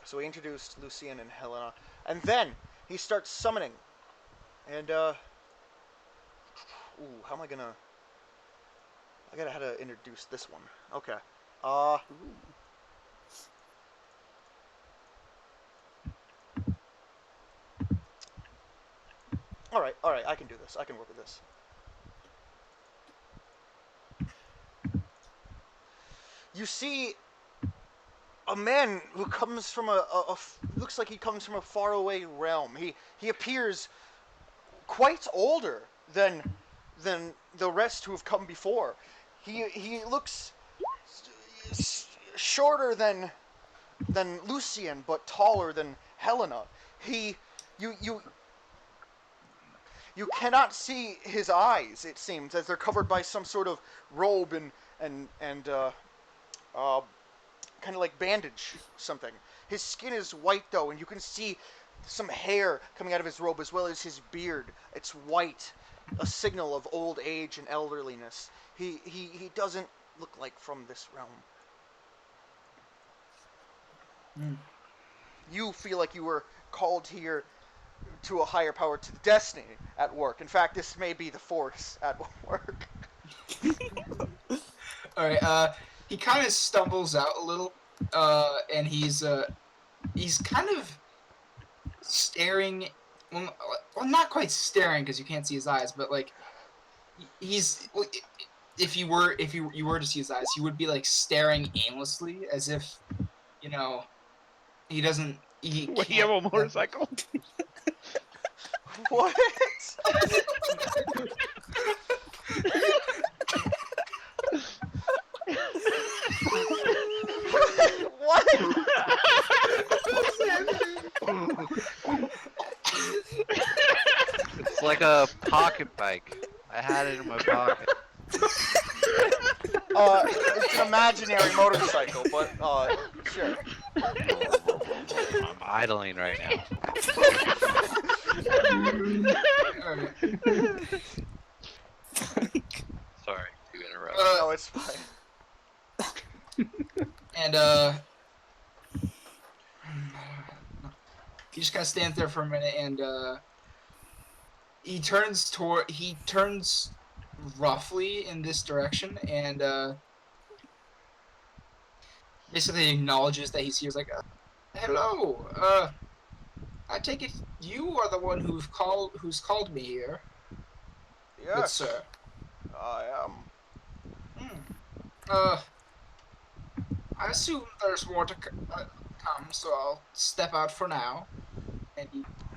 So he introduced Lucian and Helena, and then he starts summoning. And how am I gonna? I gotta how to introduce this one. Okay. All right. I can do this. I can work with this. You see a man who comes from looks like he comes from a faraway realm. He appears quite older than the rest who have come before. He looks shorter than Lucian, but taller than Helena. You you cannot see his eyes. It seems as they're covered by some sort of robe and kind of like bandage something. His skin is white though, and you can see some hair coming out of his robe as well as his beard. It's white, a signal of old age and elderliness. He doesn't look like from this realm. You feel like you were called here to a higher power, to destiny at work. In fact, this may be the Force at work. Alright, he kind of stumbles out a little, and he's kind of staring, well, not quite staring because you can't see his eyes, but like, he's, if you were to see his eyes, he would be like staring aimlessly, as if, you know, he doesn't, What, you have a motorcycle? What? What? It's like a pocket bike. I had it in my pocket. It's an imaginary motorcycle, but sure. I'm idling right now. Sorry to interrupt. No, it's fine. And he just kind of stands there for a minute, and he turns roughly in this direction, and basically acknowledges that he's here. He's like, "Hello, I take it you are the one who's called me here." Yes, Good sir. I am. I assume there's more to come, so I'll step out for now. And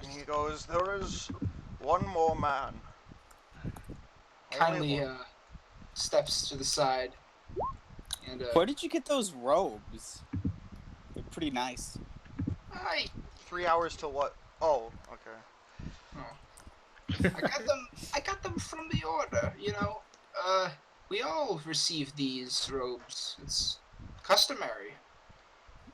he goes, "There is one more man." kindly steps to the side. And Where did you get those robes? They're pretty nice. 3 hours till what? Oh, okay. I got them from the order. You know, we all receive these robes. It's customary.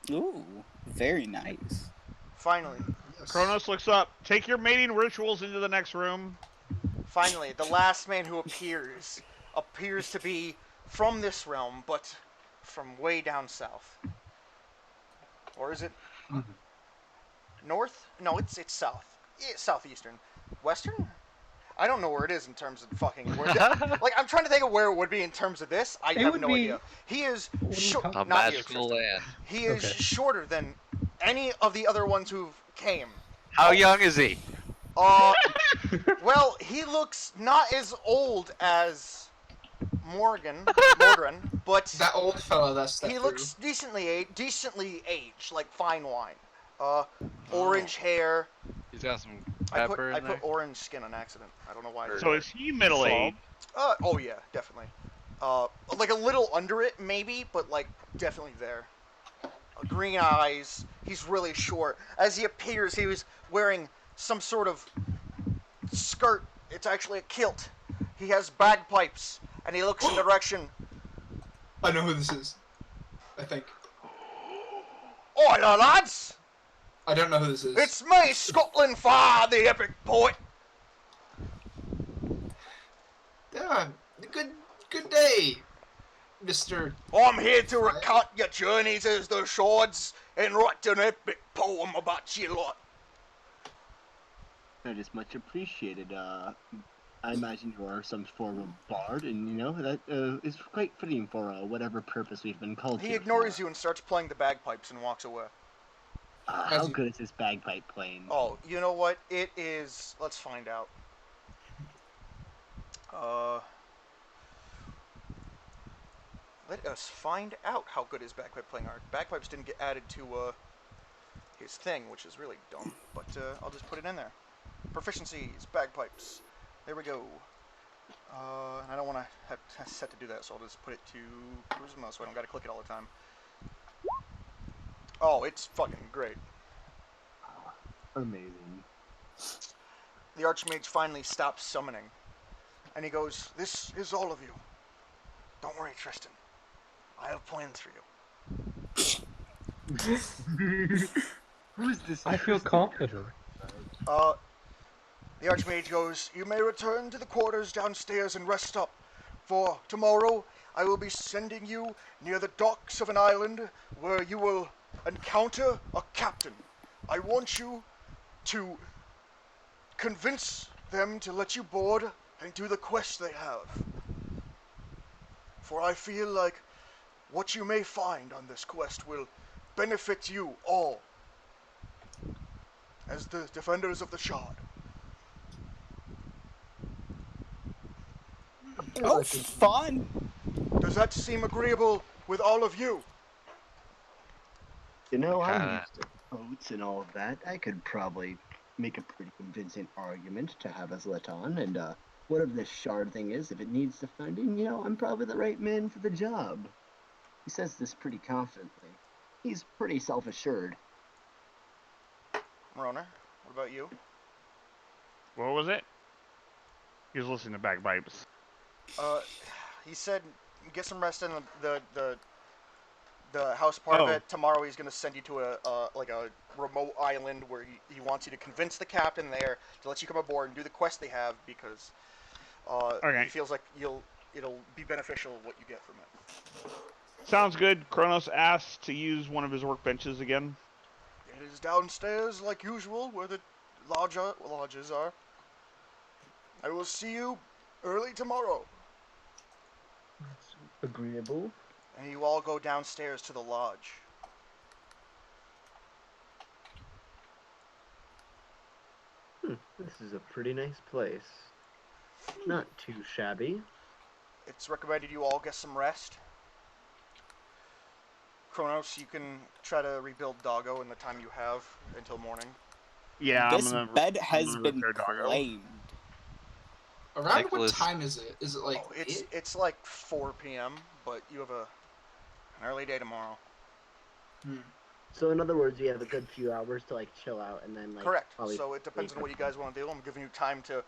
Ooh, very nice. Finally. Yes. Kronos looks up. Take your mating rituals into the next room. Finally, the last man who appears to be from this realm, but from way down south. Or is it north? No, it's south. It's southeastern. Western? I don't know where it is in terms of fucking... like, I'm trying to think of where it would be in terms of this. I have no idea. He is short... A magical land. He is shorter than any of the other ones who've came. How young is he? Well, he looks not as old as Morgan, but That old fellow that stepped he looks decently aged, like fine wine. Orange hair. He's got some I pepper in there. put orange skin on accident. I don't know why. So is he middle-aged? Oh yeah, definitely. Like a little under it, maybe, but like definitely there. Green eyes. He's really short. As he appears, he was wearing some sort of skirt. It's actually a kilt. He has bagpipes, and he looks in the direction. I know who this is. I think. Oi, there, lads! I don't know who this is. It's me, Scotland Fire, the epic poet. Yeah, good day. Mr. I'm here to recount your journeys as the swords and write an epic poem about your lot. That is much appreciated. I imagine you are some form of bard, and that is quite fitting for whatever purpose we've been called He here ignores for. you and starts playing the bagpipes and walks away. How good is this bagpipe playing? Oh, you know what? It is. Let's find out. Let us find out how good his bagpipe playing are. Bagpipes didn't get added to his thing, which is really dumb. But I'll just put it in there. Proficiencies, bagpipes. There we go. And I don't want to have set to do that, so I'll just put it to charisma, so I don't got to click it all the time. Oh, it's fucking great. Amazing. The Archmage finally stops summoning, and he goes, "This is all of you. Don't worry, Tristan. I have plans for you." Who's this? I feel confident. The Archmage goes, "You may return to the quarters downstairs and rest up, for tomorrow I will be sending you near the docks of an island where you will encounter a captain. I want you to convince them to let you board and do the quest they have. For I feel like what you may find on this quest will benefit you all as the defenders of the Shard." Oh, fun! Does that seem agreeable with all of you? I'm Kinda. used to boats and all of that. I could probably make a pretty convincing argument to have us let on, and whatever this shard thing is, if it needs defending, I'm probably the right man for the job. He says this pretty confidently. He's pretty self-assured. Mroner, what about you? What was it? He was listening to bagpipes. He said get some rest in the house part of Oh. it. Tomorrow he's gonna send you to a remote island where he wants you to convince the captain there to let you come aboard and do the quest they have because Okay. he feels like it'll be beneficial what you get from it. Sounds good. Kronos asked to use one of his workbenches again. It is downstairs like usual where the lodges are. I will see you early tomorrow. Agreeable. And you all go downstairs to the lodge. This is a pretty nice place. Not too shabby. It's recommended you all get some rest. Kronos, you can try to rebuild Doggo in the time you have until morning. Yeah, This I'm gonna. bed has gonna been repair Doggo. claimed. Around Nicholas. what time is it? Is it like Oh, it's 8? it's like 4 p.m., but you have an early day tomorrow. So in other words, you have a good few hours to chill out, and then Correct. probably So it depends wake on what up. you guys want to do. I'm giving you time to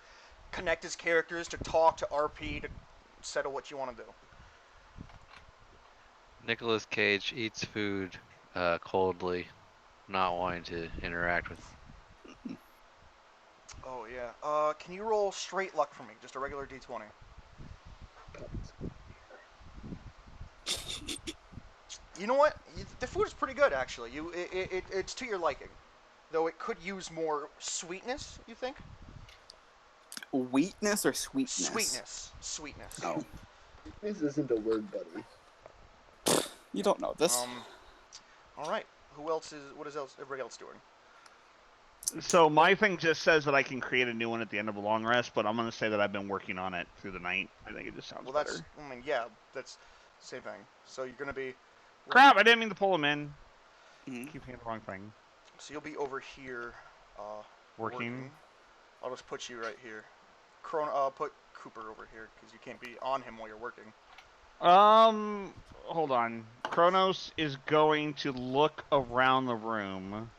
connect as characters, to talk, to RP, to settle what you want to do. Nicolas Cage eats food coldly, not wanting to interact with. Oh yeah. Can you roll straight luck for me? Just a regular D20. You know what? The food is pretty good actually. It's to your liking, though it could use more sweetness. You think? Wheatness or sweetness? Sweetness. Oh, This isn't a word, buddy. you don't know this. All right. Who else is? What is else? Everybody else doing? So my thing just says that I can create a new one at the end of a long rest, but I'm gonna say that I've been working on it through the night. I think it just sounds Well, better. that's. I mean, yeah, that's the same thing. So you're gonna be. Crap! I didn't mean to pull him in. Mhm. Keep hitting the wrong thing. So you'll be over here. Working. I'll just put you right here. Put Cooper over here because you can't be on him while you're working. Hold on. Kronos is going to look around the room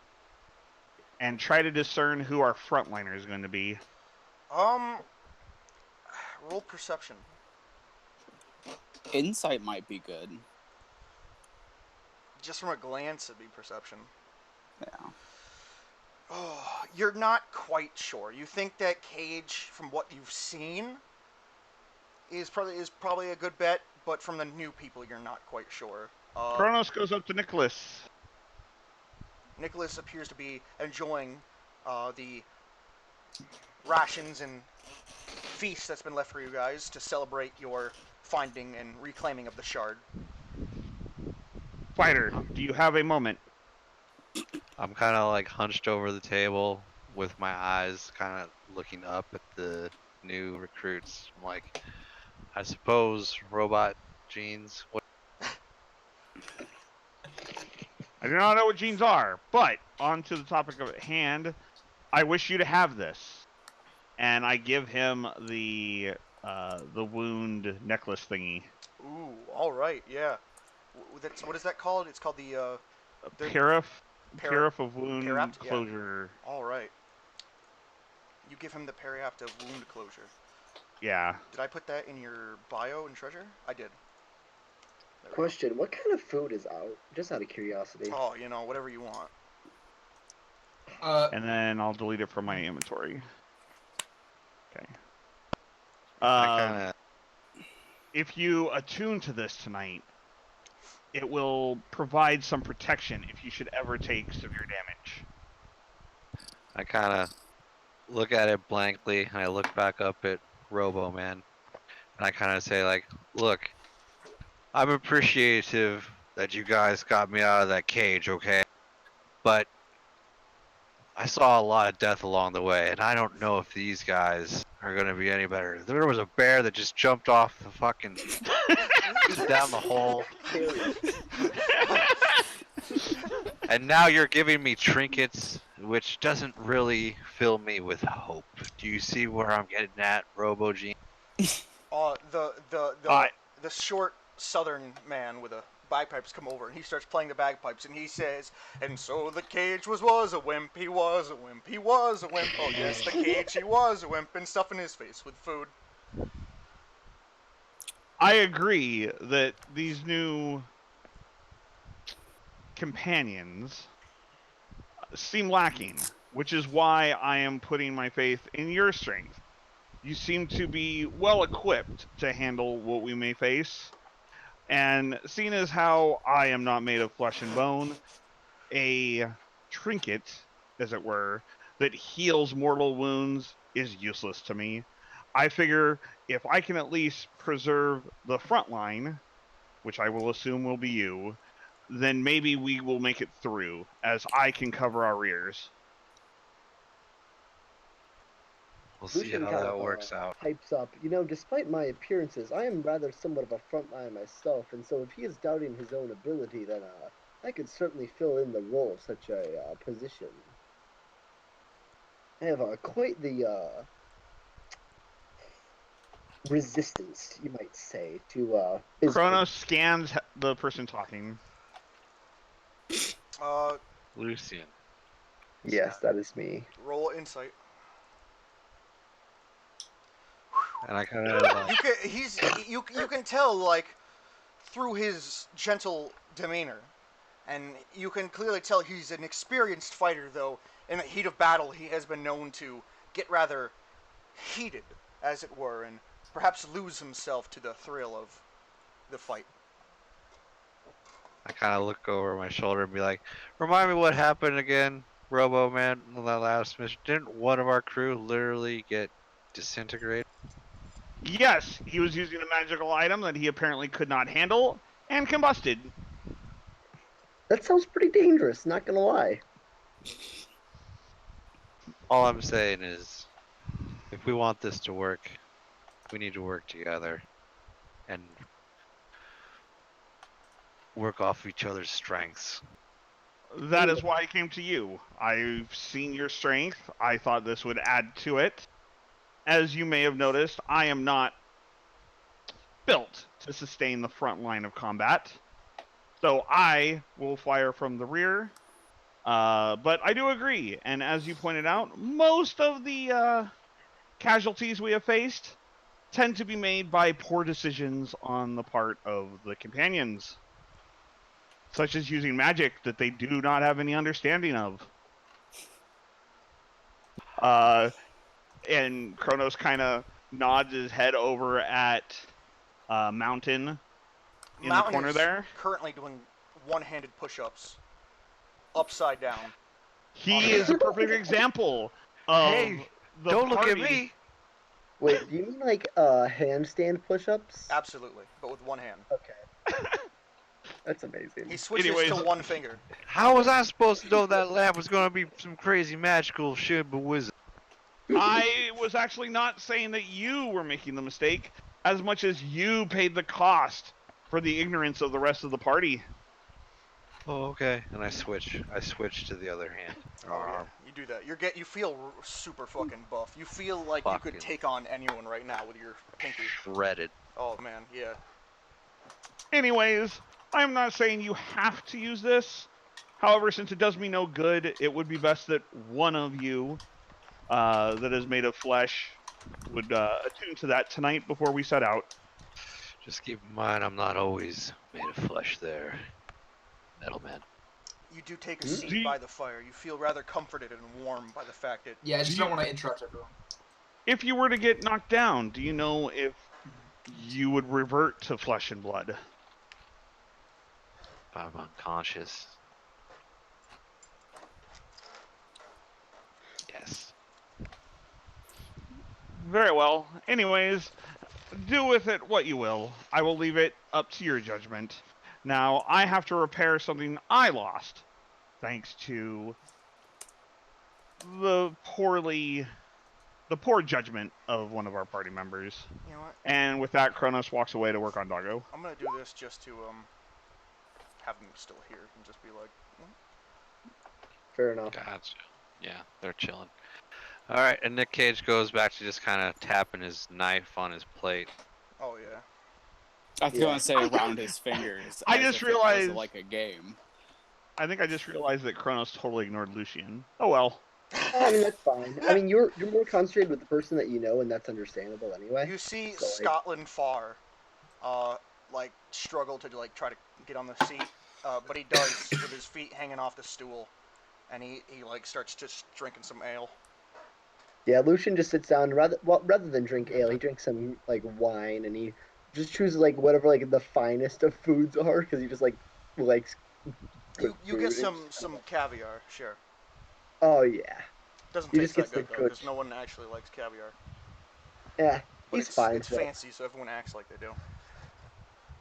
and try to discern who our frontliner is going to be. Roll perception. Insight might be good. Just from a glance, it'd be perception. Yeah. Oh, you're not quite sure. You think that Cage, from what you've seen, is probably a good bet, but from the new people, you're not quite sure. Kronos goes up to Nicholas. Nicholas appears to be enjoying the rations and feast that's been left for you guys to celebrate your finding and reclaiming of the shard. Fighter, do you have a moment? I'm kind of like hunched over the table with my eyes kind of looking up at the new recruits. I'm like, I suppose robot genes. What? I do not know what genes are, but on to the topic of hand, I wish you to have this. And I give him the wound necklace thingy. Ooh, all right, yeah. That's what is that called? It's called the Parif of wound Parapt? Yeah. closure. All right. You give him the Periapt of wound closure. Yeah. Did I put that in your bio and treasure? I did. There we go. Question: what kind of food is out? Just out of curiosity. Oh, whatever you want. And then I'll delete it from my inventory. Okay. I kind of. If you attune to this tonight, it will provide some protection if you should ever take severe damage. I kind of look at it blankly, and I look back up at Robo Man, and I kind of say like, "Look, I'm appreciative that you guys got me out of that cage, okay? But I saw a lot of death along the way, and I don't know if these guys are gonna be any better. There was a bear that just jumped off the fucking down the hole, and now you're giving me trinkets, which doesn't really fill me with hope. Do you see where I'm getting at, Robo Gene? The short southern man with the bagpipes come over and he starts playing the bagpipes and he says, and so the cage was a wimp, he was a wimp, he was a wimp. Oh yes, the cage, he was a wimp, and stuffing his face with food. I agree that these new companions seem lacking, which is why I am putting my faith in your strength. You seem to be well equipped to handle what we may face. And seeing as how I am not made of flesh and bone, a trinket, as it were, that heals mortal wounds is useless to me. I figure if I can at least preserve the front line, which I will assume will be you, then maybe we will make it through, as I can cover our rears. We'll see how that works out. Pipes up. Despite my appearances, I am rather somewhat of a frontline myself, and so if he is doubting his own ability, then I could certainly fill in the role of such a position. I have quite the resistance, you might say, to Kronos scans the person talking. Lucian. Yes, that is me. Roll insight. And I kind of You can tell like through his gentle demeanor, and you can clearly tell he's an experienced fighter. Though in the heat of battle, he has been known to get rather heated, as it were, and perhaps lose himself to the thrill of the fight. I kind of look over my shoulder and be like, "Remind me what happened again, Robo Man, in that last mission. Didn't one of our crew literally get disintegrated?" Yes, he was using a magical item that he apparently could not handle and combusted. That sounds pretty dangerous, not gonna lie. All I'm saying is, if we want this to work, we need to work together and work off each other's strengths. That is why I came to you. I've seen your strength. I thought this would add to it. As you may have noticed, I am not built to sustain the front line of combat. So I will fire from the rear. But I do agree. And as you pointed out, most of the casualties we have faced tend to be made by poor decisions on the part of the companions, such as using magic that they do not have any understanding of. And Kronos kind of nods his head over at Mountain in the corner is there. currently doing one-handed push-ups, upside down. He is a perfect example of Hey, the don't look party. at me. Wait, do you mean like handstand push-ups? Absolutely, but with one hand. Okay. That's amazing. He switches Anyways. to one finger. How was I supposed to know that lamp was gonna be some crazy magical shit, but wizard? I was actually not saying that you were making the mistake as much as you paid the cost for the ignorance of the rest of the party. Oh, okay. And I switch to the other hand. Oh yeah, you do that. You feel super fucking buff. You feel like you could Fucking take on anyone right now with your pinky. shredded. Oh man, yeah. Anyways, I'm not saying you have to use this. However, since it does me no good, it would be best that one of you that is made of flesh would attune to that tonight before we set out. Just keep in mind, I'm not always made of flesh there, Metalman. You do take a Hmm? seat by the fire. You feel rather comforted and warm by the fact that Yeah, I just don't want to interrupt everyone. If you were to get knocked down, do you know if you would revert to flesh and blood? If I'm unconscious. Yes. Very well. Anyways, do with it what you will. I will leave it up to your judgment. Now, I have to repair something I lost, thanks to the poor judgment of one of our party members. you know what? And with that, Kronos walks away to work on Doggo. I'm gonna do this just to have them still here and just be like, Fair enough. Gotcha. Yeah, they're chilling. All right, and Nick Cage goes back to just kind of tapping his knife on his plate. oh yeah. I was gonna say around his fingers. I as just if it realized- was like a game. I think I just realized that Kronos totally ignored Lucian. Oh well. I mean, that's fine. I mean, you're more concentrated with the person that you know, and that's understandable anyway. You see So, like- Scotland Farr, like struggle to like try to get on the seat, but he does with his feet hanging off the stool, and he like starts just drinking some ale. Yeah, Lucian just sits down rather than drink ale, he drinks some like wine, and he just chooses like whatever like the finest of foods are because he just like likes. good You get food and some caviar, sure. Oh yeah, Doesn't He taste just that gets good the though, because good- no one actually likes caviar. yeah, But he's it's fine. it's but- fancy, so everyone acts like they do.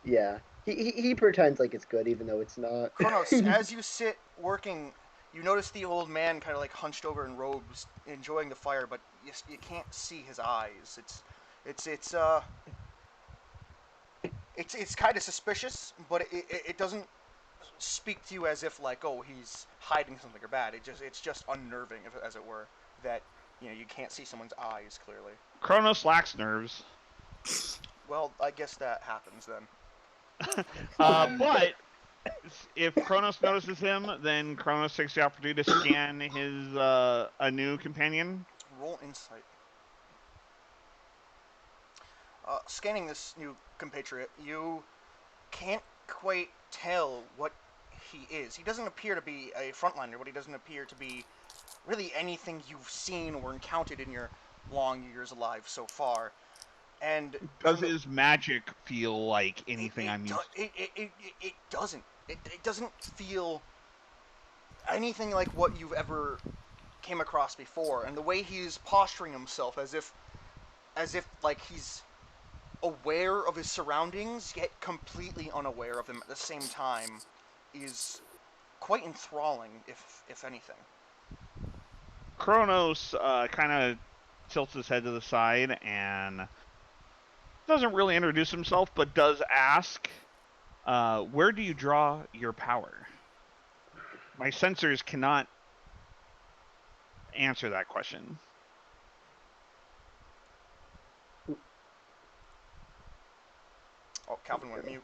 Yeah, he pretends like it's good even though it's not. Kronos, as you sit working, you notice the old man kind of like hunched over in robes, enjoying the fire, but you can't see his eyes. It's kind of suspicious, but it doesn't speak to you as if like, oh, he's hiding something or bad. It's just unnerving, as it were, that you can't see someone's eyes clearly. Kronos lacks nerves. Well, I guess that happens then. But if Kronos notices him, then Kronos takes the opportunity to scan his a new companion. Roll insight. Scanning this new compatriot, you can't quite tell what he is. He doesn't appear to be a frontliner, but he doesn't appear to be really anything you've seen or encountered in your long years alive so far. And Does his magic feel like anything I'm used to? It doesn't. It doesn't feel anything like what you've ever came across before. And the way he's posturing himself, as if like he's aware of his surroundings yet completely unaware of them at the same time, is quite enthralling, if anything. Kronos kind of tilts his head to the side and doesn't really introduce himself, but does ask, where do you draw your power? My sensors cannot answer that question. Oh, Calvin went mute.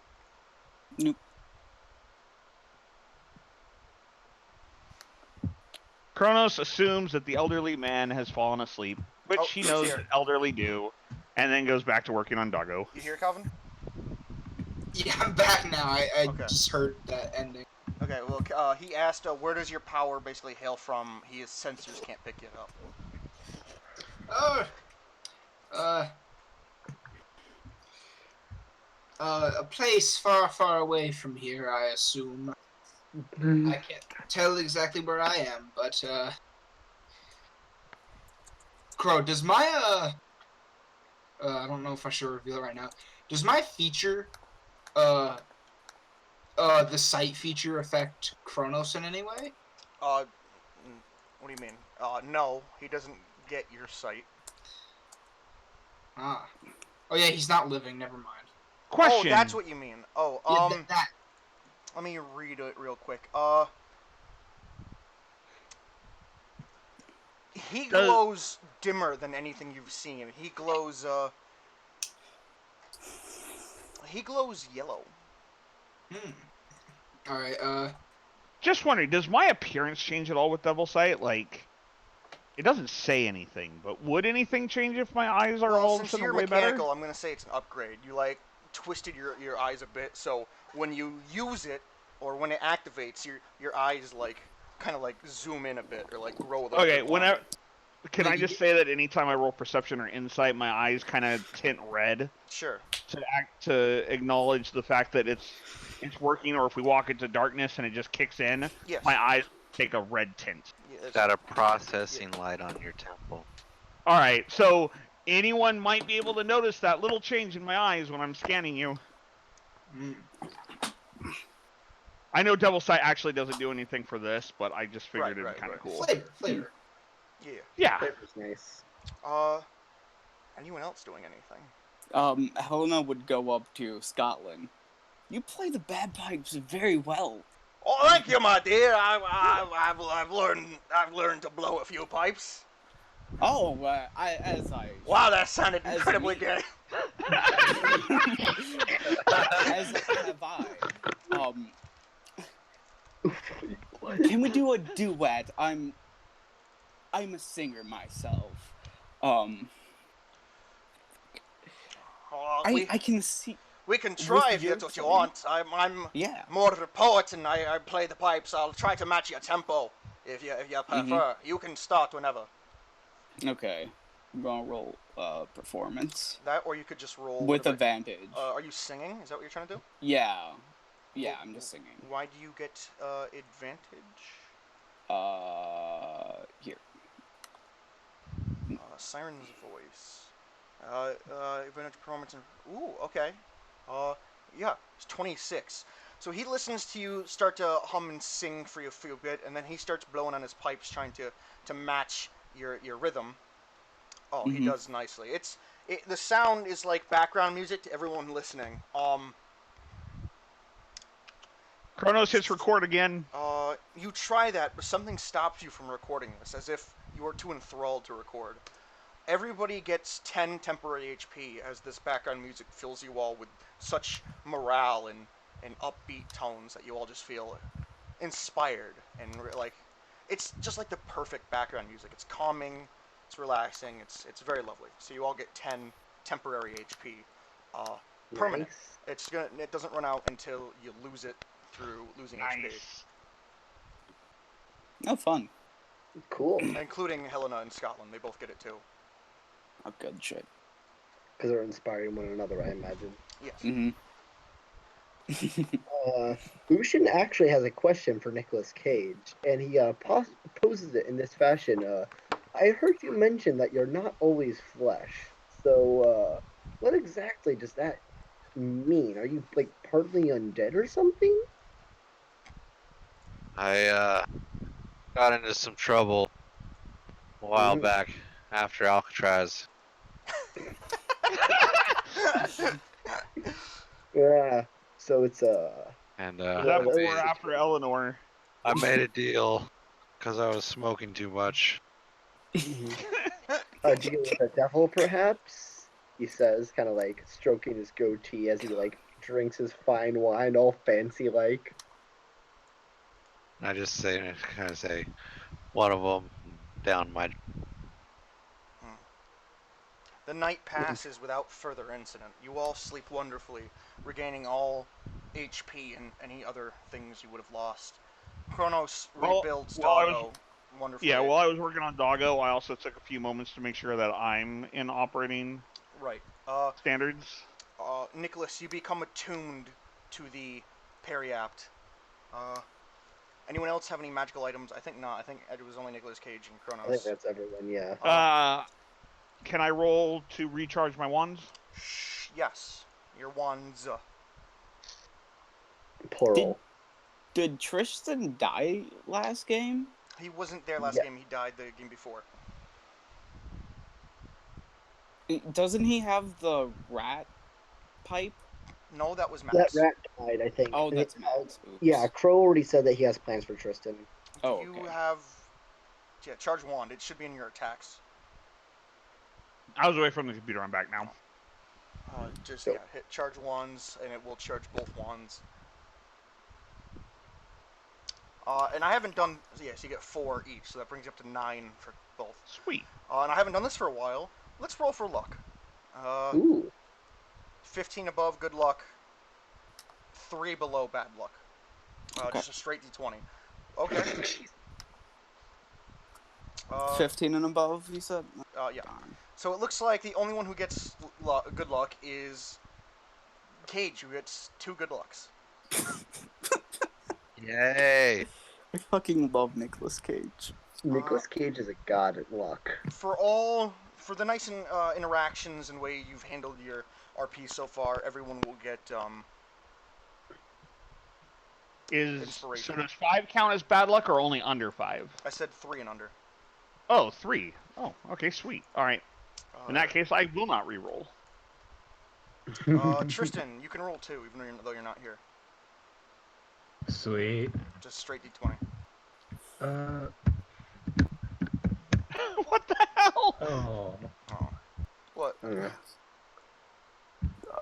Nope. Kronos assumes that the elderly man has fallen asleep, which Oh, he he's knows here. that elderly do, and then goes back to working on Doggo. You hear, Calvin? Yeah, I'm back now. I Okay. just heard that ending. Okay, well, he asked, where does your power basically hail from? His sensors can't pick it up. Oh, A place far, far away from here, I assume. I can't tell exactly where I am, but Crow, does my I don't know if I should reveal it right now. Does my feature the sight feature affect Kronos in any way? What do you mean? No, he doesn't get your sight. Ah. Oh yeah, he's not living. Never mind. Question. Oh, that's what you mean. Oh, Yeah, that. let me read it real quick. He glows dimmer than anything you've seen. He glows yellow. All right. Just wondering, does my appearance change at all with double sight? Like, it doesn't say anything, but would anything change if my eyes are all of a Since sudden you're way mechanical, better? I'm gonna say it's an upgrade. You like twisted your eyes a bit, so when you use it or when it activates, your eyes like kind of like zoom in a bit or like grow a little Okay, bit longer. can I just say that anytime I roll perception or insight, my eyes kind of tint red Sure. to acknowledge the fact that it's working, or if we walk into darkness and it just kicks in, Yes. my eyes take a red tint. Yeah, Got a processing light on your temple. All right, so anyone might be able to notice that little change in my eyes when I'm scanning you. I know double sight actually doesn't do anything for this, but I just figured it'd be kind of cool. Flavor. Yeah. Flavor's nice. Anyone else doing anything? Helena would go up to Scotland. You play the bagpipes very well. Oh, thank you, my dear. I've learned to blow a few pipes. Oh, Wow, that sounded incredibly gay. as have I. Can we do a duet? I'm a singer myself. I can see. We can try if your that's what you playing. want. I'm Yeah. more of a poet and I play the pipes. I'll try to match your tempo if you prefer. You can start whenever. Okay. I'm gonna roll performance That, or you could just roll with whatever. advantage. Are you singing? Is that what you're trying to do? Yeah. Yeah, I'm just singing. Why do you get advantage? Here. Siren's voice. Advantage performance. Ooh, okay. Yeah, it's 26. So he listens to you start to hum and sing for you a bit, and then he starts blowing on his pipes, trying to match your rhythm. Oh, he does nicely. The sound is like background music to everyone listening. Kronos hits record again. You try that, but something stops you from recording this, as if you are too enthralled to record. Everybody gets 10 temporary HP as this background music fills you all with such morale and upbeat tones that you all just feel inspired and like it's just like the perfect background music. It's calming, it's relaxing, it's very lovely. So you all get 10 temporary HP, permanent. Nice. It doesn't run out until you lose it through losing HP, Oh, fun. Cool. including Helena and Scotland. They both get it too. Oh, good shit. Because they're inspiring one another, I imagine. Yes. Lucian actually has a question for Nicolas Cage, and he poses it in this fashion. I heard you mention that you're not always flesh. So, what exactly does that mean? Are you, like, partly undead or something? I got into some trouble a while back after Alcatraz. Yeah. So it's And Is that before or after Eleanor? I made a deal because I was smoking too much. a deal with a devil, perhaps? He says, kind of like stroking his goatee as he like drinks his fine wine, all fancy like. I just kind of say, one of them down my. The night passes without further incident. You all sleep wonderfully, regaining all HP and any other things you would have lost. Kronos rebuilds Doggo wonderfully. Yeah, while I was working on Doggo, I also took a few moments to make sure that I'm in operating right. standards. Nicholas, you become attuned to the Periapt. Anyone else have any magical items? I think not. I think it was only Nicolas Cage and I think Kronos. that's everyone. Yeah. Can I roll to recharge my wands? Yes. Your wands. Plural. Did Tristan die last game? He wasn't there last Yeah. game. He died the game before. Doesn't he have the rat pipe? No, that was That Max. rat died, I think. Oh, that's Max. Oops. Yeah, Crow already said that he has plans for Tristan. Oh, You okay. have... Yeah, charge wand. It should be in your attacks. I was away from the computer. I'm back now. Just, Go. yeah, hit charge wands, and it will charge both wands. And I haven't done... Yes, you get 4 each, so that brings you up to 9 for both. Sweet. And I haven't done this for a while. Let's roll for luck. Ooh. 15 above, good luck. 3 below, bad luck. Just a straight d20. Okay. 15 and above, you said? Yeah. So it looks like the only one who gets good luck is Cage, who gets 2 good lucks. Yay! I fucking love Nicolas Cage. Nicolas Cage is a god at luck. For the nice interactions and way you've handled your RP so far, everyone will get inspiration. So does 5 count as bad luck or only under 5? I said 3 and under. Oh, 3. Oh, okay, sweet. All right. In that case, I will not re-roll. Tristan, you can roll 2, even though you're not here. Sweet. Just straight d20. What the hell? Oh. Oh. What?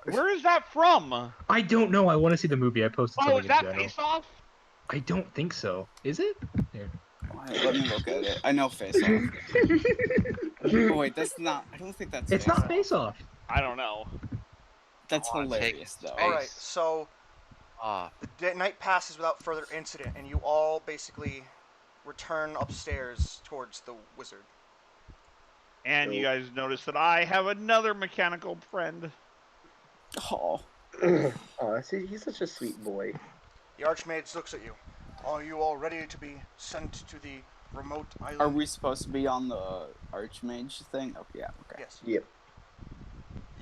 Where is that from? I don't know. I want to see the movie. I posted Oh, something is that in general. Face Off? I don't think so. Is it? Here. Let me look at it. I know Face Off. Oh, wait, that's not... I don't think that's It's Face not Off. Face Off. I don't know. That's Oh, hilarious, take though. space. Alright, so Ah, the night passes without further incident, and you all basically return upstairs towards the wizard. And you guys notice that I have another mechanical friend. Oh. Oh, see, he's such a sweet boy. The Archmage looks at you. Are you all ready to be sent to the remote island? Are we supposed to be on the Archmage thing? Oh, yeah, okay. Yes. Yep.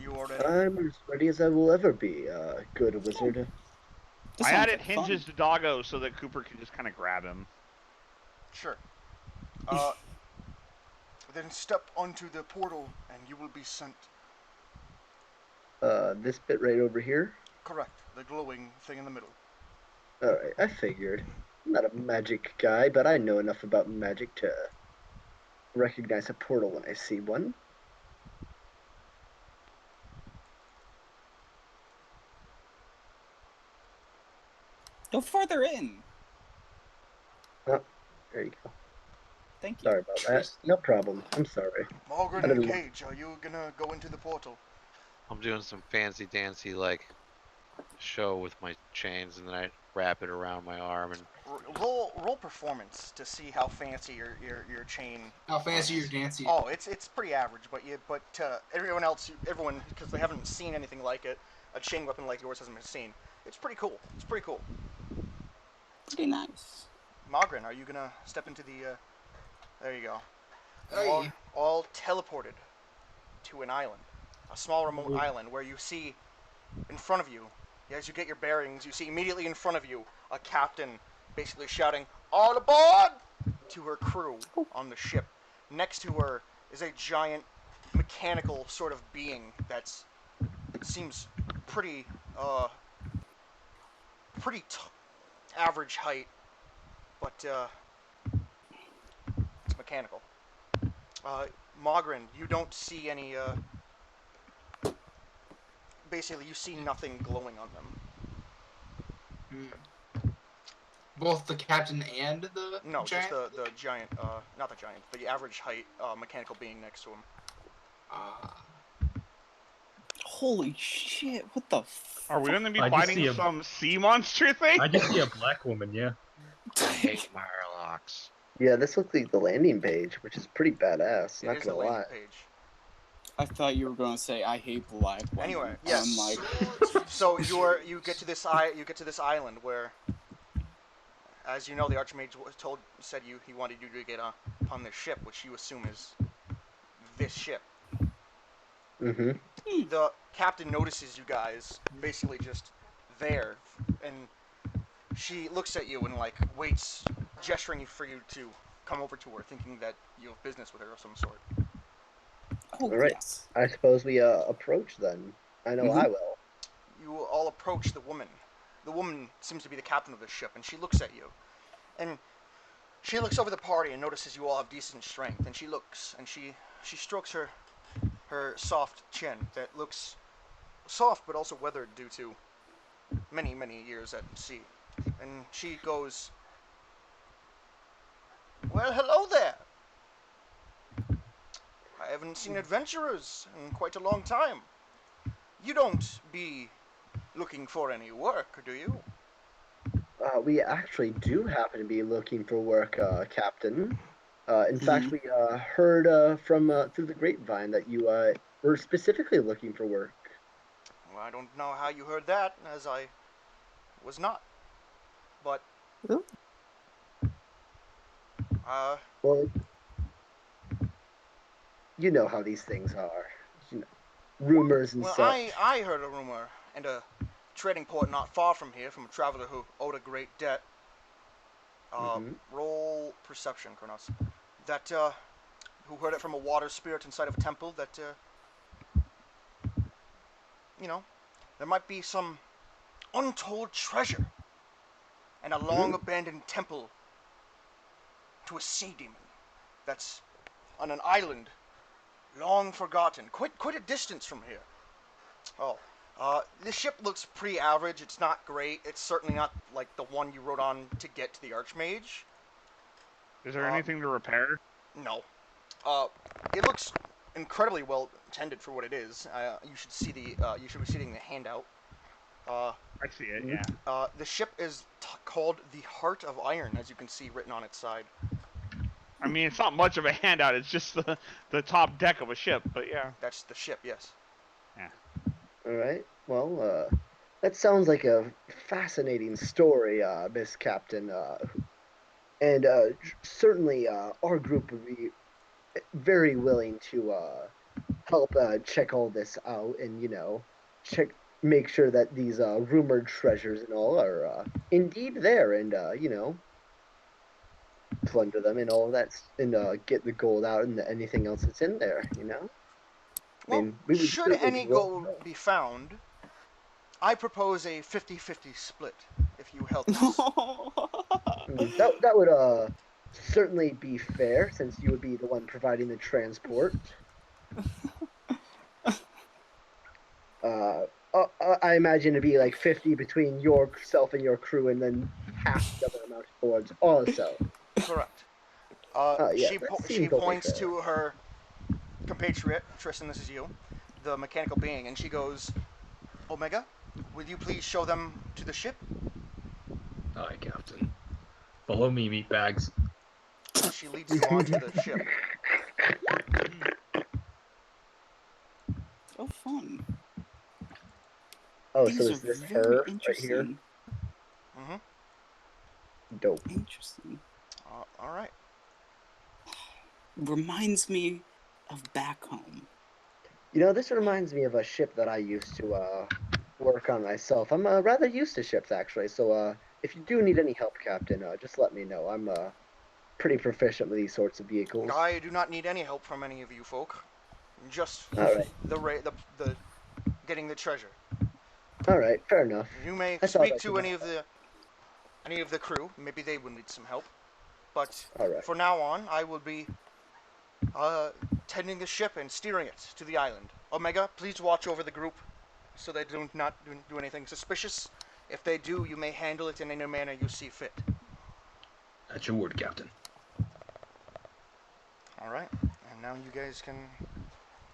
You are ready? I'm as ready as I will ever be, good wizard. This I sounds added like fun. hinges to Doggo so that Cooper can just kind of grab him. Sure. Then step onto the portal and you will be sent. This bit right over here? Correct. The glowing thing in the middle. Alright, I figured. I'm not a magic guy, but I know enough about magic to recognize a portal when I see one. Go farther in. There you go. Thank you. Sorry about that. No problem. I'm sorry. Margaret I and didn't- Cage, are you gonna go into the portal? I'm doing some fancy dancy like show with my chains, and then I wrap it around my arm and Roll performance to see how fancy your chain. How fancy your dancing? Oh, it's pretty average, but everyone else, everyone, because they haven't seen anything like it, a chain weapon like yours hasn't been seen. It's pretty cool. It's pretty cool. Pretty nice. Margaret, are you gonna step into the? There you go. Hey. All teleported to an island, a small remote island where you see in front of you, as you get your bearings, you see immediately in front of you a captain basically shouting, "All aboard!" to her crew on the ship. Next to her is a giant mechanical sort of being that's seems pretty average height, but it's mechanical. Mogren, you don't see any basically you see nothing glowing on them. Both the captain and the No, giant? just the giant, not the giant, the average height mechanical being next to him. Holy shit, what the Are we going to be I just see fighting a- some sea monster thing? I just see a black woman, yeah. I hate Mirelocks. Yeah, this looks like the landing page, which is pretty badass. It Not is a gonna landing lie. page. I thought you were gonna say I hate black women. Anyway, yes. I'm like, So you get to this island where, as you know, the Archmage said he wanted you to get upon this ship, which you assume is this ship. Mm-hmm. The captain notices you guys basically just there, and she looks at you and like waits, gesturing for you to come over to her, thinking that you have business with her of some sort. oh All right. yes. I suppose we approach then. I know I will. You all approach the woman. The woman seems to be the captain of the ship, and she looks at you, and she looks over the party and notices you all have decent strength, and she looks and she strokes her soft chin that looks soft but also weathered due to many years at sea, and she goes, "Well, hello there. I haven't seen adventurers in quite a long time. You don't be looking for any work, do you?" We actually do happen to be looking for work, Captain. In fact, we heard from through the grapevine that you were specifically looking for work. Well, I don't know how you heard that, as I was not. But, Well, you know how these things are. You know, rumors and well, such. I heard a rumor in a trading port not far from here from a traveler who owed a great debt. Roll perception, Kronos. That, who heard it from a water spirit inside of a temple that, you know, there might be some untold treasure and a long abandoned temple to a sea demon that's on an island long forgotten, quite a distance from here. This ship looks pretty average. It's not great. It's certainly not like the one you rode on to get to the Archmage. Is there anything to repair? No. It looks incredibly well tended for what it is. You should see you should be seeing the handout. I see it, yeah. The ship is called the Heart of Iron, as you can see written on its side. I mean, it's not much of a handout. It's just the top deck of a ship, but yeah. That's the ship, yes. Yeah. All right. Well, that sounds like a fascinating story, Miss Captain. And certainly our group would be very willing to help check all this out and, you know, make sure that these rumored treasures and all are indeed there and, you know, plunder them and all of that and get the gold out and anything else that's in there, you know? Well, I mean, we would should certainly any be willing gold to be found, I propose a 50-50 split if you help us. That would certainly be fair since you would be the one providing the transport. I imagine it'd be like 50 between yourself and your crew, and then half the other amount towards also. Correct. Yeah, she that she seems only points fair. to her compatriot, Tristan, this is you, the mechanical being, and she goes, "Omega, will you please show them to the ship?" Aye, Captain. Follow me, meatbags. She leads you onto the ship. Oh, fun. Oh, These so are is this very her right interesting. here? Mm-hmm. Dope. Interesting. All right. Reminds me of back home. You know, this reminds me of a ship that I used to work on myself. I'm rather used to ships, actually. So if you do need any help, Captain, just let me know. I'm pretty proficient with these sorts of vehicles. I do not need any help from any of you folk. Just All right. the getting the treasure. All right, fair enough. You may I thought speak I to could any help. of the crew. Maybe they will need some help. But All right. for now on, I will be tending the ship and steering it to the island. Omega, please watch over the group so they do not do anything suspicious. If they do, you may handle it in any manner you see fit. That's your word, Captain. All right. And now you guys can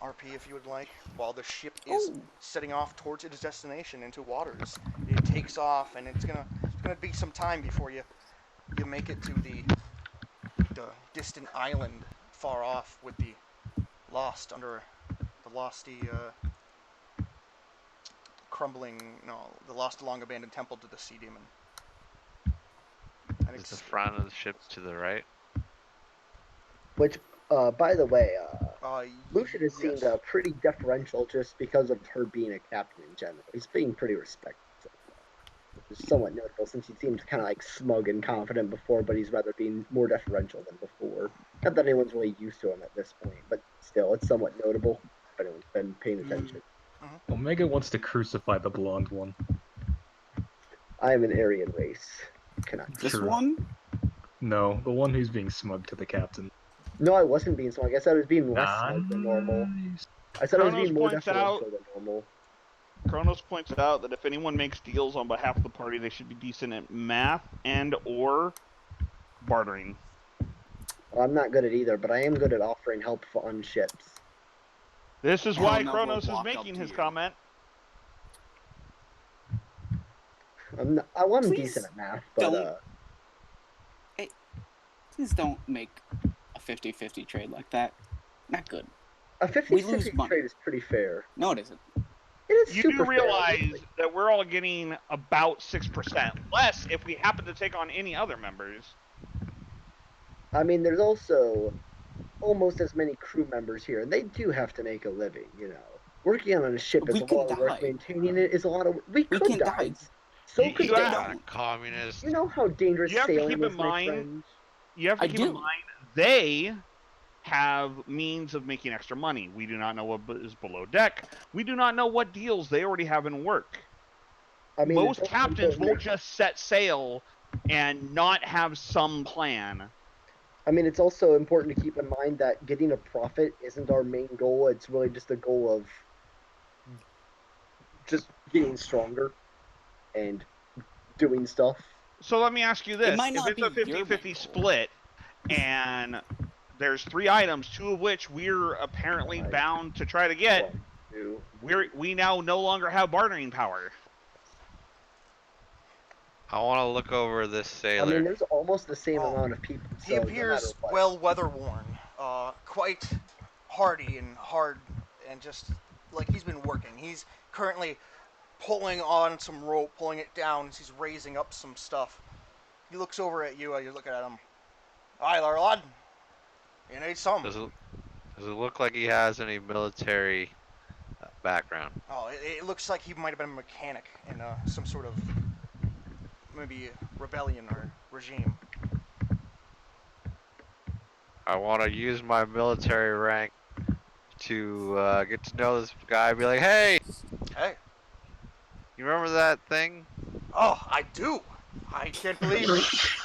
RP if you would like, while the ship is setting off towards its destination into waters. It takes off, and it's gonna be some time before you make it to the distant island far off with the lost under the lofty, the lost long abandoned temple to the sea demon. Is the front of the ship to the right? Which, by the way, Uh, Lucian has seemed yes. pretty deferential just because of her being a captain in general. He's being pretty respectful so far, which is somewhat notable since he seemed kind of like smug and confident before, but he's rather being more deferential than before. Not that anyone's really used to him at this point, but still, it's somewhat notable if anyone's been paying attention. Omega wants to crucify the blonde one. I am an Aryan race. Cannot. This True. one? No, the one who's being smug to the captain. No, I wasn't being smug. I said I was being less smug than normal. Nice. I said I was Kronos being more points deferential out- than normal. Kronos points out that if anyone makes deals on behalf of the party, they should be decent at math and or bartering. Well, I'm not good at either, but I am good at offering help on ships. This is Hell why no, Kronos we'll is walk up making to his you. comment. I'm Please decent at math, but don't- Please don't make a 50-50 trade like that. Not good. a we lose 50-50 money. trade is pretty fair. No, it isn't. It is You super do realize that we're all getting about 6% less if we happen to take on any other members. fair. I mean, there's also almost as many crew members here, and they do have to make a living, you know. Working on a ship is We a could lot of work. die. Maintaining it is a lot of work. We could can't die. die. So You- could you they. have- Not a communist. You know how dangerous You have to sailing keep in is, my mind- friend? You have to I keep in do. mind they have means of making extra money. We do not know what is below deck. We do not know what deals they already have in work. I mean, Most it's also captains important- won't just set sail and not have some plan. I mean, it's also important to keep in mind that getting a profit isn't our main goal. It's really just a goal of just getting stronger and doing stuff. So let me ask you this. might If not it's a be your 50-50 main goal. split and there's 3 items, 2 of which we're apparently Right. bound to try to get, One, two. we now no longer have bartering power. I want to look over this I sailor. mean, there's almost the same Oh, amount of people. He So appears no matter what. well weather-worn, quite hardy and hard, and just like he's been working. He's currently pulling on some rope, pulling it down as he's raising up some stuff. He looks over at you. You're looking at him. Hi, Larlod. You need some? Does it look like he has any military background? Oh, it looks like he might have been a mechanic in some sort of maybe rebellion or regime. I want to use my military rank to get to know this guy. Be like, hey, Hey. you remember that thing? Oh, I do. I can't believe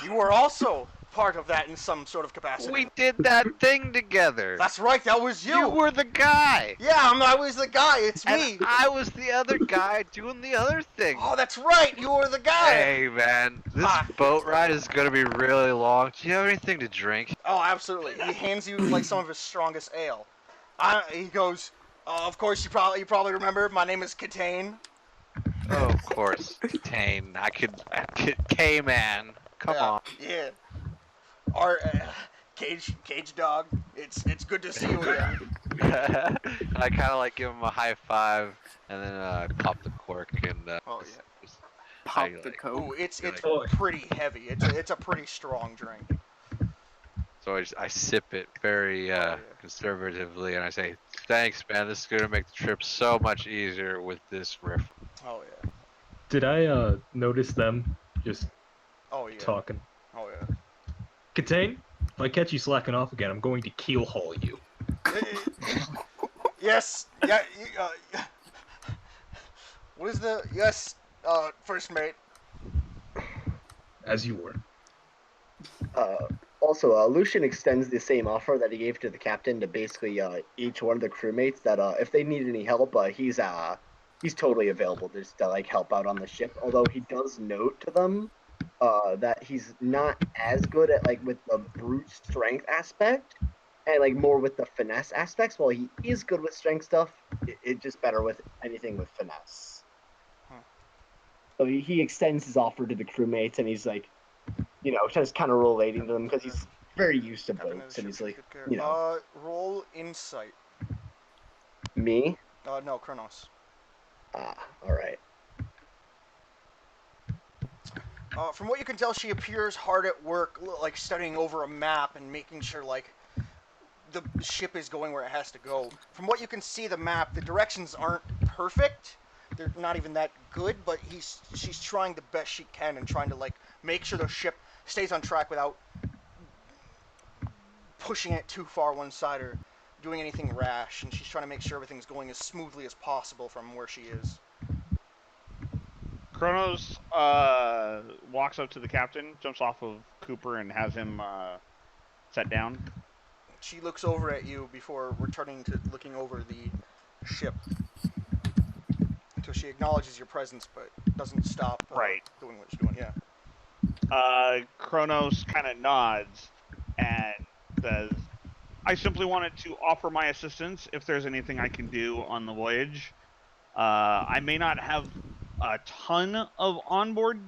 you were also part of that in some sort of capacity. We did that thing together. That's right. That was you. You were the guy. Yeah, I was the guy. It's me. And I was the other guy doing the other thing. Oh, that's right. You were the guy. Hey man, this Ah. boat ride is gonna be really long. Do you have anything to drink? Oh, absolutely. He hands you like some of his strongest ale. He goes, of course you probably remember. My name is Katane. Oh, of course, Tane. I could K-man. Come Yeah, on. Yeah. Our cage dog. It's good to see you again. I kind of like give him a high five and then pop the cork and Oh yeah. just- Pop I, the like, coat. Ooh, it's Oh. pretty heavy. It's a pretty strong drink. so I sip it very yeah. conservatively and I say, thanks man, this is gonna make the trip so much easier with this riff. Oh yeah. Did I notice them just Oh yeah. talking? Oh yeah. Katane, if I catch you slacking off again, I'm going to keel haul you. Yes. Yeah. What is the yes? First mate. As you were. Also, Lucian extends the same offer that he gave to the captain to basically each one of the crewmates that if they need any help, he's totally available to just like help out on the ship. Although he does note to them that he's not as good at like with the brute strength aspect and like more with the finesse aspects. While he is good with strength stuff, it's just better with anything with finesse. So he extends his offer to the crewmates, and he's like, you know, just kind of relating to them because he's very used to Captain of boats, the and he's ship, like, good care. you know, Roll insight. me? No, Kronos. Ah, all right. From what you can tell, she appears hard at work, like studying over a map and making sure like the ship is going where it has to go. From what you can see, the map, the directions aren't perfect. They're not even that good, but she's trying the best she can and trying to like make sure the ship stays on track without pushing it too far one side or doing anything rash. And she's trying to make sure everything's going as smoothly as possible from where she is. Kronos walks up to the captain, jumps off of Cooper, and has him set down. She looks over at you before returning to looking over the ship. Until she acknowledges your presence, but doesn't stop Right. doing what she's doing. Yeah. Kronos kind of nods and says, I simply wanted to offer my assistance if there's anything I can do on the voyage. I may not have a ton of onboard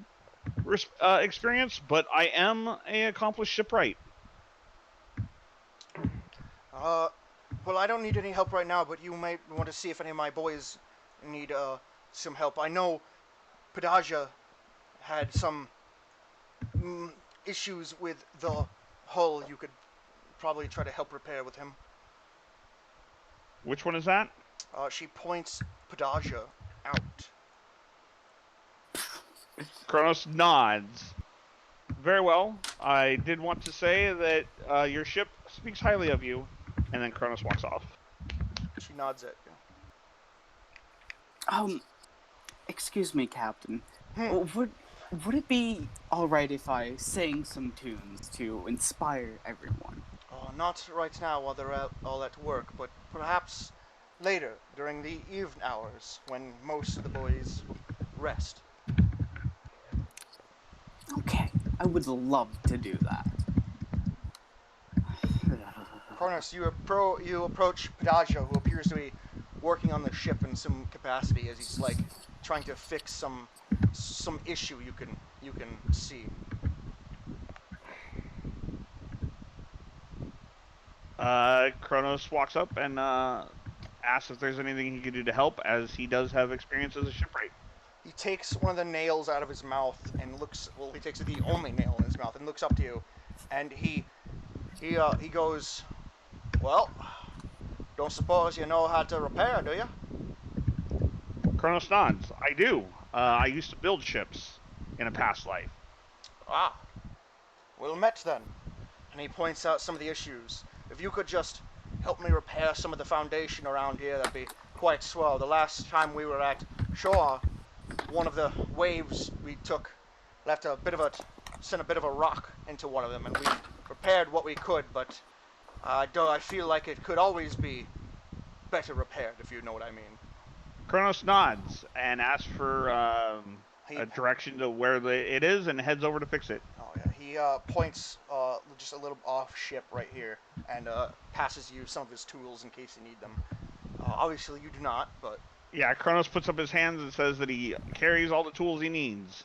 experience, but I am an accomplished shipwright. Well, I don't need any help right now, but you might want to see if any of my boys need some help. I know Padaja had some issues with the hull. You could probably try to help repair with him. Which one is that? She points Padaja out. Kronos nods. Very well. I did want to say that your ship speaks highly of you. And then Kronos walks off. She nods at you. Excuse me, Captain. Would it be alright if I sang some tunes to inspire everyone? Not right now while they're all at work, but perhaps later during the evening hours when most of the boys rest. Okay, I would love to do that. Kronos, you approach Padaja, who appears to be working on the ship in some capacity, as he's like trying to fix some issue you can see. Kronos walks up and asks if there's anything he can do to help, as he does have experience as a shipwright. He takes one of the nails out of his mouth and looks. Well, he takes the only nail in his mouth and looks up to you, and he goes, "Well, don't suppose you know how to repair, do you?" Kronos nods. I do. I used to build ships in a past life. Ah, well met then. And he points out some of the issues. If you could just help me repair some of the foundation around here, that'd be quite swell. The last time we were at shore, one of the waves we took sent a bit of a rock into one of them, and we repaired what we could, but I feel like it could always be better repaired, if you know what I mean. Kronos nods and asks for a direction to where it is and heads over to fix it. Oh yeah, he points just a little off ship right here and passes you some of his tools in case you need them. Obviously you do not, but... Yeah, Kronos puts up his hands and says that he carries all the tools he needs.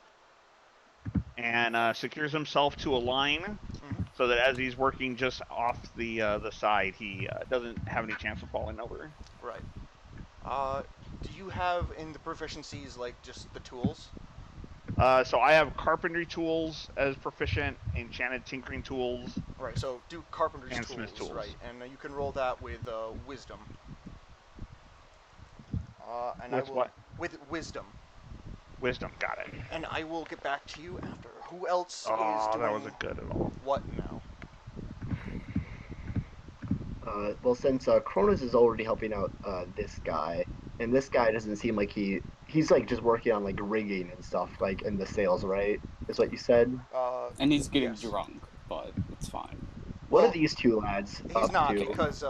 And secures himself to a line so that as he's working just off the side, he doesn't have any chance of falling over. Right. Do you have in the proficiencies like just the tools? So I have carpentry tools as proficient, enchanted tinkering tools. Right, so do carpenter's and tools, smith tools. Right, and you can roll that with wisdom. With what? With wisdom. Wisdom, got it. And I will get back to you after. Who else is doing that wasn't good at all. what now? Well, since Kronos is already helping out this guy, and this guy doesn't seem like he's like just working on like rigging and stuff, like in the sails, right? Is what you said. And he's getting yes. drunk, but it's fine. What are these two lads He's up not, to? because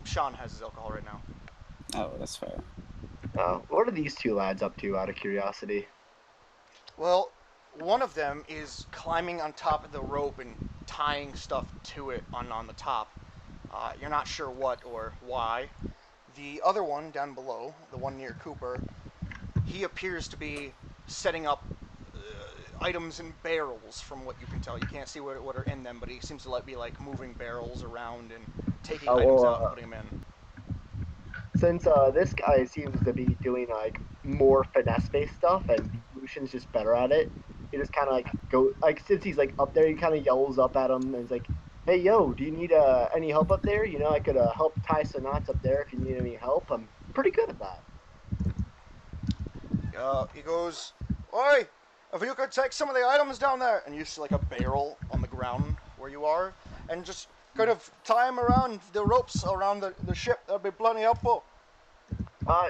Sean has his alcohol right now. Oh, that's fair. What are these two lads up to, out of curiosity? Well, one of them is climbing on top of the rope and tying stuff to it on the top. You're not sure what or why. The other one down below, the one near Cooper, he appears to be setting up items in barrels from what you can tell. You can't see what are in them, but he seems to be like moving barrels around and taking items out and putting them in. since this guy seems to be doing like more finesse-based stuff, and Lucian's just better at it, he just kind of like go like since he's like up there, he kind of yells up at him and is like, "Hey, yo, do you need any help up there? You know, I could help tie some knots up there if you need any help. I'm pretty good at that." He goes, "Oi, if you could take some of the items down there," and you see like a barrel on the ground where you are, and just kind of tie them around the ropes around the ship. That'd be plenty helpful.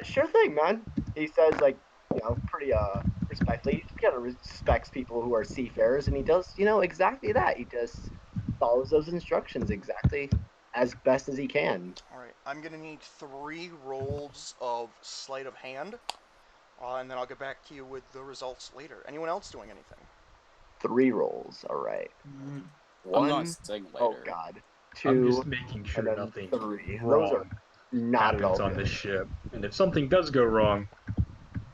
Sure thing, man. He says like, pretty respectfully. He kind of respects people who are seafarers, and he does, exactly that. He just follows those instructions exactly as best as he can. All right, I'm gonna need 3 rolls of sleight of hand, and then I'll get back to you with the results later. Anyone else doing anything? 3 rolls. All right. Mm. I'm 1. not saying Oh later. God. I'm 2. just making And sure then nothing 3. wrong Those are not at all happens on good. this ship. And if something does go wrong,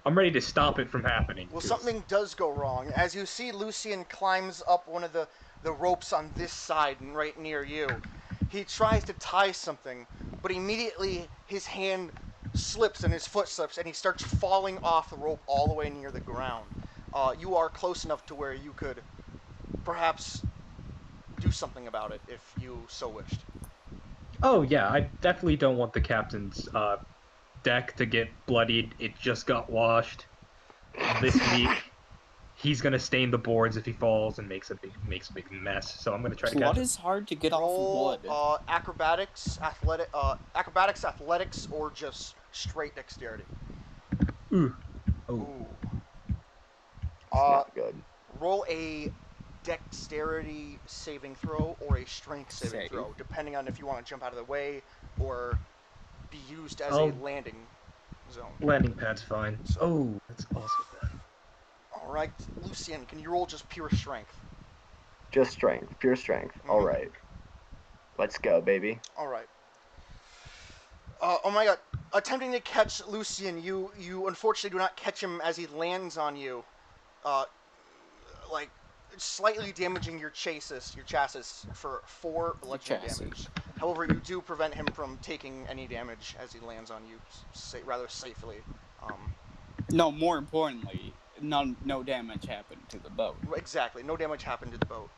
I'm ready to stop it from happening. Well, 'cause something does go wrong. As you see, Lucian climbs up one of the ropes on this side and right near you. He tries to tie something, but immediately his hand slips and his foot slips, and he starts falling off the rope all the way near the ground. You are close enough to where you could perhaps do something about it if you so wished. Oh yeah, I definitely don't want the captain's deck to get bloodied. It just got washed this week. He's gonna stain the boards if he falls and makes a big mess. So I'm gonna try to catch Blood him. is hard to get off Roll wood. acrobatics, athletics, or just straight dexterity. Ooh. Oh. Ooh. It's not good. Roll a dexterity saving throw or a strength saving Save. throw, depending on if you want to jump out of the way or be used as a Oh. landing zone. Landing pad's fine. So- Oh, that's awesome then. All right, Lucian, can you roll just pure strength? Just strength. Pure strength. Mhm. All right. Let's go, baby. All right. Oh my God! Attempting to catch Lucian, you unfortunately do not catch him as he lands on you, like slightly damaging your chassis for 4 bludgeoning chassis. damage. However, you do prevent him from taking any damage as he lands on you, rather safely. No, more importantly, no damage happened to the boat. Exactly, no damage happened to the boat.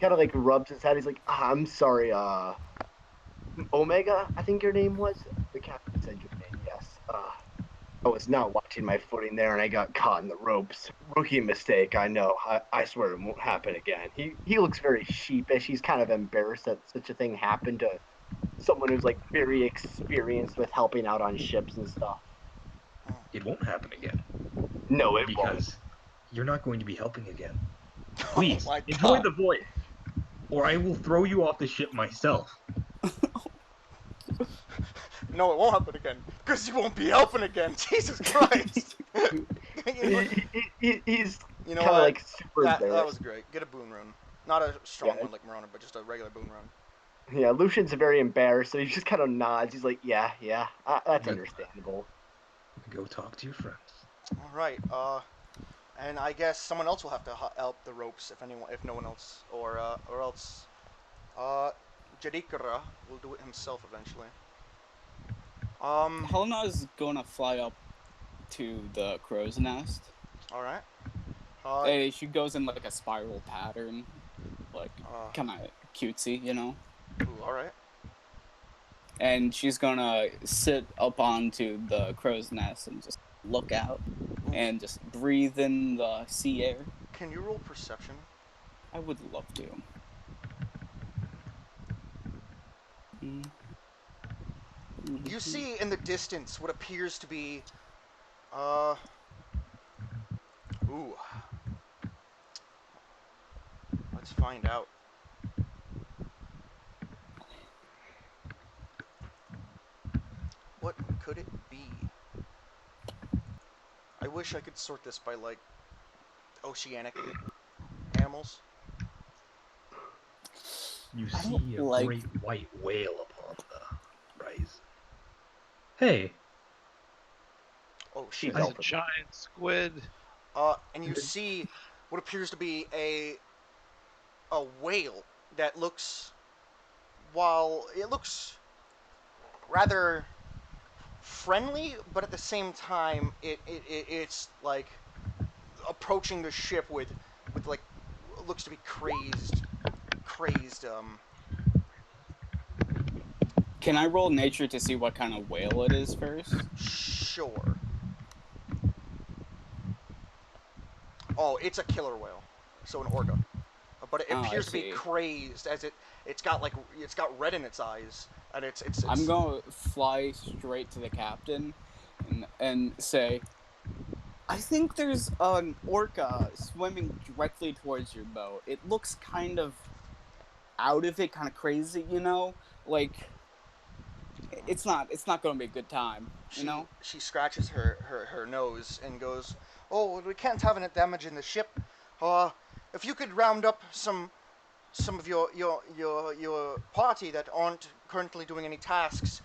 Kind of like rubs his head. He's like, I'm sorry, Omega, I think your name was? The captain said your name, yes. I was not watching my footing there and I got caught in the ropes. Rookie mistake, I know. I swear it won't happen again. He looks very sheepish. He's kind of embarrassed that such a thing happened to someone who's like very experienced with helping out on ships and stuff. It won't happen again. No, it won't. Because you're not going to be helping again. Please, Oh my enjoy God. the voyage. Or I will throw you off the ship myself. No, it won't happen again. Because you won't be helping again. Jesus Christ. He's You know kind of what? like super That embarrassed. was great. Get a boon rune. Not a strong Yeah. one like Morona, but just a regular boon rune. Yeah, Lucian's very embarrassed, so he just kind of nods. He's like, yeah, that's Good. understandable. Go talk to your friends. All right. And I guess someone else will have to help the ropes if no one else, or else, Jadikara will do it himself eventually. Helena's gonna fly up to the crow's nest. All right. She goes in like a spiral pattern, like kind of cutesy, you know. Ooh, all right. And she's gonna sit up onto the crow's nest and just look out and just breathe in the sea air. Can you roll perception? I would love to. You see in the distance what appears to be, ooh. Let's find out. What could it be? I wish I could sort this by, like, oceanic animals. You I see don't a like- great white whale upon the horizon. Hey, Oh, shit. That's a giant squid. And you see what appears to be a whale that looks, while it looks rather friendly, but at the same time, it's like approaching the ship with like looks to be crazed. Can I roll nature to see what kind of whale it is first? Sure. Oh, it's a killer whale, so an orca. But it Oh, I appears to be see. crazed as it's got red in its eyes, and it's I'm gonna fly straight to the captain and say, I think there's an orca swimming directly towards your boat. It looks kind of out of it, kind of crazy, you know? Like it's not gonna be a good time, you know? she scratches her nose and goes, "Oh, we can't have any damage in the ship. If you could round up some of your party that aren't currently doing any tasks,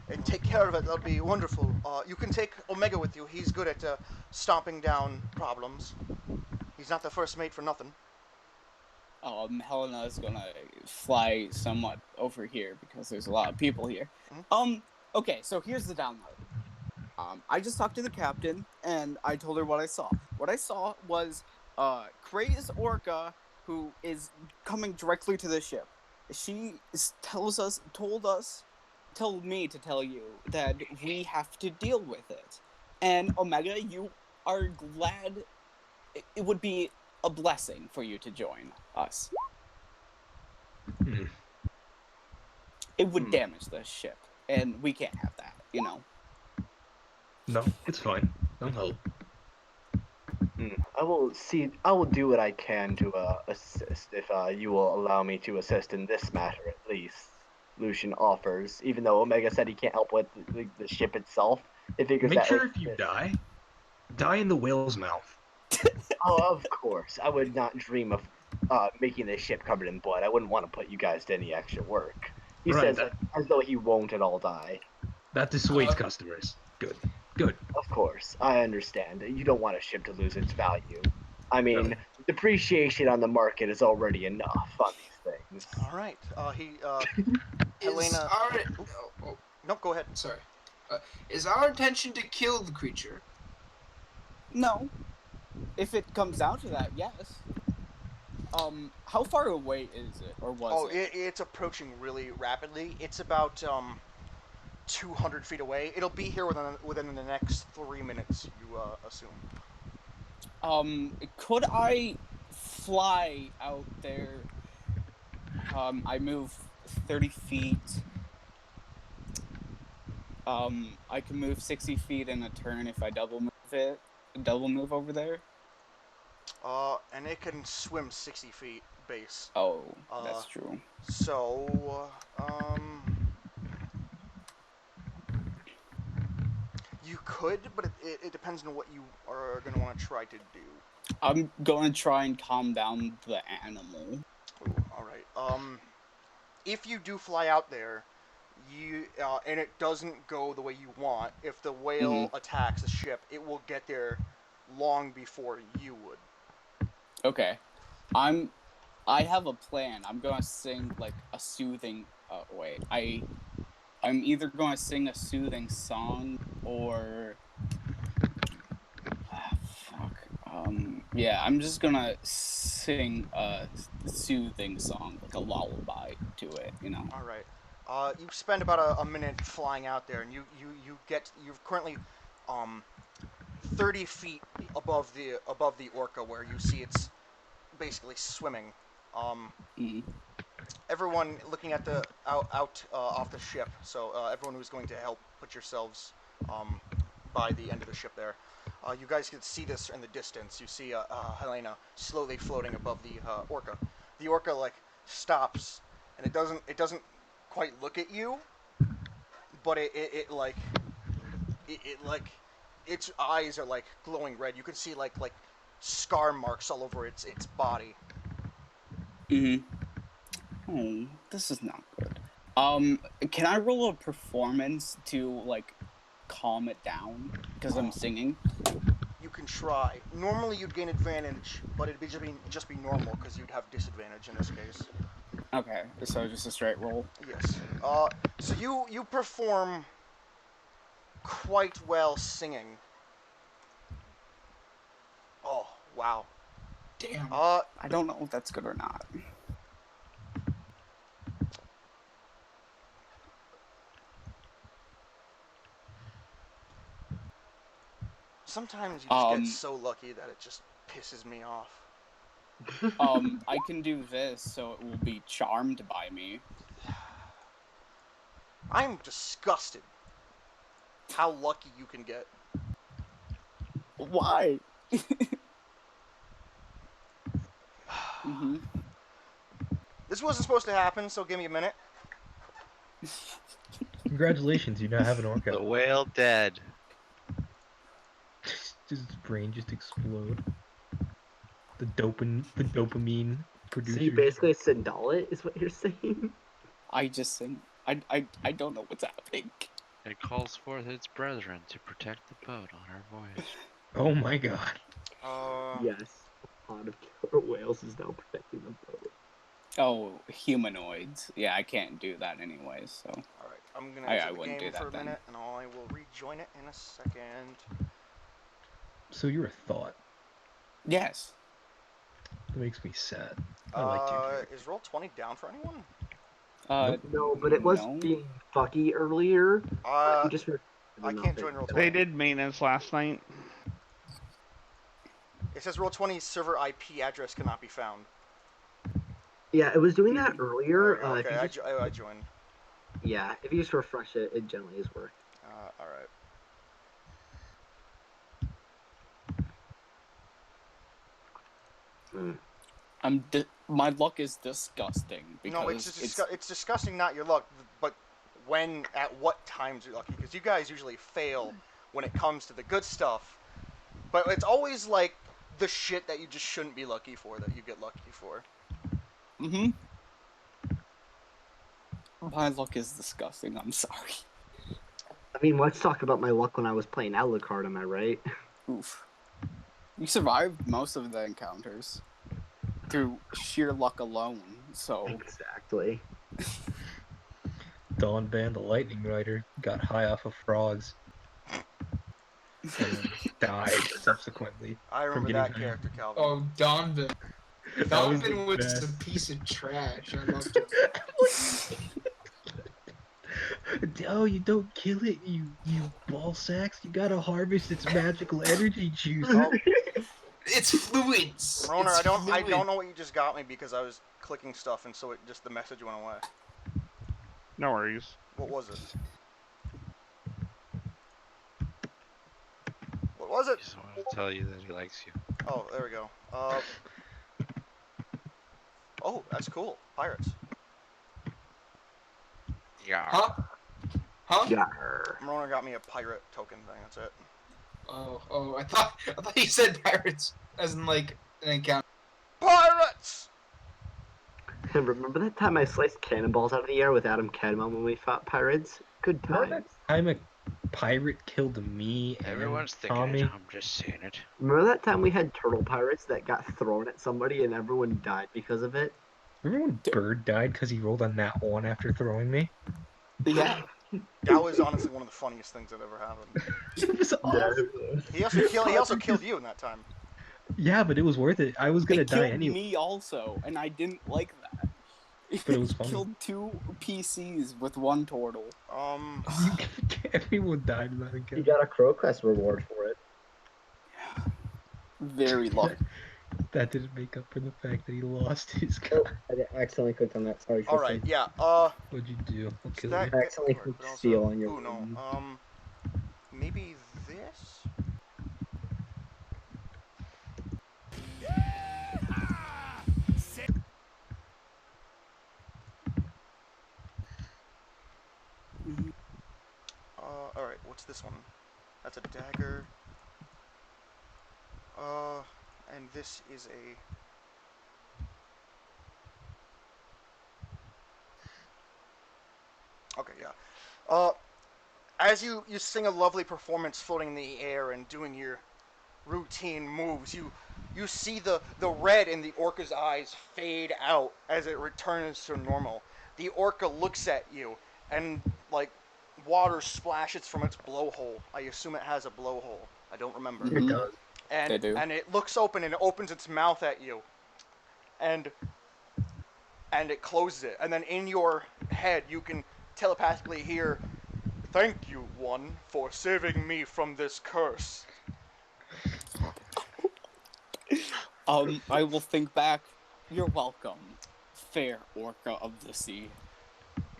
and take care of it, that'd be wonderful. You can take Omega with you. He's good at stomping down problems. He's not the first mate for nothing." Helena is gonna fly somewhat over here because there's a lot of people here. Okay, so here's the download. I just talked to the captain and I told her what I saw. What I saw was crazed orca who is coming directly to the ship. She told me to tell you that we have to deal with it. And Omega, you are glad it would be a blessing for you to join us. It would damage the ship, and we can't have that, you know. No, it's fine. I'll help. I will do what I can to assist if you will allow me to assist in this matter at least. Lucian offers, even though Omega said he can't help with the ship itself. It figures Make that sure if you die in the whale's mouth. Oh, of course. I would not dream of making this ship covered in blood. I wouldn't want to put you guys to any extra work. He Right, says that- as though he won't at all die. That dissuades customers. Good. Of course, I understand. You don't want a ship to lose its value. I mean, depreciation on the market is already enough on these things. All right. Is Helena. our No, go ahead. sorry. Is our intention to kill the creature? No. If it comes down to that, yes. How far away is it, or was it? It's approaching really rapidly. It's about 200 feet away. It'll be here within the next 3 minutes. You assume. Could I fly out there? I move 30 feet. I can move 60 feet in a turn if I double move over there. And it can swim 60 feet base. Oh, that's true. So, you could, but it depends on what you are going to want to try to do. I'm going to try and calm down the animal. Ooh, all right. If you do fly out there, and it doesn't go the way you want, if the whale attacks the ship, it will get there long before you would. Okay. I have a plan. I'm gonna sing like a soothing wait. I'm either gonna sing a soothing song or yeah, I'm just gonna sing a soothing song, like a lullaby to it, you know. All right. You spend about a minute flying out there, and you're currently 30 feet above the orca, where you see it's basically swimming. Everyone looking at the out off the ship. So everyone who's going to help put yourselves by the end of the ship there. You guys can see this in the distance. You see Helena slowly floating above the orca. The orca like stops, and it doesn't quite look at you, but it like its eyes are like glowing red. You can see like scar marks all over its body. Oh, this is not good. Can I roll a performance to like calm it down because I'm singing? You can try. Normally you'd gain advantage, but it'd just be normal because you'd have disadvantage in this case. Okay, so just a straight roll. Yes. So you perform quite well singing. Oh, wow. Damn. I don't know if that's good or not. Sometimes you just get so lucky that it just pisses me off. I can do this, so it will be charmed by me. I'm disgusted how lucky you can get. Why? Mm-hmm. This wasn't supposed to happen, so give me a minute. Congratulations, you now have an The orca. whale dead. Just his brain just explode. The dopamine producer. So you basically Sindal it, is what you're saying? I just think I don't know what's happening. It calls forth its brethren to protect the boat on our voyage. Oh my god. Yes. A pod of killer whales is now protecting the boat. Oh, humanoids. Yeah, I can't do that anyway, so. Alright, I'm gonna I exit the wouldn't game do that for a then. minute, and I will rejoin it in a second. So you're a thought. Yes. That makes me sad. I like your character. Is Roll20 down for anyone? No, but it was no. being fucky earlier. I Just can't join Roll20. They did maintenance last night. It says Roll20's server IP address cannot be found. Yeah, it was doing that earlier. Okay, If you just, I joined. yeah, if you just refresh it, it generally is work. Alright. My luck is disgusting because No, it's disgusting, not your luck, but at what times you're lucky. Because you guys usually fail when it comes to the good stuff. But it's always like the shit that you just shouldn't be lucky for that you get lucky for. Mm-hmm. My luck is disgusting. I'm sorry. I mean, let's talk about my luck when I was playing Alucard, am I right? Oof. You survived most of the encounters through sheer luck alone, so. Exactly. Dawn Van, the Lightning Rider, got high off of frogs. And then died subsequently. I remember getting that high. character, Calvin. Oh, Donovan. That was the Donovan was best. a piece of trash. I loved him. Oh, you don't kill it, you ball sacks. You gotta harvest its magical energy juice. Oh, It's fluids. Roner, It's I don't fluid. know what you just got me because I was clicking stuff and so the message went away. No worries. What was it? What was it? Just wanted to tell you that he likes you. Oh, there we go. Oh, that's cool. Pirates. Yeah. Huh? Huh? Yeah. Roner got me a pirate token thing. That's it. Oh, I thought you said pirates, as in like an encounter. Pirates! Remember that time I sliced cannonballs out of the air with Adam Cadmon when we fought pirates? Good Remember times. that time a pirate killed me and Everyone's thinking Tommy? it. I'm just saying it. Remember that time we had turtle pirates that got thrown at somebody and everyone died because of it? Remember when Bird died because he rolled a nat 1 after throwing me? Yeah. That was honestly one of the funniest things that ever happened. It was awesome. He also killed you in that time. Yeah, but it was worth it. I was gonna It die killed anyway. me also, and I didn't like that. But it was funny. Killed 2 PCs with 1 turtle. Everyone died in that You encounter. got a Crow Quest reward for it. Very lucky. That didn't make up for the fact that he lost his guy. Oh, I accidentally clicked on that. Sorry, Tristan. Alright, yeah, What'd you do? I'll kill that you. I accidentally work, clicked but also- steal on your Ooh, no. room. Maybe this? Alright, what's this one? That's a dagger. And this is a... Okay, yeah. As you sing a lovely performance floating in the air and doing your routine moves, you see the red in the orca's eyes fade out as it returns to normal. The orca looks at you and, like, water splashes from its blowhole. I assume it has a blowhole. I don't remember. It Mhm. does. And They do. and it looks open and it opens its mouth at you. And it closes it. And then in your head you can telepathically hear, "Thank you, one, for saving me from this curse." I will think back. You're welcome, fair orca of the sea.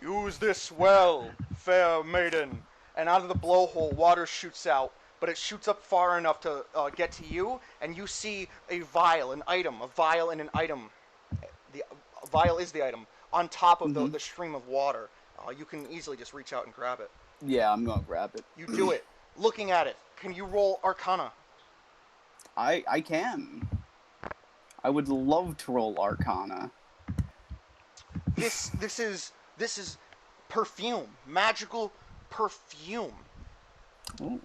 "Use this well, fair maiden." And out of the blowhole, water shoots out, but it shoots up far enough to get to you, and you see a vial, an item, a vial and an item. The vial is the item on top of Mhm. the stream of water. You can easily just reach out and grab it. Yeah, I'm gonna grab it. You do it. Looking at it, can you roll Arcana? I can. I would love to roll Arcana. This is perfume, magical perfume. Ooh.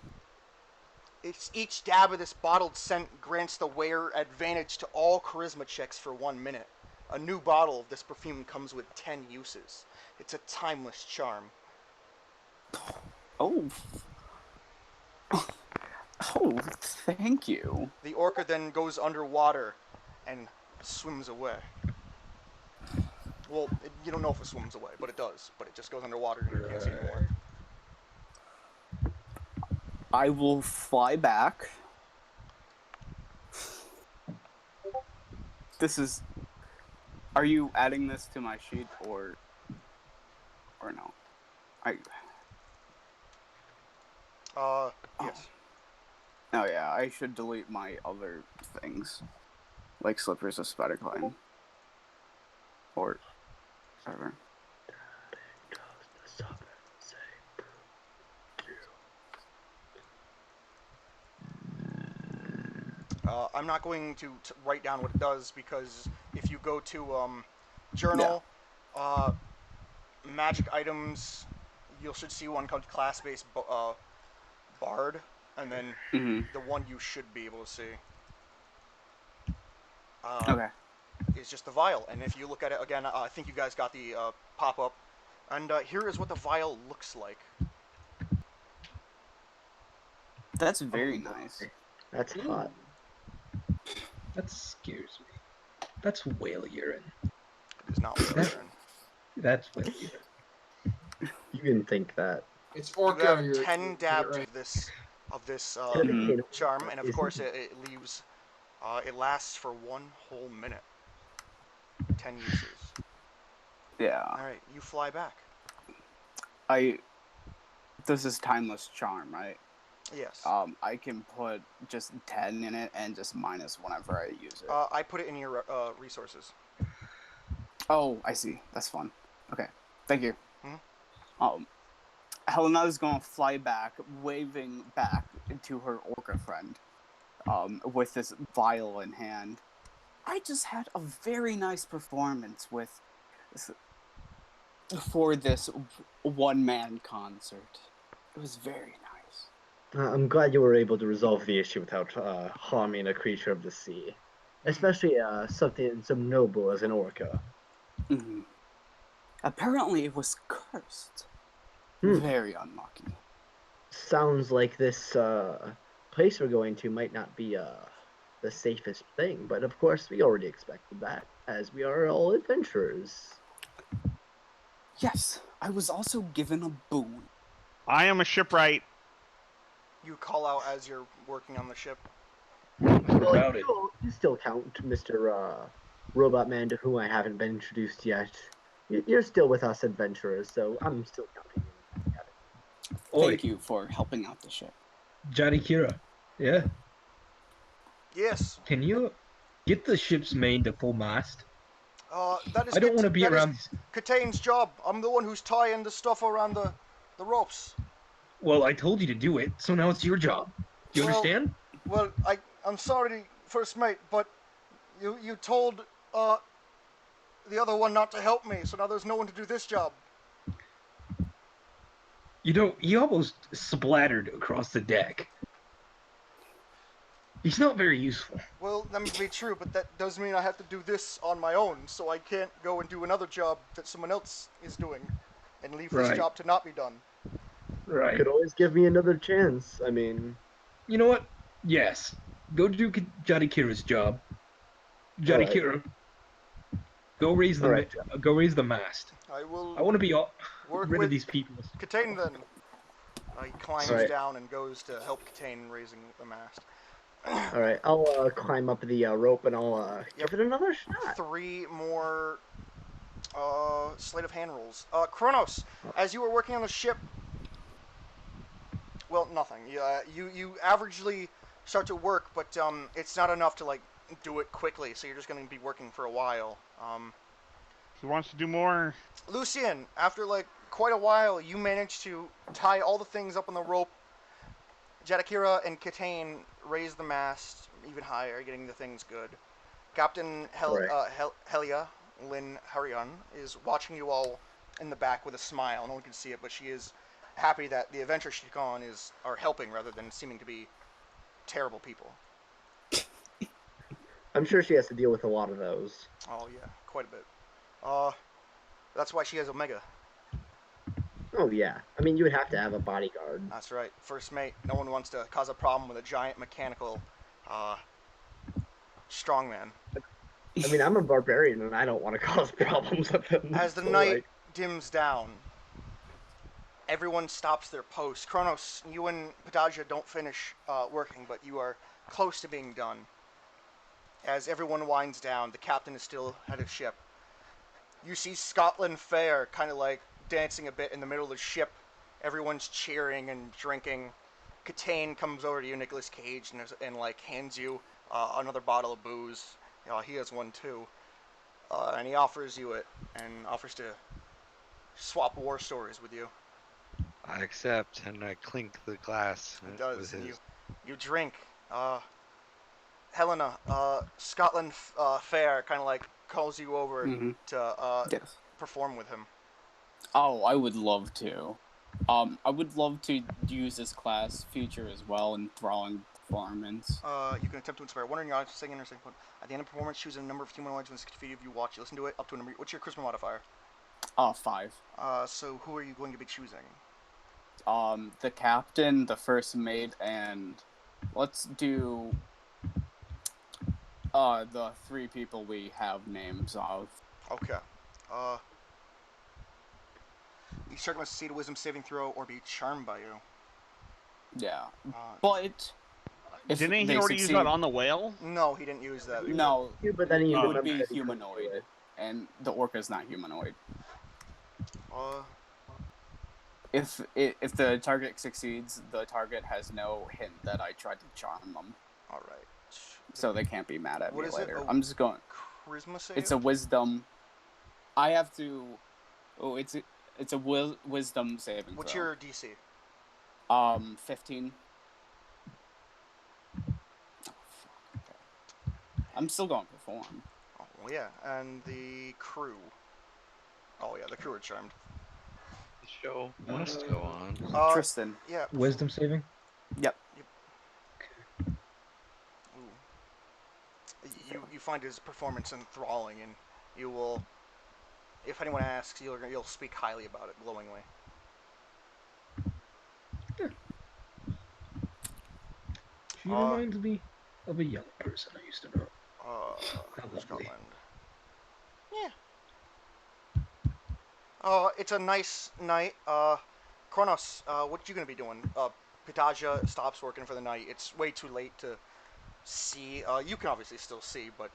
It's each dab of this bottled scent grants the wearer advantage to all charisma checks for 1 minute. A new bottle of this perfume comes with 10 uses. It's a timeless charm. Oh. Oh, thank you. The orca then goes underwater and swims away. Well, you don't know if it swims away, but it does. But it just goes underwater and you can't see anymore. I will fly back. This is. Are you adding this to my sheet or no? Yes. Oh yeah, I should delete my other things, like Slippers of Spider Climb, or whatever. I'm not going to write down what it does because if you go to journal, magic items, you should see one called class-based bard, and then Mm-hmm. the one you should be able to see Okay. is just the vial. And if you look at it again, I think you guys got the pop-up, and here is what the vial looks like. That's very nice. That's hot. That scares me. That's whale urine. It is not what urine. That's whale urine. You didn't think that. It's You orca. have You're 10 dabs right. of this Mhm. charm, and of Isn't course it leaves. It lasts for 1 whole minute. 10 uses. Yeah. All right, you fly back. This is timeless charm, right? Yes. I can put just 10 in it and just minus whenever I use it. I put it in your resources. Oh, I see. That's fun. Okay. Thank you. Mhm. Helena's gonna fly back, waving back to her orca friend, with this vial in hand. I just had a very nice performance for this one-man concert. It was very nice. I'm glad you were able to resolve the issue without harming a creature of the sea, especially something so noble as an orca. Mm-hmm. Apparently, it was cursed. Hmm. Very unlucky. Sounds like this place we're going to might not be the safest thing, but of course we already expected that, as we are all adventurers. Yes, I was also given a boon. I am a shipwright. You call out as you're working on the ship. Well, about it? you still count, Mr. Robot Man, to whom I haven't been introduced yet. You're still with us adventurers, so I'm still counting you. Oi, Thank you for helping out the ship. Johnny Kira. Yeah. Yes. Can you get the ship's main to full mast? That is. I don't want to be that is around. Katane's job. I'm the one who's tying the stuff around the ropes. Well, I told you to do it, so now it's your job. Do you Well- understand? Well, I'm sorry, first mate, but you told the other one not to help me, so now there's no one to do this job. You know, he almost splattered across the deck. He's not very useful. Well, that may be true, but that does mean I have to do this on my own, so I can't go and do another job that someone else is doing and leave this Right. job to not be done. Right. Could always give me another chance. I mean, You know what? Yes. Go do Jadikira's job. Jadikira, go raise the Alright. go raise the mast. I will I want to be work rid of with these people. Katane then. He climbs Alright. down and goes to help Katane raising the mast. Alright, I'll climb up the rope and I'll Yep. give it another shot. 3 more sleight of hand rolls. Kronos, as you were working on the ship, well, nothing. You averagely start to work, but it's not enough to like do it quickly. So you're just going to be working for a while. Who wants to do more? Lucian, after like quite a while, you manage to tie all the things up on the rope. Jadakira and Katane raise the mast even higher, getting the things good. Captain Helia, Lynn Harion, is watching you all in the back with a smile. No one can see it, but she is happy that the adventure she's gone are helping rather than seeming to be terrible people. I'm sure she has to deal with a lot of those. Oh yeah, quite a bit. That's why she has Omega. Oh yeah. I mean, you would have to have a bodyguard. That's right. First mate. No one wants to cause a problem with a giant mechanical strongman. I mean, I'm a barbarian and I don't want to cause problems with them. As the so, night like, dims down, everyone stops their post. Kronos, you and Padagia don't finish working, but you are close to being done. As everyone winds down, the captain is still at his ship. You see Scotland Fair kind of like dancing a bit in the middle of the ship. Everyone's cheering and drinking. Katane comes over to you, Nicolas Cage, and like hands you another bottle of booze. He has one too. And he offers you it and offers to swap war stories with you. I accept, and I clink the glass. He does. With And his... you drink. Helena, Scotland Fair kind of like calls you over to Yes. perform with him. Oh, I would love to. I would love to use this class feature as well in enthralling performance. You can attempt to inspire one in your eyes, singing or singing. At the end of performance, choose a number of humanoids when it's defeated. If you watch, you listen to it up to a number. What's your charisma modifier? 5. So who are you going to be choosing? The captain, the first mate, and let's do the 3 people we have names of. Okay. Each target must succeed a wisdom saving throw or be charmed by you. Yeah, Uh, but if Didn't he they already use succeed- that on the whale? No, he didn't use that. No, yeah, but then he it would remembered be that he couldn't do humanoid, it. and the orca's not humanoid. Uh, If the target succeeds, the target has no hint that I tried to charm them, all right. so they can't be mad at What me is it? later. A I'm just going. Charisma save. It's a wisdom. I have to. Oh, it's a wisdom saving What's throw. your DC? 15. Oh, fuck. Okay. I'm still going to perform. Oh well, yeah, and the crew. Oh yeah, the crew are charmed. The show must go on. Tristan. Yeah. Wisdom saving. Yep. Ooh. You find his performance enthralling, and you will, if anyone asks, you'll speak highly about it, glowingly. She reminds me of a young person I used to know. Lovely. Scotland. Yeah. It's a nice night. Kronos, what you gonna be doing? Pitaja stops working for the night. It's way too late to see. You can obviously still see, but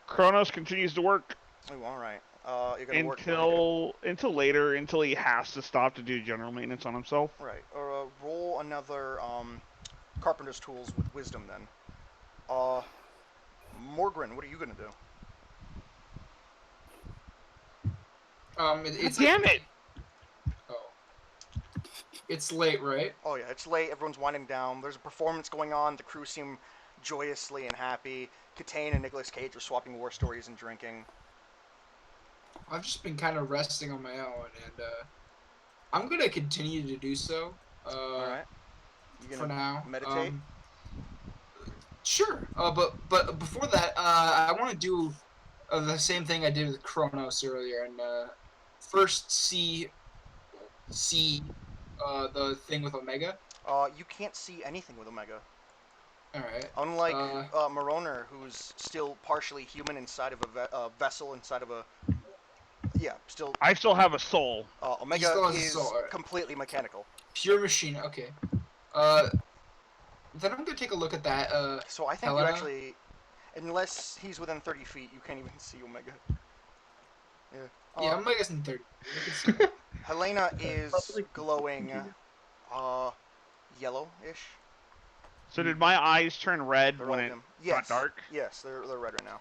Kronos continues to work oh, all right. You're gonna work until later, until he has to stop to do general maintenance on himself. right. Roll another carpenter's tools with wisdom then. Morgren, what are you gonna do? It's Damn it! Oh, it's late, right? Oh yeah, it's late. Everyone's winding down. There's a performance going on. The crew seem joyously and happy. Katane and Nicolas Cage are swapping war stories and drinking. I've just been kind of resting on my own, and I'm gonna continue to do so. All right. You For gonna now, meditate? Sure. But before that, I want to do the same thing I did with Kronos earlier, and first see the thing with Omega. You can't see anything with Omega. All right. Unlike Moroner, who's still partially human inside of a vessel, inside of a... Yeah, still... I still have a soul. Omega still has a is soul, alright. completely mechanical. Pure machine. Okay. Then I'm gonna take a look at that. So I think Helena? you actually... Unless he's within 30 feet, you can't even see Omega. Yeah. Yeah, Omega's in 30. You can see that. Helena is glowing yellow-ish. So did my eyes turn red They're when all it dim. got Yes. dark? Yes, they're red right now.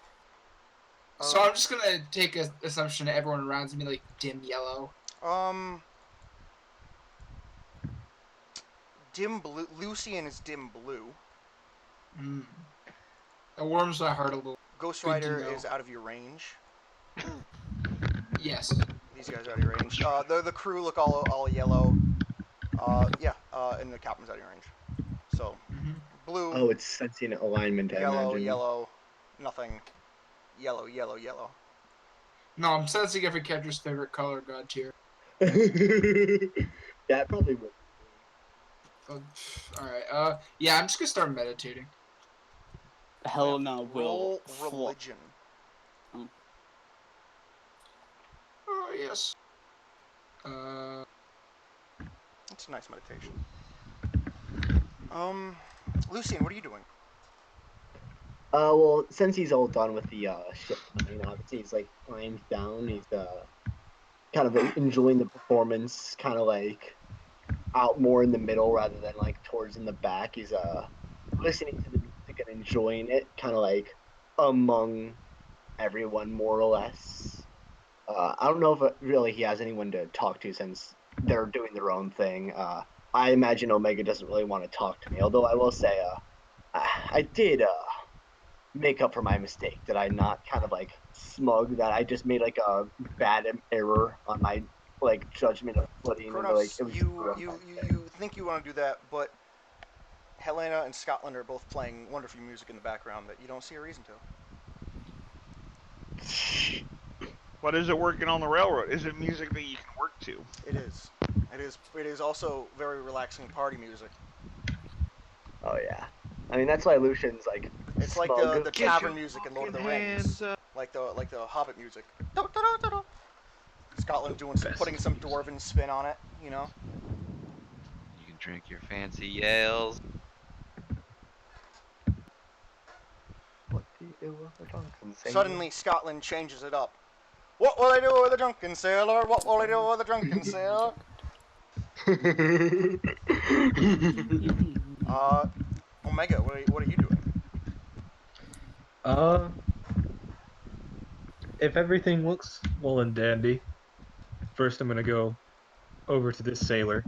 So I'm just gonna take an assumption that everyone around me like dim yellow. Dim blue. Lucian is dim blue. That warms my heart a little. Ghost Good to Rider know. is out of your range. Yes. These guys are out of your range. The crew look all yellow. And the captain's out of your range. So, blue, Oh, it's sensing alignment, I yellow, imagine. yellow, nothing. Yellow, yellow, yellow. No, I'm sensing every character's favorite color god tier. That probably would. Alright, yeah, I'm just gonna start meditating. Helena Roll will religion. Oh, yes. It's a nice meditation. Lucian, what are you doing? Well, since he's all done with the ship, obviously he's like lying down. He's kind of enjoying the performance, kind of like out more in the middle rather than like towards in the back. He's listening to the music and enjoying it, kind of like among everyone more or less. I don't know if really he has anyone to talk to since they're doing their own thing. I imagine Omega doesn't really want to talk to me, although I will say I did make up for my mistake. That I not kind of like smug, that I just made like a bad error on my like judgment of footing, and like Kronos, it was you think you want to do that, but Helena and Scotland are both playing wonderful music in the background that you don't see a reason to. What is it working on the railroad? Is it music that you can work to? It is. It is also very relaxing party music. Oh yeah, I mean that's why Lucian's like. It's like smug. the tavern music in Lord of the Rings, like the Hobbit music. Scotland putting some dwarven spin on it, you know. You can drink your fancy Yales. What do you do with a drunken sailor? Suddenly, Scotland changes it up. What will I do with a drunken sailor? What will I do with a drunken sailor? Omega, what are you doing? If everything looks well and dandy, first I'm gonna go over to this sailor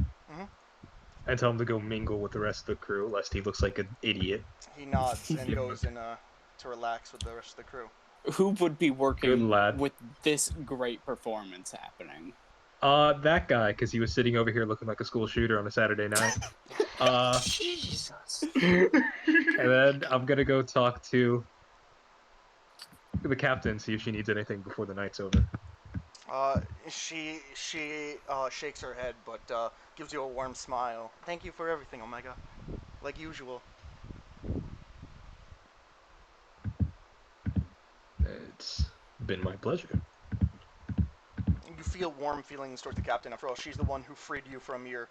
and tell him to go mingle with the rest of the crew, lest he looks like an idiot. He nods and goes in to relax with the rest of the crew. Who would be Good working lad. with this great performance happening? That guy, because he was sitting over here looking like a school shooter on a Saturday night. Jesus. And then I'm gonna go talk to the captain, see if she needs anything before the night's over. She shakes her head, but gives you a warm smile. Thank you for everything, Omega. Like usual. It's been my pleasure. You feel warm feelings towards the captain. After all, she's the one who freed you from your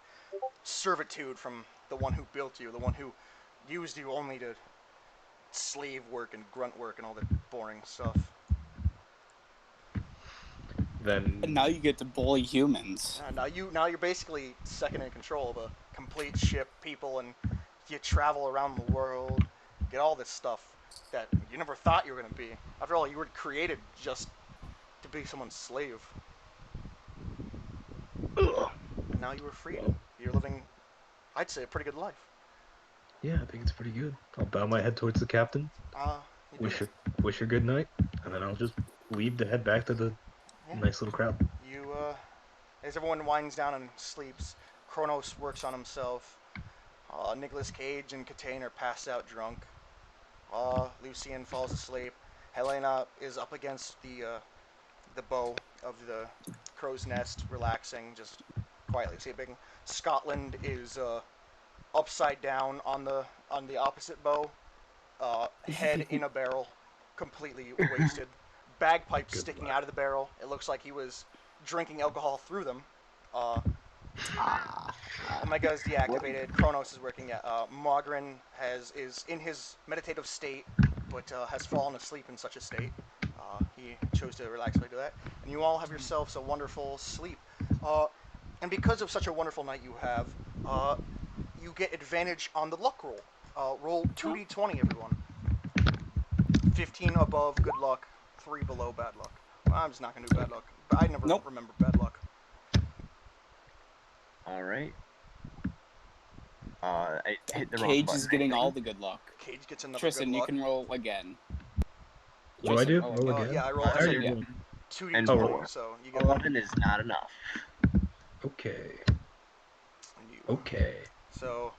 servitude, from the one who built you, the one who used you only to slave work and grunt work and all that boring stuff. Then And now you get to bully humans. Now you're basically second in control of a complete ship, people, and you travel around the world, get all this stuff that you never thought you were going to be. After all, you were created just to be someone's slave. And now you were free. You're living, I'd say, a pretty good life. yeah, I think it's pretty good. I'll bow my head towards the captain, wish her good night, and then I'll just leave to head back to the nice little crowd. As everyone winds down and sleeps, Kronos works on himself. Nicolas Cage and Catane are passed out drunk. Lucian falls asleep. Helena is up against the bow of the crow's nest, relaxing, just quietly sleeping. Scotland is upside down on the opposite bow, head in a barrel, completely wasted. Bagpipes Good sticking luck. out of the barrel. It looks like he was drinking alcohol through them. Omega is deactivated. Kronos is working. Mogren is in his meditative state, but has fallen asleep in such a state. He chose to relax by doing that. And you all have yourselves a wonderful sleep. And because of such a wonderful night you have, you get advantage on the luck roll. Roll 2d20, everyone. 15 above, good luck. 3 below, bad luck. Well, I'm just not going to do bad luck. I never Nope. remember bad luck. All right. I hit the wrong Cage button. is getting all the good luck. Cage gets another Tristan, good you luck. can roll again. What do I do? Tristan, Roll again? Yeah, I roll. I I said already yeah. rolled. 2d20, And four. so you get 11 is not enough. Okay. and you. Okay. So,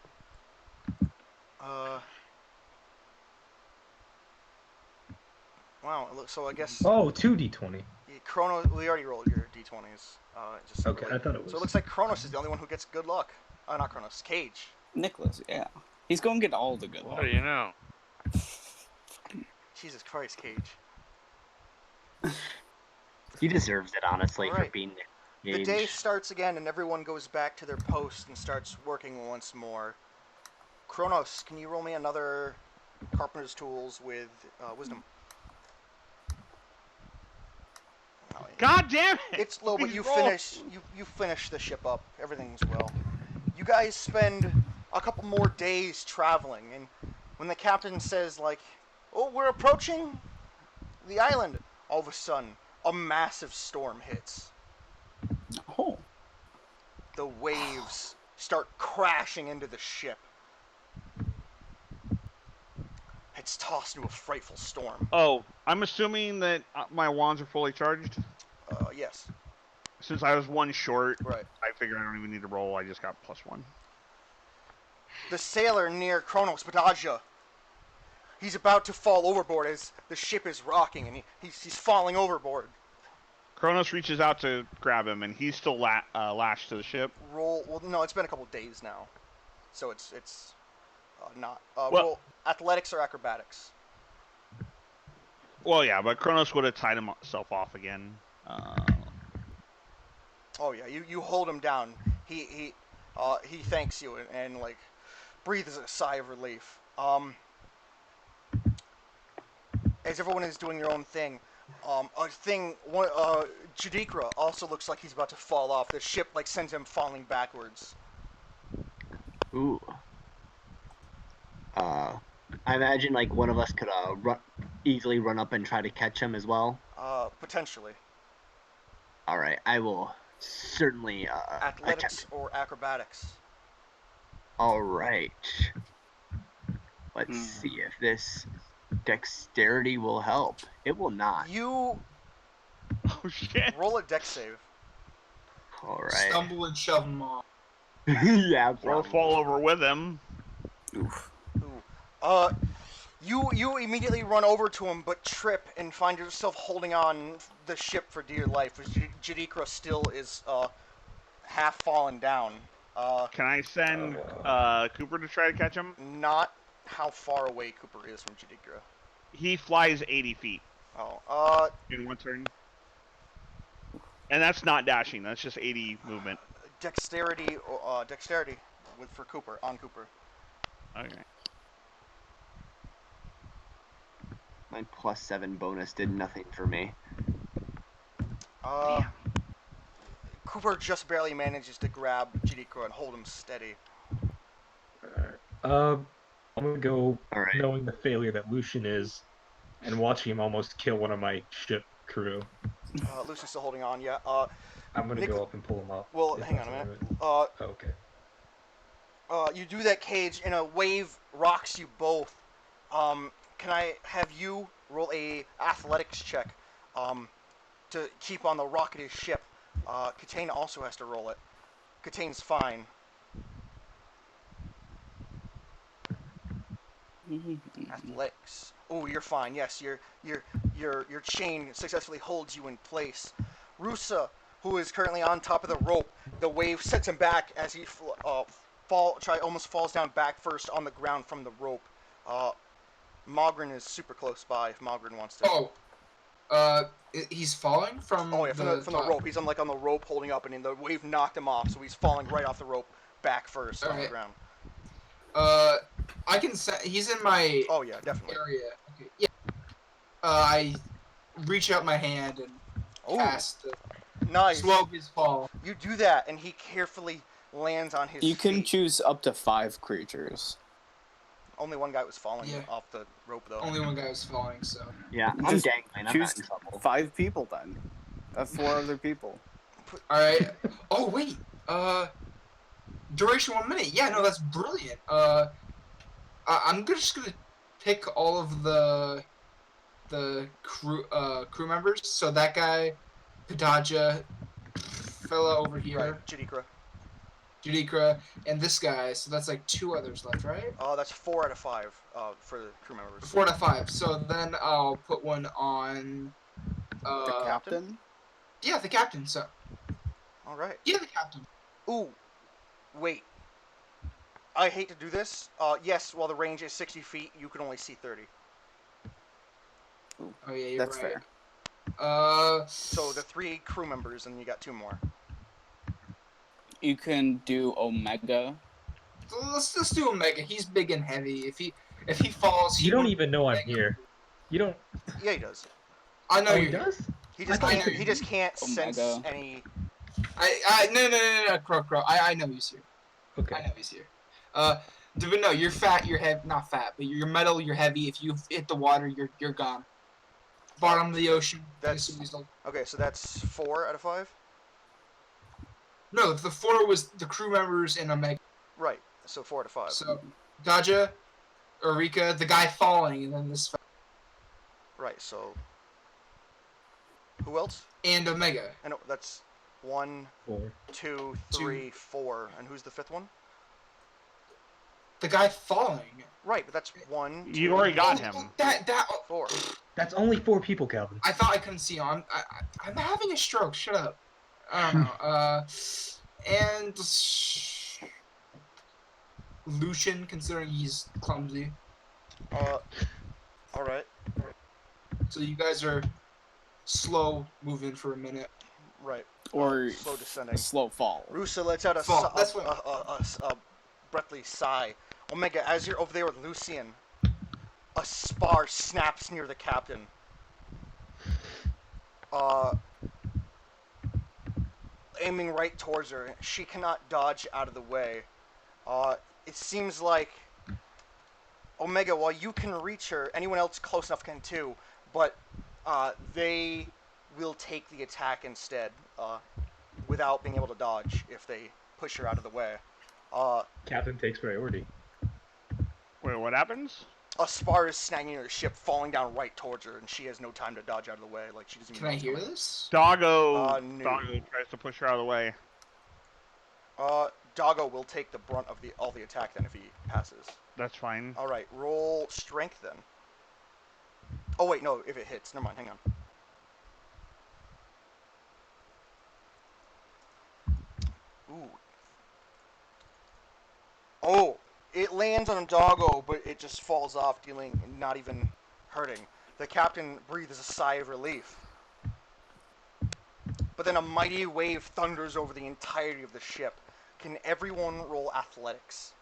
wow. So I guess Oh, 2d20. Kronos. We already rolled your d20s. Just Okay, separately. I thought it was. So it looks like Kronos is the only one who gets good luck. Not Kronos. Cage. Nicholas, yeah. He's going to get all the good What luck. do you know? Jesus Christ, Cage. He deserves it, honestly, Alright. for being The engaged. day starts again, and everyone goes back to their post and starts working once more. Kronos, can you roll me another Carpenter's Tools with Wisdom? Oh, yeah. God damn it! It's low, but These you rolls. finish the ship up. Everything's well. You guys spend a couple more days traveling, and when the captain says like, "Oh, we're approaching the island," all of a sudden a massive storm hits. Oh. The waves start crashing into the ship. It's tossed into a frightful storm. Oh, I'm assuming that my wands are fully charged. Yes, Since I was one short, right. I figure I don't even need to roll. I just got +1. The sailor near Kronos Badaja, he's about to fall overboard as the ship is rocking, and he's falling overboard. Kronos reaches out to grab him, and he's still lashed to the ship. Roll. Well, no, it's been a couple days now, so it's not. Well- Roll athletics or acrobatics. Well, yeah, but Kronos would have tied himself off again. Oh yeah, you hold him down. He thanks you and like breathes a sigh of relief. As everyone is doing their own thing, Jadikra also looks like he's about to fall off. The ship like sends him falling backwards. Ooh. I imagine like one of us could easily run up and try to catch him as well. Potentially. All right, I will certainly Athletics attempt. or acrobatics. All right. Let's see if this dexterity will help. It will not. You Oh shit! roll a dex save. All right. Stumble and shove him off. Yeah. Or probably. fall over with him. Oof. Ooh. You immediately run over to him, but trip and find yourself holding on the ship for dear life, as Jadikra still is half fallen down. Can I send Cooper to try to catch him? Not how far away Cooper is from Jadikra. He flies 80 feet Oh, in one turn. And that's not dashing. That's just 80 movement. dexterity for Cooper on Cooper. Okay. My +7 bonus did nothing for me. Cooper just barely manages to grab Jadikra and hold him steady. I'm gonna go, All right. knowing the failure that Lucian is, and watching him almost kill one of my ship crew. Lucy's still holding on, yeah. I'm gonna Nick- go up and pull him up. Well, if hang on that's a minute. alright. Okay. You do that, Cage, and a wave rocks you both. Can I have you roll a athletics check to keep on the rockety ship? Katane also has to roll it. Katane's fine. Athletics. Oh, you're fine. Yes, your chain successfully holds you in place. Rusa, who is currently on top of the rope, The wave sets him back as he almost falls down back first on the ground from the rope. Mogren is super close by if Mogren wants to. He's falling from. Oh yeah, from the rope. He's on the rope holding up, and the wave knocked him off, so he's falling right off the rope back first on the ground. I can say he's in my. Oh yeah, definitely. Area. Okay. Yeah. I reach out my hand and cast to nice. slow his fall. You do that, and he carefully lands on his. You can feet. choose up to 5 creatures. Only one guy was falling off the rope, though. Only one guy was falling, so. Yeah, I'm Just dangling. I'm choose not in trouble. 5 people then. 4 other people. Alright. Oh, wait. Duration 1 minute. Yeah, no, that's brilliant. I'm just gonna pick all of the crew members. So that guy, Padaja, fella over here. Right, Judikra, and this guy, so that's like 2 others left, right? That's 4 out of 5 for the crew members. 4 out of 5. So then I'll put one on The captain? Yeah, the captain. So. All right. Yeah, the captain. Ooh, wait. I hate to do this. Yes, while the range is 60 feet, you can only see 30. Ooh, oh yeah, that's right. fair. So the 3 crew members, and you got 2 more. You can do Omega. Let's do Omega. He's big and heavy. If he falls, You don't even know I'm here. You don't. Yeah, he does. I know Oh, you he does? He just I can't. know He just can't sense Omega. any. No, Crow. I know he's here. Okay. I know he's here. But no, you're fat. You're heavy. Not fat, but you're metal. You're heavy. If you hit the water, you're gone. Bottom of the ocean. Okay, so that's 4 out of 5. No, the 4 was the crew members and Omega. Right. So 4 out of 5. So, Daja, Eureka, the guy falling, and then this. Right. So. Who else? And Omega. I know that's 1, 4. 2, 3, 4, and who's the 5th one? The guy falling. Right, but that's 1. 2, You already got him. That 4. That's only 4 people, Calvin. I thought I couldn't see him. I'm having a stroke. Shut up. I don't know. And Lucian, considering he's clumsy. All right. So you guys are slow moving for a minute. Right. Or slow descending. a slow fall. Rusa lets out a breathy sigh. Omega, as you're over there with Lucian, a spar snaps near the captain. Aiming right towards her. She cannot dodge out of the way. It seems like Omega, while you can reach her, anyone else close enough can too, but they will take the attack instead, without being able to dodge if they push her out of the way. Captain takes priority. Wait, what happens? A spar is snagging her ship, falling down right towards her, and she has no time to dodge out of the way. Like she doesn't even Can I know hear it's coming. this? Doggo No. tries to push her out of the way. Doggo will take the brunt of all the attack then if he passes. That's fine. All right, roll strength then. Oh wait, no, if it hits. Never mind. Hang on. Ooh. Oh, it lands on Doggo, but it just falls off, not even hurting. The captain breathes a sigh of relief. But then a mighty wave thunders over the entirety of the ship. Can everyone roll athletics?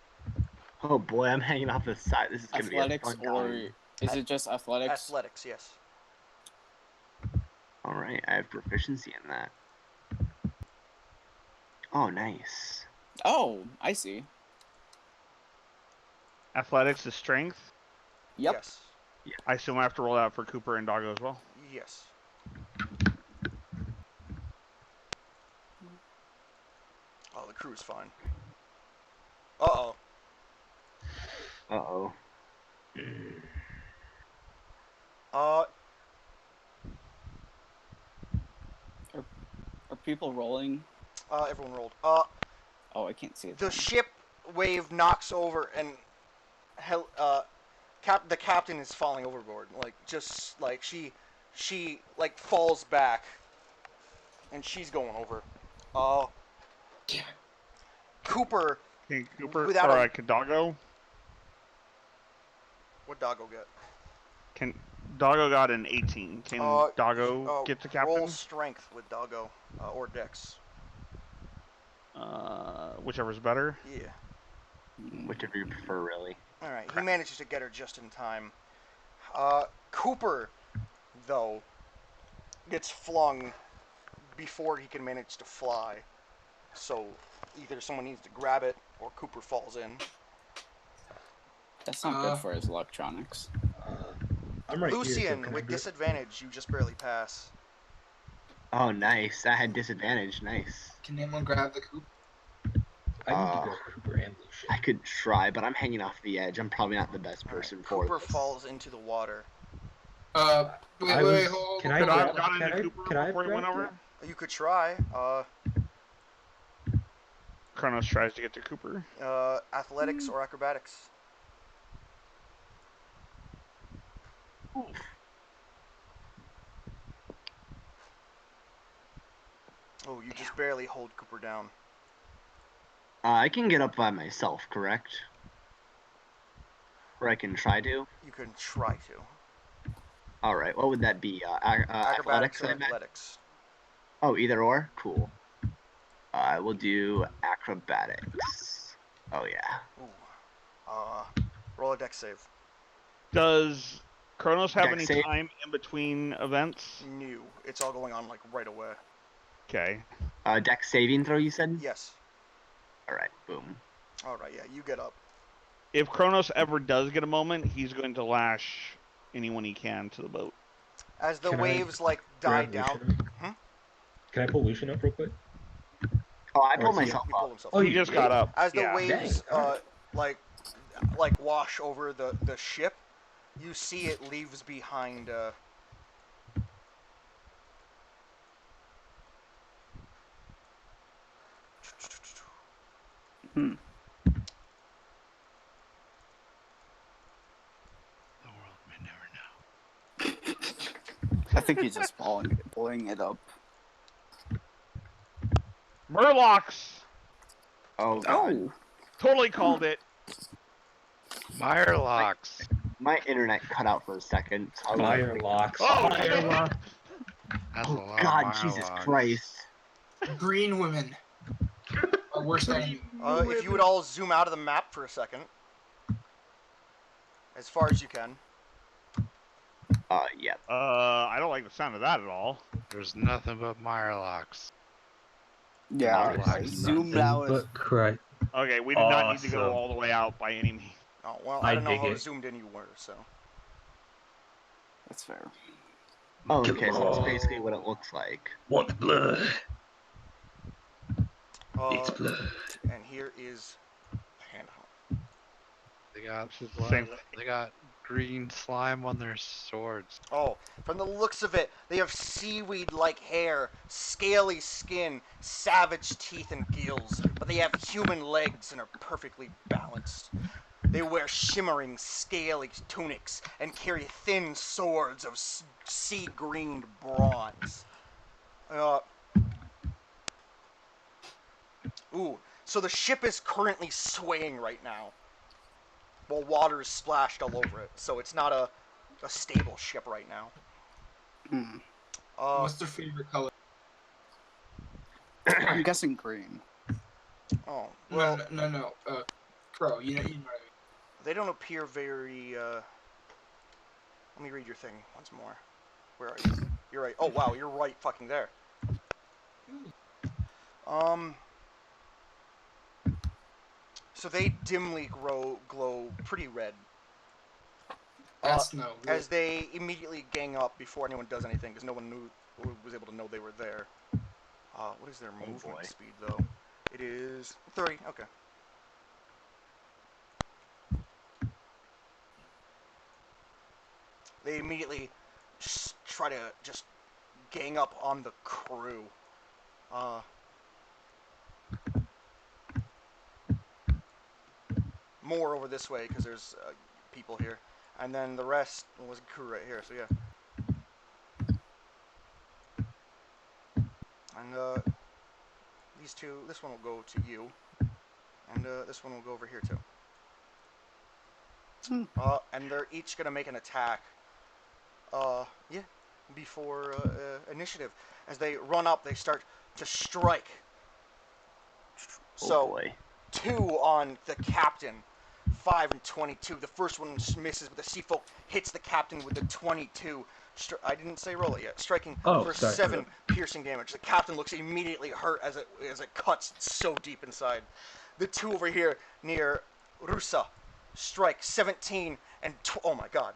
Oh boy, I'm hanging off the side. This is gonna Athletics, be a fun or time. is it just athletics? Athletics, yes. All right, I have proficiency in that. Oh, nice. Oh, I see. Athletics is strength. Yep. Yes. I assume I have to roll out for Cooper and Doggo as well. Yes. Oh, the crew's fine. Uh-oh. Uh-oh. Are people rolling? Everyone rolled. Oh, I can't see it. The ship wave knocks over and the captain is falling overboard. Like just like she like falls back and she's going over. Damn it. Cooper, Can Cooper Without or a- can Doggo? what Doggo get? Can Doggo got an 18? Can Doggo get to Roll captain? strength with Doggo or Dex. Whichever's better. Yeah. Whichever you prefer, really. All right. He manages to get her just in time. Cooper, though, gets flung before he can manage to fly. So either someone needs to grab it or Cooper falls in. That's not good for his electronics. I'm right Lucian, here. So can I with do it? disadvantage, you just barely pass. Oh, nice. I had disadvantage. Nice. Can anyone grab the coop? I need to go Cooper and Lucian. I could try, but I'm hanging off the edge. I'm probably not the best person for Cooper this. falls into the water. Wait, hold Can on. I Could I grab- have gotten can to I- Cooper can I before he went grab over? You could try. Kronos tries to get to Cooper. Athletics or acrobatics. Oh, you just barely hold Cooper down. I can get up by myself, correct? Or I can try to. You can try to. All right. What would that be? Acrobatics or I meant? athletics. Oh, either or. Cool. I will do acrobatics. Oh yeah. Ooh. Roll a dex save. Does Kronos have Dex any save? time in between events? New. It's all going on like right away. Okay. Dex saving throw. You said. Yes. All right. Boom. All right. Yeah. You get up. If Kronos ever does get a moment, he's going to lash anyone he can to the boat. As the Can I waves like die grab down. Lucian? Can I pull Lucian up real quick? Oh, I Or pulled is he- myself He pulled up. himself. Oh, He you just did? got up. As the Yeah. waves Dang, alright. like wash over the ship, you see it leaves behind Hmm. The world may never know. I think he's just pulling it up. Murlocs! Oh god. Oh, Totally called it. Mirelocks. My internet cut out for a second. So I was Fire like, locks. Oh, Fire shit. locks. That's a oh lot god, of Jesus Mirelocks. Christ. Green women. Our worst enemy. if you would all zoom out of the map for a second. As far as you can. Yeah. I don't like the sound of that at all. There's nothing but Mirelocks. yeah. Nice. I zoomed Nothing out. but Christ. Okay, we did not need to go Awesome. all the way out by any means. Oh well, I I don't know dig how it. zoomed in you were, so. That's fair. Oh, okay, so that's Oh. basically what it looks like. Want blood? It's Uh, blood. and here is Handheld. They got Same They got green slime on their swords. Oh, from the looks of it, they have seaweed-like hair, scaly skin, savage teeth and gills, but they have human legs and are perfectly balanced. They wear shimmering, scaly tunics and carry thin swords of sea-greened bronze. So the ship is currently swaying right now, while water is splashed all over it. So it's not a stable ship right now. Hmm. What's their favorite color? I'm guessing green. Oh, well, No. Crow. You know what I mean. they don't appear very. Let me read your thing once more. Where are you? You're right. Oh wow, you're right fucking there. So they dimly glow pretty red. That's no. As they immediately gang up before anyone does anything, because no one was able to know they were there. What is their movement boy. speed though? It is 30. Okay. They immediately just try to just gang up on the crew. More over this way because there's people here, and then the rest was crew right here. So yeah, and these two. This one will go to you, and this one will go over here too. And they're each gonna make an attack. Yeah, before initiative. As they run up, they start to strike. Oh So boy. 2 on the captain, 5 and 22. The first one misses, but the sea folk hits the captain with the 22. I didn't say roll it yet. Striking for sorry. 7 piercing damage. The captain looks immediately hurt as it cuts so deep inside. The 2 over here near Rusa strike 17 and oh my god.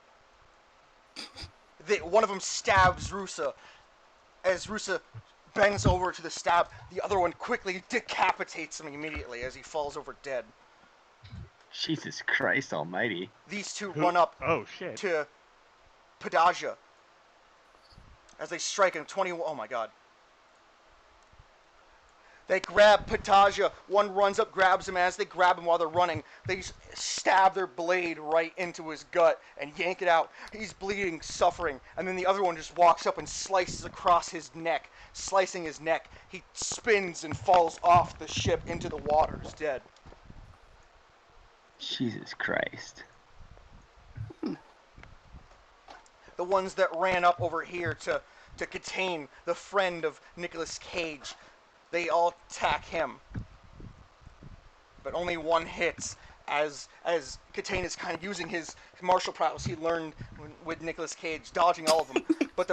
One of them stabs Rusa. As Rusa bends over to the stab, the other one quickly decapitates him immediately as he falls over dead. Jesus Christ almighty. These two run up Oh shit. to Pedagia as they strike him. 21. Oh my god. They grab Pedagia. One runs up, grabs him. As they grab him while they're running, they stab their blade right into his gut and yank it out. He's bleeding, suffering. And then the other one just walks up and slices across his neck, slicing his neck. He spins and falls off the ship into the waters, dead. Jesus Christ. The ones that ran up over here to contain the friend of Nicolas Cage, they all attack him. But only one hits, as Katane is kind of using his martial prowess he learned with Nicolas Cage, dodging all of them. But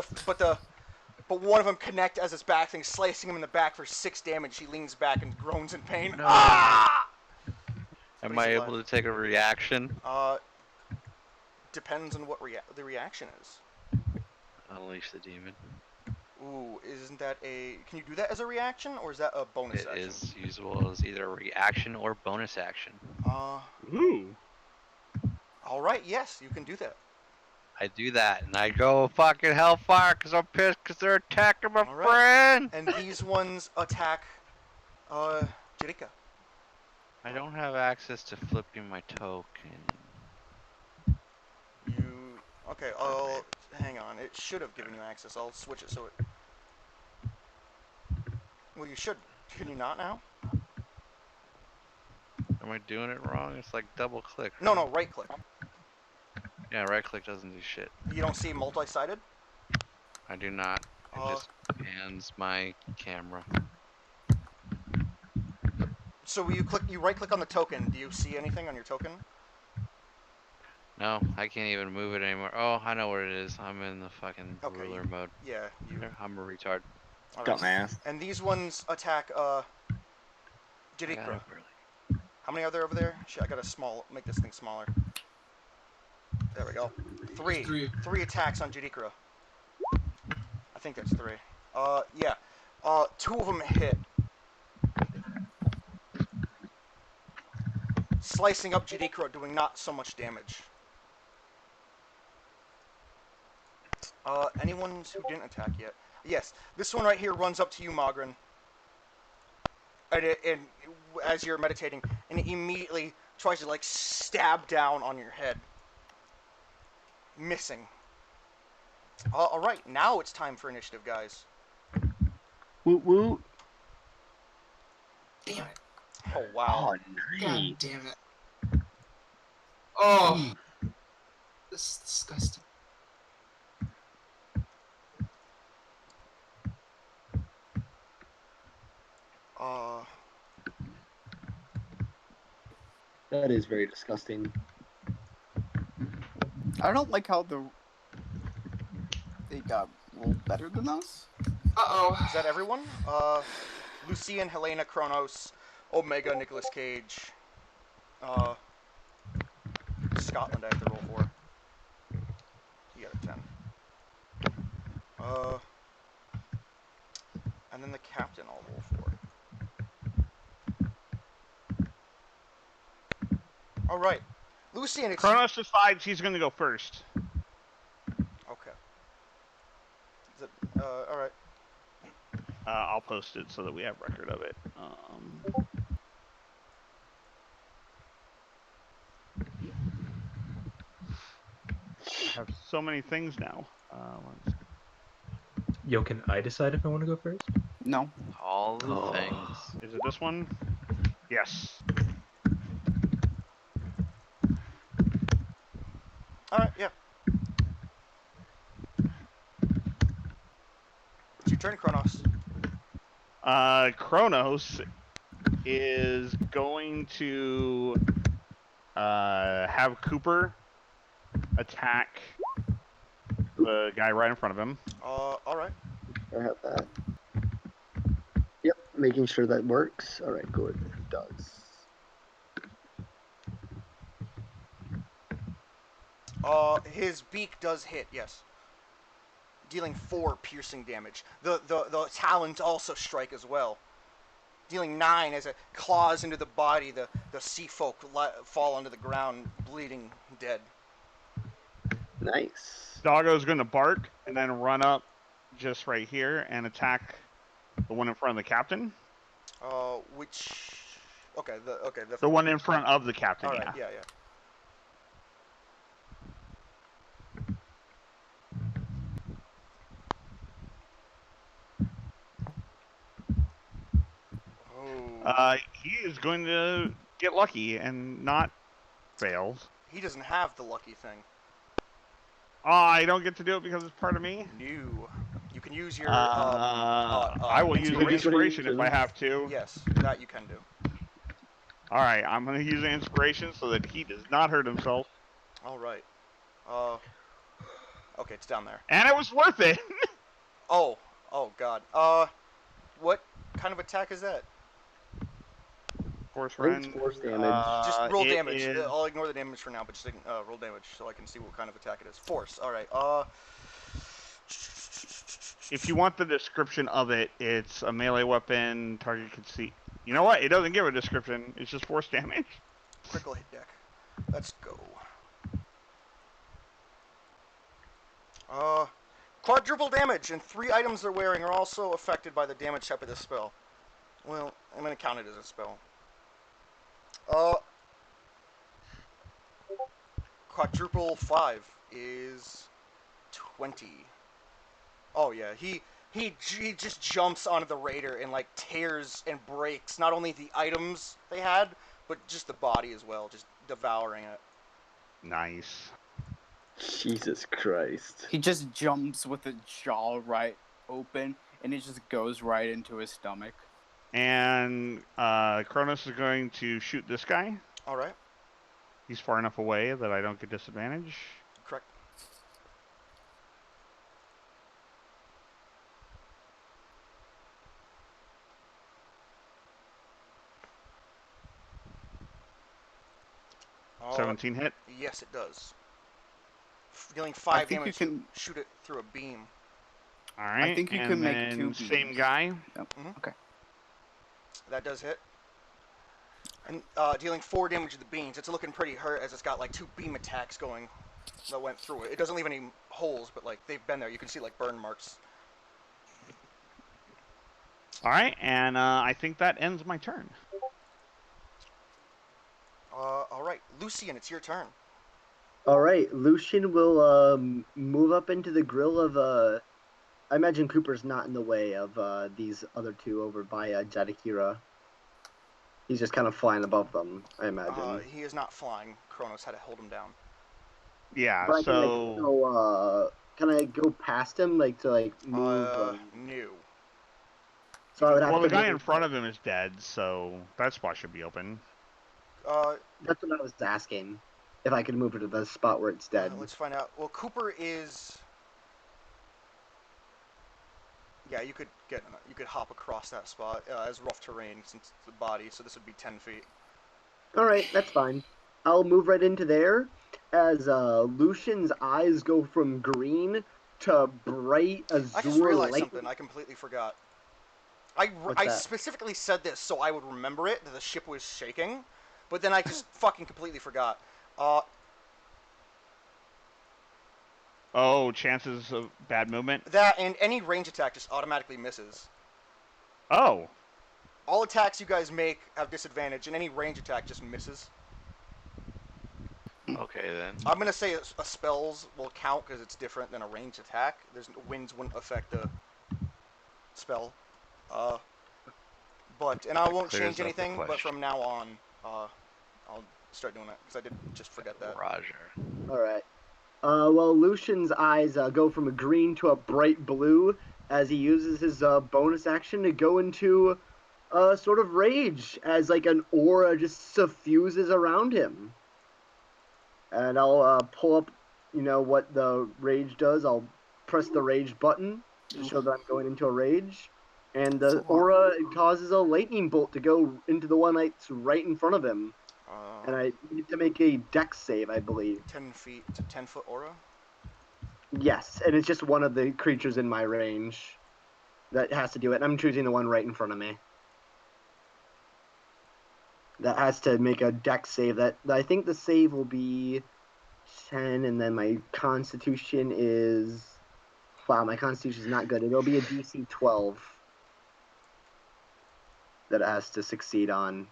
one of them connect as his back thing, slicing him in the back for 6 damage. He leans back and groans in pain. No. Ah! Am I able to take a reaction? Depends on what the reaction is. Unleash the demon. Ooh, isn't that a... Can you do that as a reaction, or is that a bonus It action? is usable as either a reaction or bonus action. Ooh. Alright, yes, you can do that. I do that, and I go fucking hellfire because I'm pissed because they're attacking my Alright. friend. And these ones attack, Jirika. I don't have access to flipping my token. Okay, hang on. It should have given you access. I'll switch it so it... Well, you should. Can you not now? Am I doing it wrong? It's like double click. No, right? right click. Yeah, right click doesn't do shit. You don't see multi-sided? I do not. It just pans my camera. So you right click on the token. Do you see anything on your token? No, I can't even move it anymore. Oh, I know where it is. I'm in the fucking Okay, ruler mode. Yeah, you... I'm a retard. Alright. Dumbass. And these ones attack, I Jirikra. got it early. How many are there over there? Shit, I gotta make this thing smaller. There we go. 3. 3 attacks on Jirikra. I think that's 3. Yeah. 2 of them hit. Slicing up Jirikra, doing not so much damage. Anyone who didn't attack yet? Yes, this one right here runs up to you, Magrin. And as you're meditating, and it immediately tries to, like, stab down on your head. Missing. Alright, now it's time for initiative, guys. Woot woot. Damn it. Oh, wow. Oh, God nice. damn it. Oh. This is disgusting. That is very disgusting. I don't like how they got rolled better than us. Uh-oh. Is that everyone? Lucian, Helena, Kronos, Omega, Nicolas Cage. Scotland I have to roll for. He got a 10. And then the captain I'll roll for. Alright. Lucian, it's... Kronos decides he's going to go first. Okay. Is it, alright. I'll post it so that we have record of it. I have so many things now. Yo, can I decide if I want to go first? No. All All the Oh. things. Is it this one? Yes. All right, yeah. It's your turn, Kronos. Kronos is going to have Cooper attack the guy right in front of him. All right. I have that. Yep, making sure that works. All right, good. It does. His beak does hit, yes. Dealing 4 piercing damage. The talons also strike as well. Dealing 9 as it claws into the body. The sea folk fall onto the ground, bleeding, dead. Nice. Doggo's going to bark and then run up just right here and attack the one in front of the captain. Which? Okay, The one in front of the captain. All right, yeah. yeah. Oh. He is going to get lucky and not fail. He doesn't have the lucky thing. I don't get to do it because it's part of me. No. You can use your. I will use an inspiration if I have to. Yes, that you can do. All right, I'm going to use an inspiration so that he does not hurt himself. All right. Okay, it's down there. And it was worth it. Oh God. What kind of attack is that? Force I think run. it's force damage. Just roll it damage. is- I'll ignore the damage for now, but just roll damage so I can see what kind of attack it is. Force. All right. If you want the description of it, it's a melee weapon. Target can see. You know what? It doesn't give a description. It's just force damage. Critical hit deck. Let's go. Quadruple damage, and 3 items they're wearing are also affected by the damage type of this spell. Well, I'm gonna count it as a spell. Quadruple 5 is 20. Oh yeah, he just jumps onto the raider and like tears and breaks not only the items they had, but just the body as well, just devouring it. Nice. Jesus Christ. He just jumps with the jaw right open, and it just goes right into his stomach. And Kronos is going to shoot this guy. All right, He's far enough away that I don't get disadvantage. correct. Uh, 17 hit. Yes, it does. Dealing 5 think you damage. can- Shoot it through a beam. All right. think you and can make then 2 same beams. guy. That does hit. And dealing 4 damage to the beams. It's looking pretty hurt as it's got like 2 beam attacks going that went through it. It doesn't leave any holes, but like they've been there. You can see like burn marks. All right, and I think that ends my turn. All right, Lucian, it's your turn. All right, Lucian will move up into the grill of I imagine Cooper's not in the way of these other 2 over by Jadakira. He's just kind of flying above them, I imagine. He is not flying. Kronos had to hold him down. Yeah. But So can I go past him, like to like move? No. So I would have well, to the guy move- in front of him is dead, so that spot should be open. That's what I was asking. If I could move it to the spot where it's dead. Let's find out. Well, Cooper is. Yeah, you could hop across that spot as rough terrain since it's the body, so this would be 10 feet. All right, that's fine. I'll move right into there as Lucian's eyes go from green to bright azure I just realized light. something. I completely forgot. I What's that? specifically said this so I would remember it, that the ship was shaking, but then I just fucking completely forgot. Oh, chances of bad movement. That and any range attack just automatically misses. Oh, All attacks you guys make have disadvantage, and any range attack just misses. Okay then. I'm gonna say a spells will count because it's different than a ranged attack. Winds wouldn't affect the spell. and I That won't clears change up the anything. But question. from now on, I'll start doing it because I did just forget that. Roger. All right. Well, Lucian's eyes go from a green to a bright blue as he uses his bonus action to go into a sort of rage as like an aura just suffuses around him. And I'll pull up, what the rage does. I'll press the rage button to show that I'm going into a rage. And the aura causes a lightning bolt to go into the one that's right in front of him. And I need to make a dex save, I believe. 10 feet. It's a 10-foot aura. Yes, and it's just one of the creatures in my range that has to do it. I'm choosing the one right in front of me. That has to make a dex save. That I think the save will be 10, and then my constitution is... Wow, my constitution is not good. It'll be a DC 12 that it has to succeed on.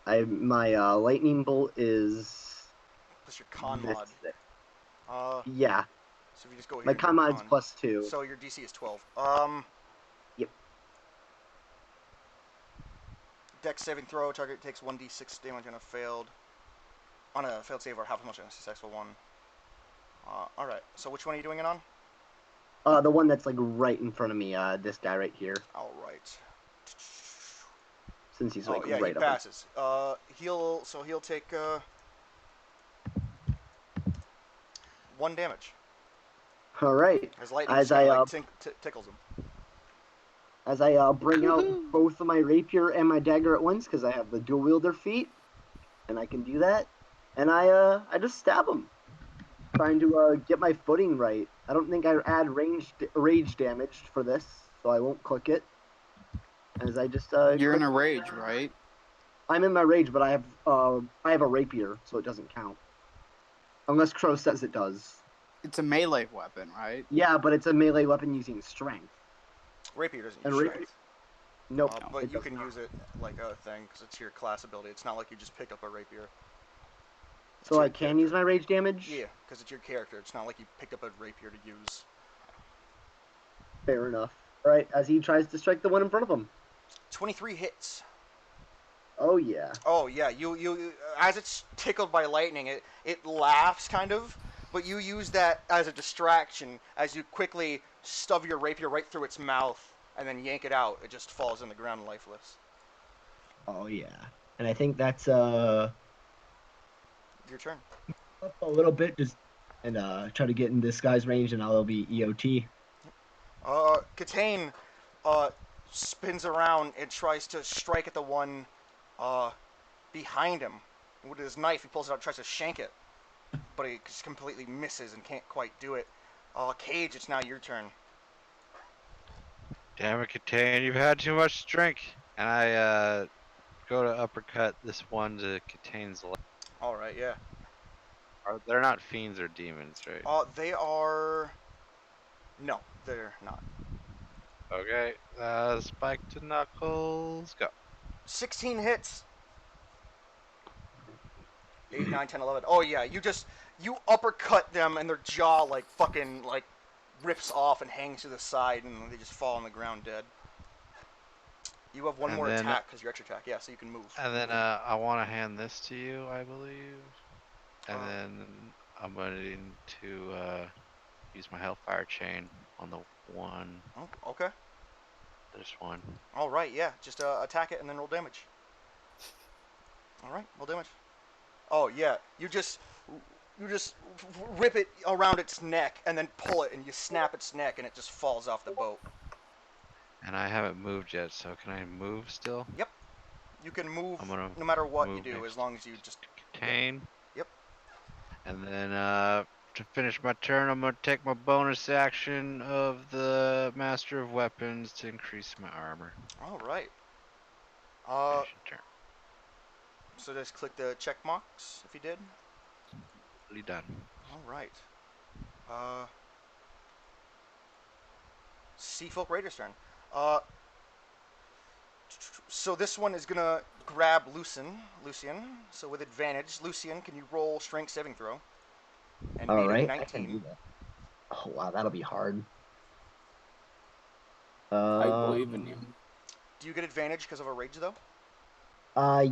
My lightning bolt is... Plus your con mod. Yeah. So if you just go here, My con mod's +2. So your DC is 12. Yep. Dex saving throw. Target takes 1d6 damage on a failed save or half as much on a successful one. All right. So which one are you doing it on? The one that's like right in front of me. This guy right here. All right. Since he's like yeah, right he up. passes. He'll take 1 damage. All right. As lightning As just I tickles him. As I bring out both of my rapier and my dagger at once because I have the dual wielder feat, and I can do that. And I just stab him, trying to get my footing right. I don't think I add rage damage for this, so I won't click it. As I just You're in a rage, right? I'm in my rage, but I have a rapier, so it doesn't count. Unless Crow says it does. It's a melee weapon, right? Yeah, but it's a melee weapon using strength. Rapier doesn't And use rapier- strength. Nope. But it you does can not. use it like a thing because it's your class ability. It's not like you just picked up a rapier. So I can use my rage damage? Yeah, because it's your character. It's not like you picked up a rapier to use. Fair enough. Alright, as he tries to strike the one in front of him. 23 hits. Oh yeah. Oh yeah, you as it's tickled by lightning, it laughs kind of, but you use that as a distraction as you quickly shove your rapier right through its mouth and then yank it out. It just falls on the ground lifeless. Oh yeah. And I think that's Your turn. up a little bit just and try to get in this guy's range and I'll be EOT. Katane spins around and tries to strike at the one behind him. With his knife, he pulls it out, tries to shank it, but he just completely misses and can't quite do it. Cage, it's now your turn. Damn it, Katane, you've had too much drink. And I go to uppercut this one to Katane's leg. All right, yeah. They're not fiends or demons, right? They are. No, they're not. Okay, spike to knuckles, go. 16 hits. 8, 9, 10, 11. Oh yeah, you uppercut them and their jaw fucking rips off and hangs to the side and they just fall on the ground dead. You have one And more then- attack because your extra attack. Yeah, so you can move. And then I want to hand this to you, I believe. And then I'm going to use my Hellfire Chain on the one. Oh, okay. This one. All right, yeah. Just attack it and then roll damage. All right, roll damage. Oh yeah, you just rip it around its neck and then pull it and you snap its neck and it just falls off the boat. And I haven't moved yet, so can I move still? Yep. You can move I'm gonna no matter what you move do next. as long as you just. Contain. Yep. And then to finish my turn, I'm gonna take my bonus action of the Master of Weapons to increase my armor. All right. Finish your turn. So just click the check marks if you did. Fully done. All right. Sea Folk Raider's turn. So this one is gonna grab Lucian. So with advantage, Lucian, can you roll Strength saving throw? And All beat a right. I can 19. do that. Oh wow, that'll be hard. I believe in you. Do you get advantage because of a rage, though?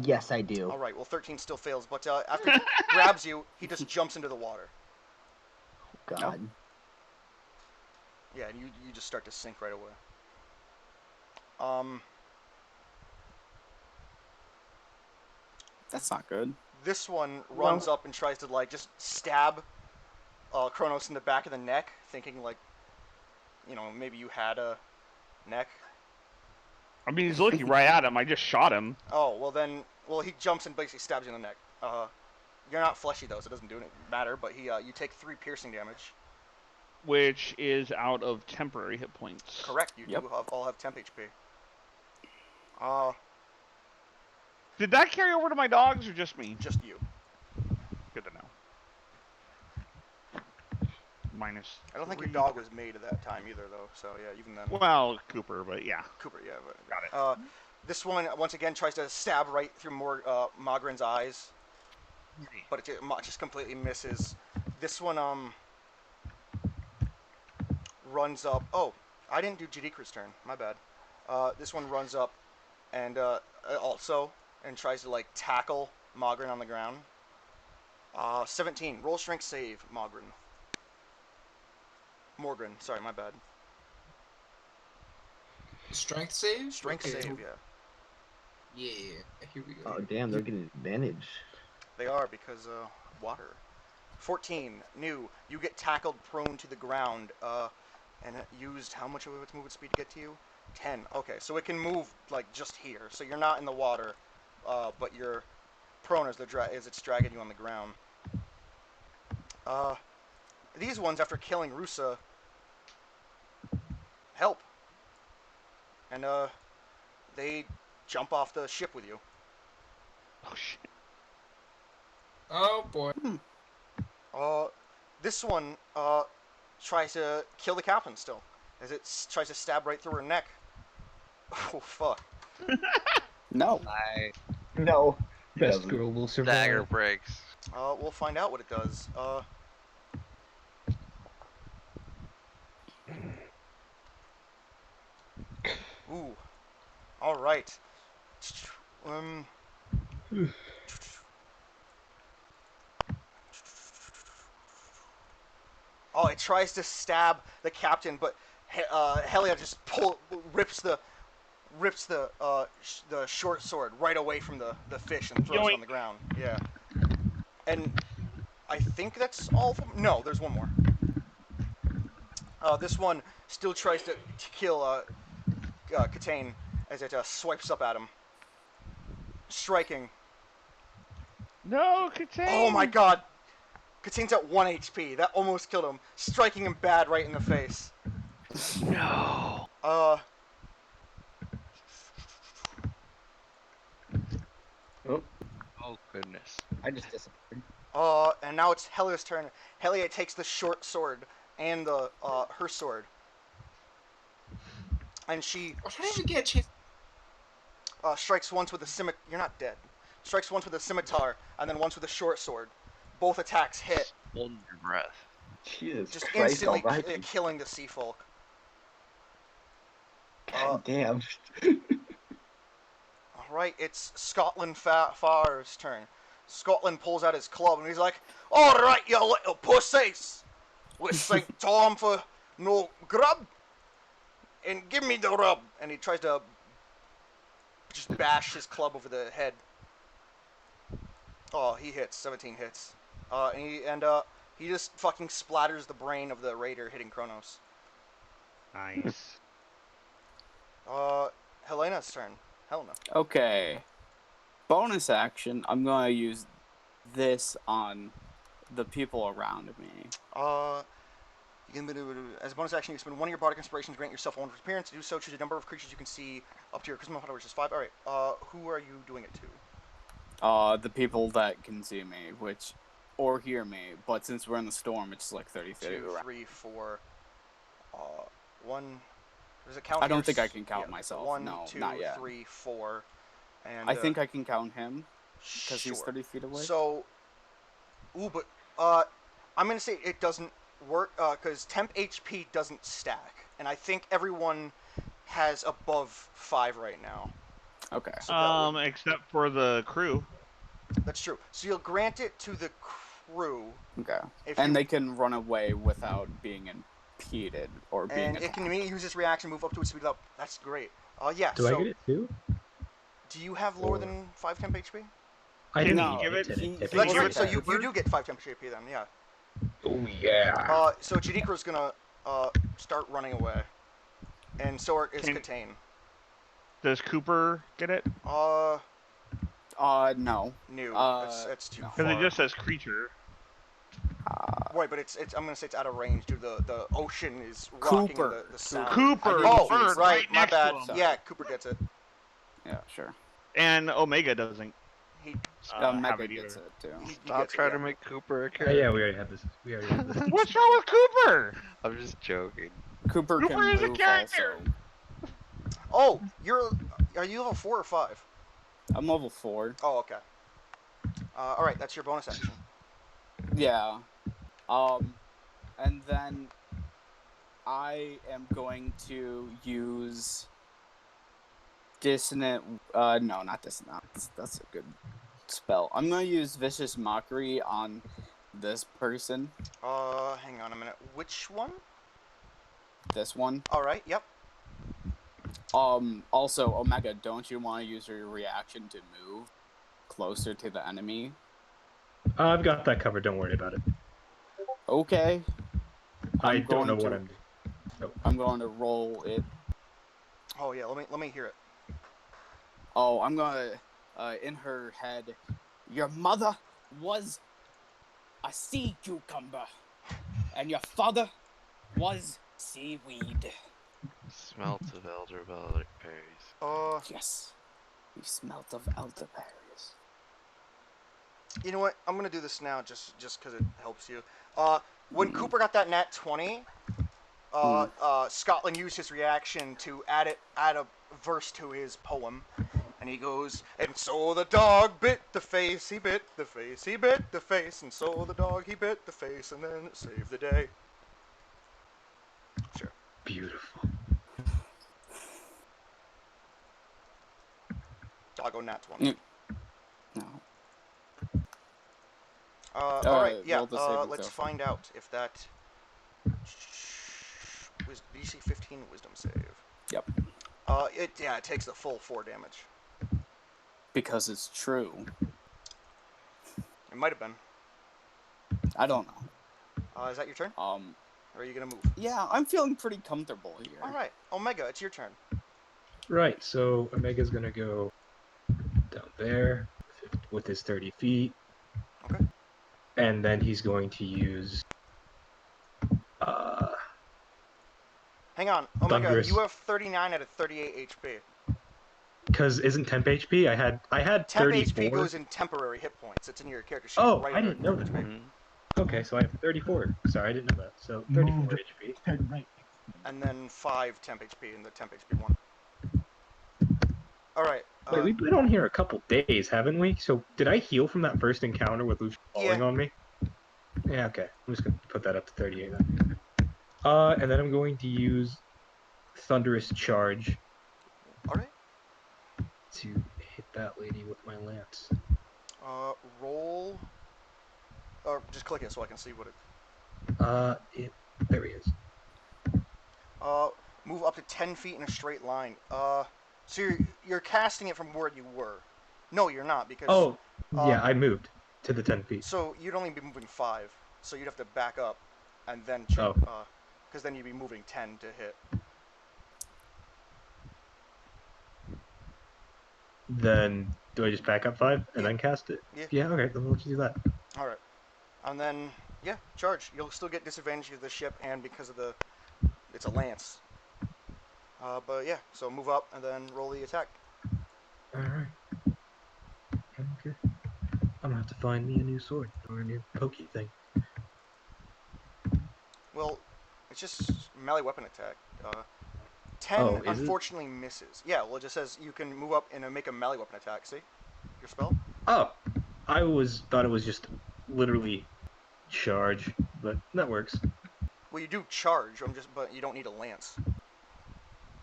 Yes, I do. All right. Well, 13 still fails, but after he grabs you, he just jumps into the water. God. Yeah, and you just start to sink right away. That's not good. This one runs up and tries to like just stab Kronos in the back of the neck, thinking like, maybe you had a neck. I mean, he's looking right at him. I just shot him. Oh, well he jumps and basically stabs you in the neck. You're not fleshy though, so it doesn't matter. But you take 3 piercing damage. Which is out of temporary hit points. Correct. You do all have temp HP. Did that carry over to my dogs or just me? Just you. Good to know. Minus. I don't think your dog was made at that time either, though. So yeah, even then. Well, Cooper, but yeah. Cooper, yeah. But, Got it. This one once again tries to stab right through Mogren's eyes, but it just completely misses. This one runs up. Oh, I didn't do Jadikra's turn. My bad. This one runs up and also tries to like tackle Mogren on the ground. 17. Roll strength save, Morgren, sorry, my bad. Strength save? Strength save, yeah. Yeah, here we go. Oh, damn, they're getting advantage. They are because water. 14. New. You get tackled prone to the ground. And it used how much of its movement speed to get to you? 10. Okay, so it can move like just here. So you're not in the water, but you're prone as it's dragging you on the ground. These ones, after killing Rusa, help. And they jump off the ship with you. Oh shit. Oh boy. This one tries to kill the captain still, as it tries to stab right through her neck. Oh fuck. No. No. Best girl will survive. Dagger breaks. We'll find out what it does. Ooh. All right. Oh, it tries to stab the captain, but Helia just rips the short sword right away from the fish and throws it on the ground. Yeah. And I think that's all of them. No, there's one more. This one still tries to kill Katane as it swipes up at him, striking. No, Katane! Oh my god! Katane's at 1 HP. That almost killed him. Striking him bad right in the face. No. Oh. Oh goodness. I just disappeared. And now it's Helia's turn. Helia takes the short sword and the her sword, and she I didn't even get a chance. strikes once with a scimitar. You're not dead. Strikes once with a scimitar, and then once with a short sword. Both attacks hit, Hold your breath. Jesus just Christ instantly almighty. killing the sea folk. God damn. All right, it's Scotland Farr's turn. Scotland pulls out his club and he's like, "All right, you little pussies, let's think time for no grub, and give me the rub." And he tries to just bash his club over the head. Oh, he hits. 17 hits. And he just fucking splatters the brain of the raider, hitting Kronos. Nice. Helena's turn. Helena. Okay. Bonus action, I'm gonna use this on the people around me. You can, as a bonus action, you can spend one of your bardic inspirations to grant yourself a wonderful appearance. To do so, choose a number of creatures you can see up to your charisma modifier, which is 5. All right. Who are you doing it to? The people that can see me, or hear me, but since we're in the storm, it's like 30 feet 2, around. 3, 4, 1. Does it count? I don't think I can count yeah, myself. 1, No, 2, not yet. 3, 4, and I think I can count him because sure. he's 30 feet away. So, but I'm gonna say it doesn't work because temp HP doesn't stack, and I think everyone has above 5 right now. Okay. So that would, Except for the crew. that's true. So you'll grant it to the crew. Okay. If And you, they can run away without being impeded or being and it attacked. can immediately use its reaction, move up to its speed up. That's great. Yeah. Do so I get it too? do you have lower Or- than 5 temp HP? I Can didn't you give it- get he- it. he That's wasn't right. So there. you do get 5 temp HP then. Yeah. Oh yeah. So Chidikro's gonna start running away, and so is Can- Katane. Does Cooper get it? No. No. That's too no. Because far. it just says creature. Right, but it's I'm gonna say it's out of range due to the ocean is rocking Cooper. the sound. Cooper, I the didn't bird, see- right my next bad. to him. Yeah, Cooper gets it. Yeah, sure. And Omega doesn't He have Mega it either. gets it too. he Stop gets it, trying yeah. to make Cooper a Yeah, character. yeah, we already had this. What's wrong with Cooper? I'm just joking. Cooper Cooper can is a move character. also. Oh, are you level 4 or 5? I'm level 4. Oh, okay. All right, that's your bonus action. Yeah. And then I am going to use Dissonant. No, not Dissonant. That's a good spell. I'm going to use Vicious Mockery on this person. Hang on a minute. Which one? This one. All right. Yep. Also, Omega, don't you want to use your reaction to move closer to the enemy? I've got that covered. Don't worry about it. Okay. I I'm don't know going what to- I'm doing. I'm going to roll it. Oh yeah. Let me hear it. Oh, I'm gonna, in her head, your mother was a sea cucumber, and your father was seaweed. Smelt of elderberry berries. Yes, we smelt of elderberries. You know what? I'm gonna do this now, just because it helps you. When Cooper got that nat 20, Scotland used his reaction to add a verse to his poem, and he goes, "And so the dog bit the face, he bit the face, he bit the face, and so the dog he bit the face, and then it saved the day." Sure. Beautiful. Doggo nat 20. No. All right, yeah. roll the saving Let's throw. find out if that was DC 15 Wisdom save. Yep. It takes the full 4 damage. Because it's true. It might have been. I don't know. Is that your turn? Or are you gonna move? Yeah, I'm feeling pretty comfortable here. All right, Omega, it's your turn. Right. So Omega's gonna go down there with his 30 feet. Okay. And then he's going to use. Hang on, Omega. Thunderous. You have 39 out of 38 HP. Because isn't temp HP? I had Temp 34. HP goes in temporary hit points. It's in your character sheet. Oh, right I under didn't know HP. that. Okay, so I have 34. Sorry, I didn't know that. So 34 Moved. HP. Head right. And then 5 temp HP in the temp HP one. All right. Wait, we've been on here a couple days, haven't we? So did I heal from that first encounter with Lucian falling Yeah. on me? Yeah, okay. I'm just gonna put that up to 38 then. And then I'm going to use Thunderous Charge All right. to hit that lady with my lance. Roll. Or just click it so I can see what it. There he is. Move up to 10 feet in a straight line. So you're casting it from where you were. No, you're not because. Oh, yeah, uh, I moved to the 10 feet. So you'd only be moving 5. So you'd have to back up, and then Oh. because then you'd be moving 10 to hit. Then do I just back up 5 and Yeah. then cast it? Yeah. Yeah, okay, then let's do that. All right. And then charge. You'll still get disadvantage of the ship, and because of it's a lance. But yeah, so move up and then roll the attack. Alright. Okay. I'm gonna have to find me a new sword or a new pokey thing. Well, it's just melee weapon attack. 10 Oh, is it? unfortunately misses. Yeah, well, it just says you can move up and make a melee weapon attack. See your spell. Oh, I thought it was just literally charge, but that works. Well, you do charge. But you don't need a lance.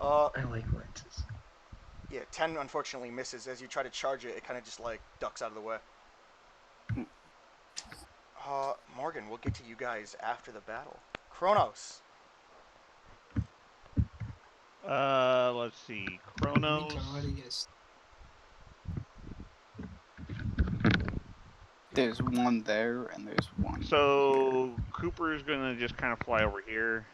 I like lenses. Yeah, 10 unfortunately misses. As you try to charge it, it kind of just like ducks out of the way. Morgan, we'll get to you guys after the battle. Kronos. Let's see. Kronos. There's one there, and there's one. So Cooper's gonna just kind of fly over here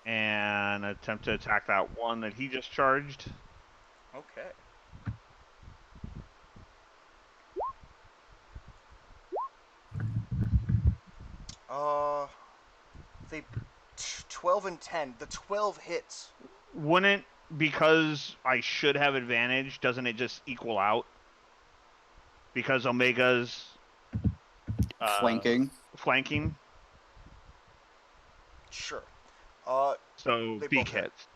and attempt to attack that one that he just charged. Okay. They 12 and 10. The 12 hits. Wouldn't, because I should have advantage, doesn't it just equal out? Because Omega's Flanking. Flanking. Sure. So They beak both hit. hits.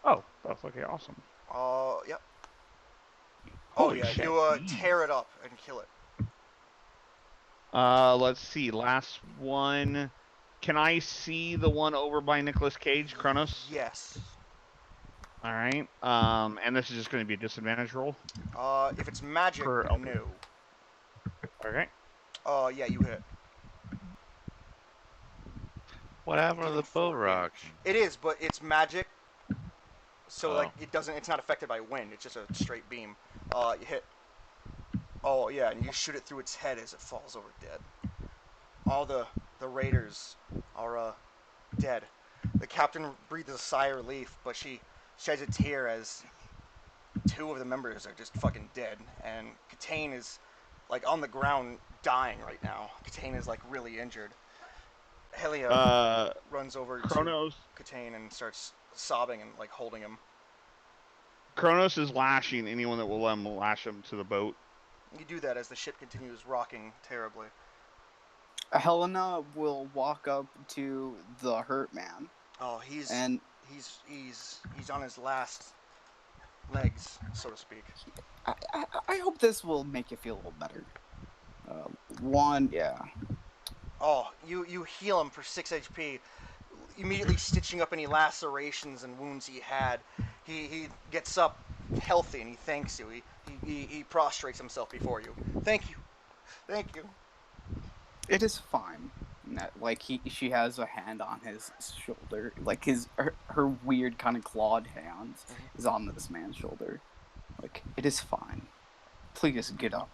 Oh, that's okay, awesome. Yep. Holy yeah, shit. you tear it up and kill it. Let's see, last one. Can I see the one over by Nicolas Cage, Kronos? Yes. All right. And this is just going to be a disadvantage roll. If it's magic, Per LP. no. Okay. Yeah, you hit. What happened to the boat rock? It is, but it's magic. So Oh. like it's not affected by wind. It's just a straight beam. You hit. Oh yeah, and you shoot it through its head as it falls over dead. All the raiders are dead. The captain breathes a sigh of relief, but she sheds a tear as 2 of the members are just fucking dead, and Katane is like on the ground dying right now. Katane is like really injured. Helia runs over Kronos. to Katane and starts sobbing and like holding him. Kronos is lashing anyone that will let him lash him to the boat. You do that as the ship continues rocking terribly. Helena will walk up to the hurt man. Oh, he's and on his last legs, so to speak. I hope this will make you feel a little better. One, yeah. Oh, you heal him for 6 HP, immediately stitching up any lacerations and wounds he had. He gets up healthy and he thanks you. He prostrates himself before you. Thank you. It is fine. Like she has a hand on his shoulder. Like her weird kind of clawed hand is on this man's shoulder. Like, it is fine. Please get up.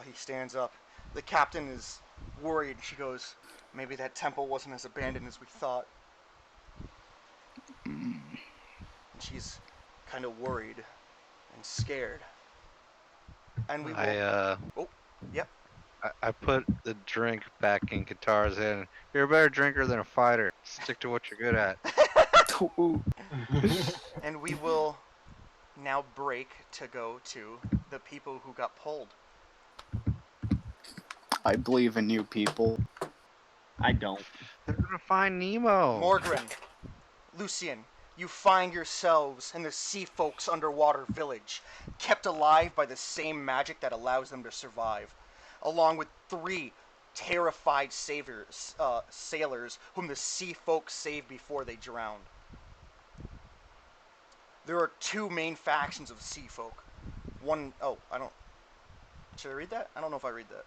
He stands up. The captain is worried. She goes, maybe that temple wasn't as abandoned as we thought. And she's kind of worried and scared. And we will... yep. I put the drink back in Qatar's hand. You're a better drinker than a fighter. Stick to what you're good at. And we will now break to go to the people who got pulled. I believe in you people. I don't. They're gonna find Nemo. Morgren, Lucian, you find yourselves in the sea folks' underwater village, kept alive by the same magic that allows them to survive, along with 3 terrified sailors whom the sea folk saved before they drowned. There are 2 main factions of sea folk. One, should I read that? I don't know if I read that.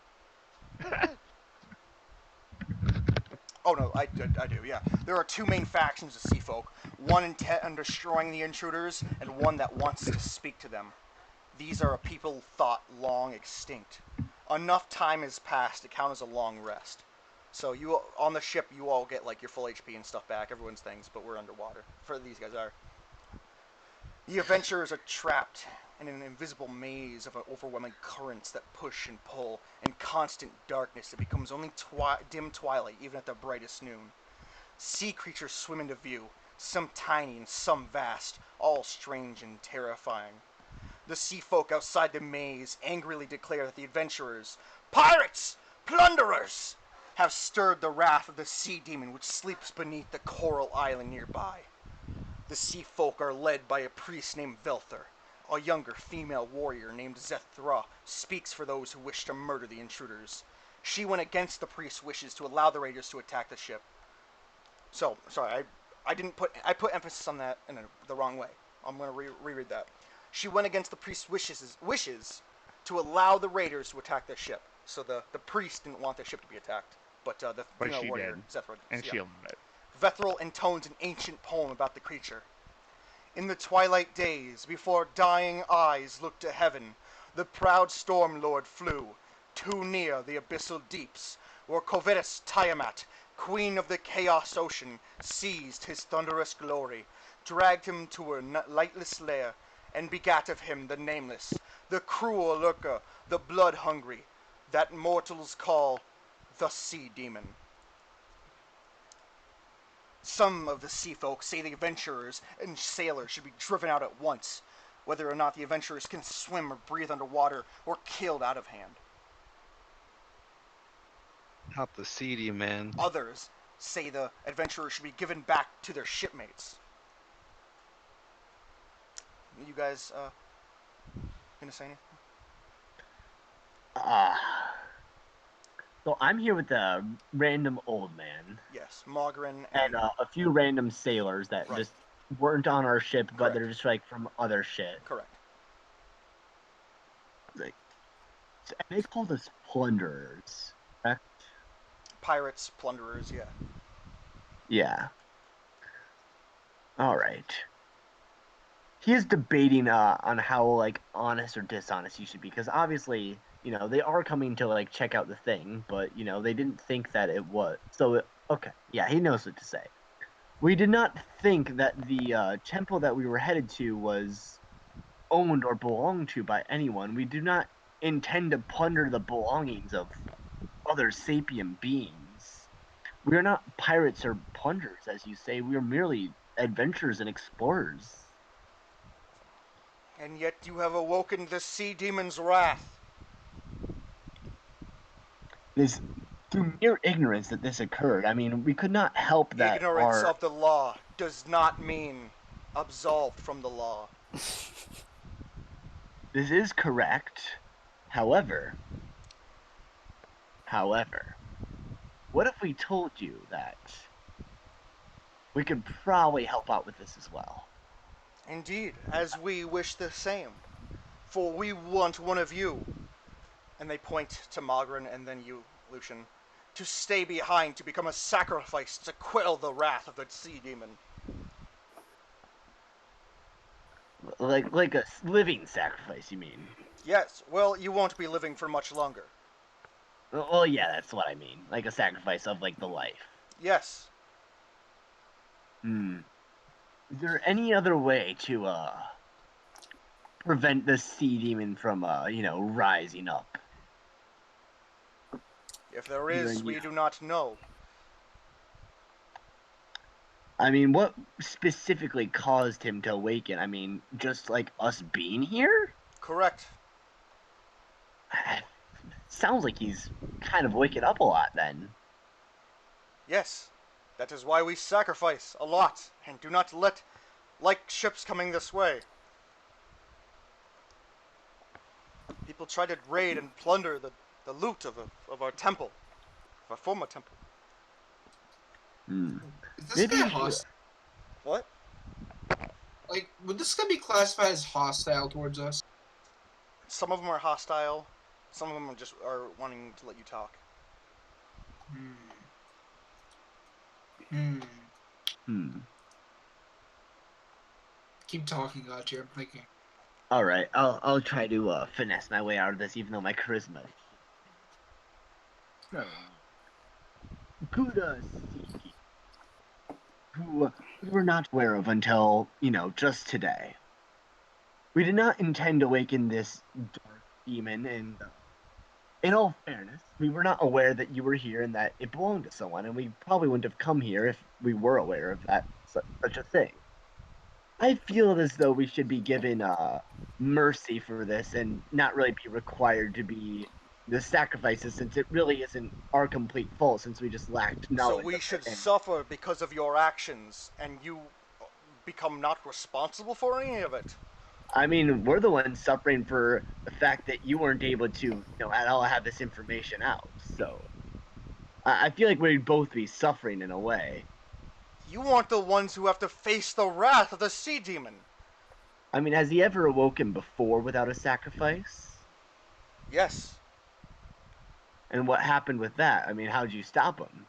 Oh no, I do, yeah. There are 2 main factions of sea folk, one intent on destroying the intruders, and one that wants to speak to them. These are a people thought long extinct. Enough time has passed to count as a long rest. So you, on the ship, you all get like your full HP and stuff back, everyone's things, but we're underwater. For these guys are. The adventurers are trapped in an invisible maze of overwhelming currents that push and pull, in constant darkness that becomes only dim twilight even at the brightest noon. Sea creatures swim into view, some tiny and some vast, all strange and terrifying. The sea folk outside the maze angrily declare that the adventurers, pirates, plunderers, have stirred the wrath of the sea demon which sleeps beneath the coral island nearby. The sea folk are led by a priest named Velther. A younger female warrior named Zethra speaks for those who wish to murder the intruders. She went against the priest's wishes to allow the raiders to attack the ship. So, sorry, I put emphasis on that in the wrong way. I'm gonna reread that. She went against the priest's wishes to allow the raiders to attack their ship. So the priest didn't want their ship to be attacked, but the But female she warrior did. Zethra, And she allowed it. Vethril intones an ancient poem about the creature. In the twilight days, before dying eyes looked to heaven, the proud storm lord flew, too near the abyssal deeps, where covetous Tiamat, queen of the chaos ocean, seized his thunderous glory, dragged him to her lightless lair, and begat of him the nameless, the cruel lurker, the blood-hungry, that mortals call the sea demon. Some of the sea folk say the adventurers and sailors should be driven out at once, whether or not the adventurers can swim or breathe underwater, or killed out of hand. Not the seedy man. Others say the adventurers should be given back to their shipmates. You guys, gonna say anything? So I'm here with a random old man Yes, Mogren and a few random sailors that Right. just weren't on our ship, but Correct. they're just like from other shit. correct. Like, they called us plunderers. Correct? Pirates, plunderers, yeah. Yeah. All right. He is debating on how like honest or dishonest you should be, because obviously, you know, they are coming to like check out the thing, but you know they didn't think that it was. So okay, yeah, he knows what to say. We did not think that the temple that we were headed to was owned or belonged to by anyone. We do not intend to plunder the belongings of other sapient beings. We are not pirates or plunderers, as you say. We are merely adventurers and explorers. And yet you have awoken the sea demon's wrath. It is through mere ignorance that this occurred. I mean, we could not help that Ignorance of the law does not mean absolved from the law. This is correct. However, what if we told you that we could probably help out with this as well? Indeed, as we wish the same. For we want one of you, and they point to Mogren and then you, Lucian, to stay behind to become a sacrifice to quell the wrath of the sea demon. Like a living sacrifice, you mean? Yes, well, you won't be living for much longer. Well, yeah, that's what I mean. Like a sacrifice of like the life. Yes, Is there any other way to prevent the sea demon from rising up? if there is, we do not know. I mean, what specifically caused him to awaken? I mean, just like us being here? Correct. Sounds like he's kind of waking up a lot then. Yes, that is why we sacrifice a lot, and do not let like ships coming this way. People try to raid and plunder the loot of our temple, of our former temple. Is this Maybe guy you should- hostile? What? Like, would this guy be classified as hostile towards us? Some of them are hostile. Some of them are wanting to let you talk. Keep talking, Gotcha. I'm thinking. All right, I'll try to finesse my way out of this, even though my charisma. So, good sea who we were not aware of until just today. We did not intend to awaken this dark demon, and in all fairness, we were not aware that you were here and that it belonged to someone, and we probably wouldn't have come here if we were aware of that such a thing. I feel as though we should be given mercy for this and not really be required to be the sacrifices, since it really isn't our complete fault, since we just lacked knowledge. So we of should it. suffer because of your actions, and you become not responsible for any of it. I mean, we're the ones suffering for the fact that you weren't able to, at all have this information out. So I feel like we'd both be suffering in a way. You aren't the ones who have to face the wrath of the sea demon. I mean, has he ever awoken before without a sacrifice? Yes, And what happened with that? I mean, how'd you stop him?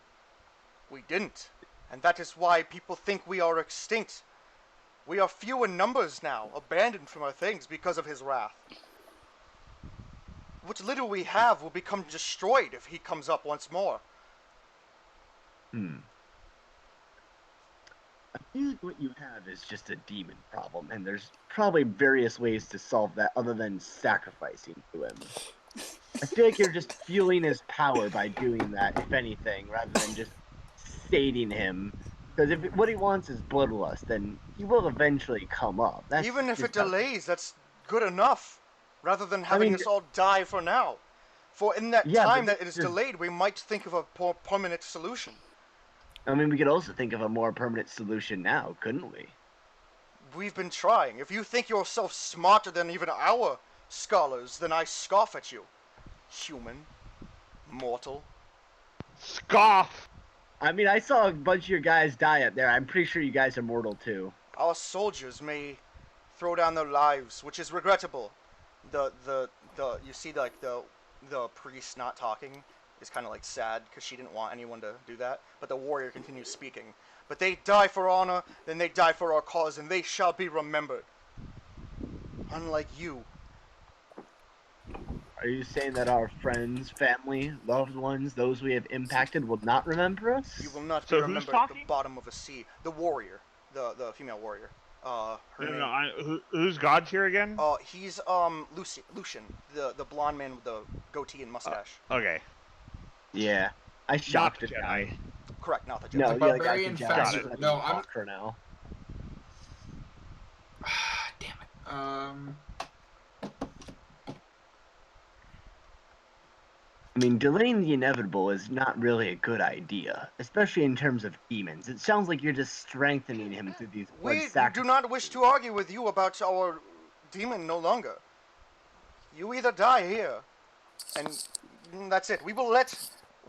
we didn't. And that is why people think we are extinct. We are few in numbers now, abandoned from our things because of his wrath. What little we have will become destroyed if he comes up once more. I feel like what you have is just a demon problem, and there's probably various ways to solve that other than sacrificing to him. I feel like you're just fueling his power by doing that, if anything, rather than just sating him. Because if what he wants is bloodlust, then he will eventually come up. That's Even if just it delays, that's good enough. Rather than having mean, us all die for now. For in that Yeah, time but that it is there's- delayed, we might think of a permanent solution. I mean, we could also think of a more permanent solution now, couldn't we? We've been trying. If you think yourself smarter than even our scholars, then I scoff at you. Human. Mortal. Scoff! I mean, I saw a bunch of your guys die up there. I'm pretty sure you guys are mortal too. Our soldiers may throw down their lives, which is regrettable. You see like the priest not talking is kind of like sad because she didn't want anyone to do that, but the warrior continues speaking. But they die for honor, then they die for our cause, and they shall be remembered. Unlike you. Are you saying that our friends, family, loved ones, those we have impacted, will not remember us? You will not So be who's remembered at the talking? bottom of a sea. The warrior. The female warrior. Her name. Who's God's here again? He's Lucian, the blonde man with the goatee and mustache. Okay. Yeah, I Not shocked the it. Guy. Jedi. Correct, not the Jedi. No, The yeah, the guy barbarian from Got Jedi. it. No, I'm. For now. Damn it. I mean, delaying the inevitable is not really a good idea, especially in terms of demons. It sounds like you're just strengthening him through these blood We do sacrifices. not wish to argue with you about our demon no longer. You either die here, and that's it. We will let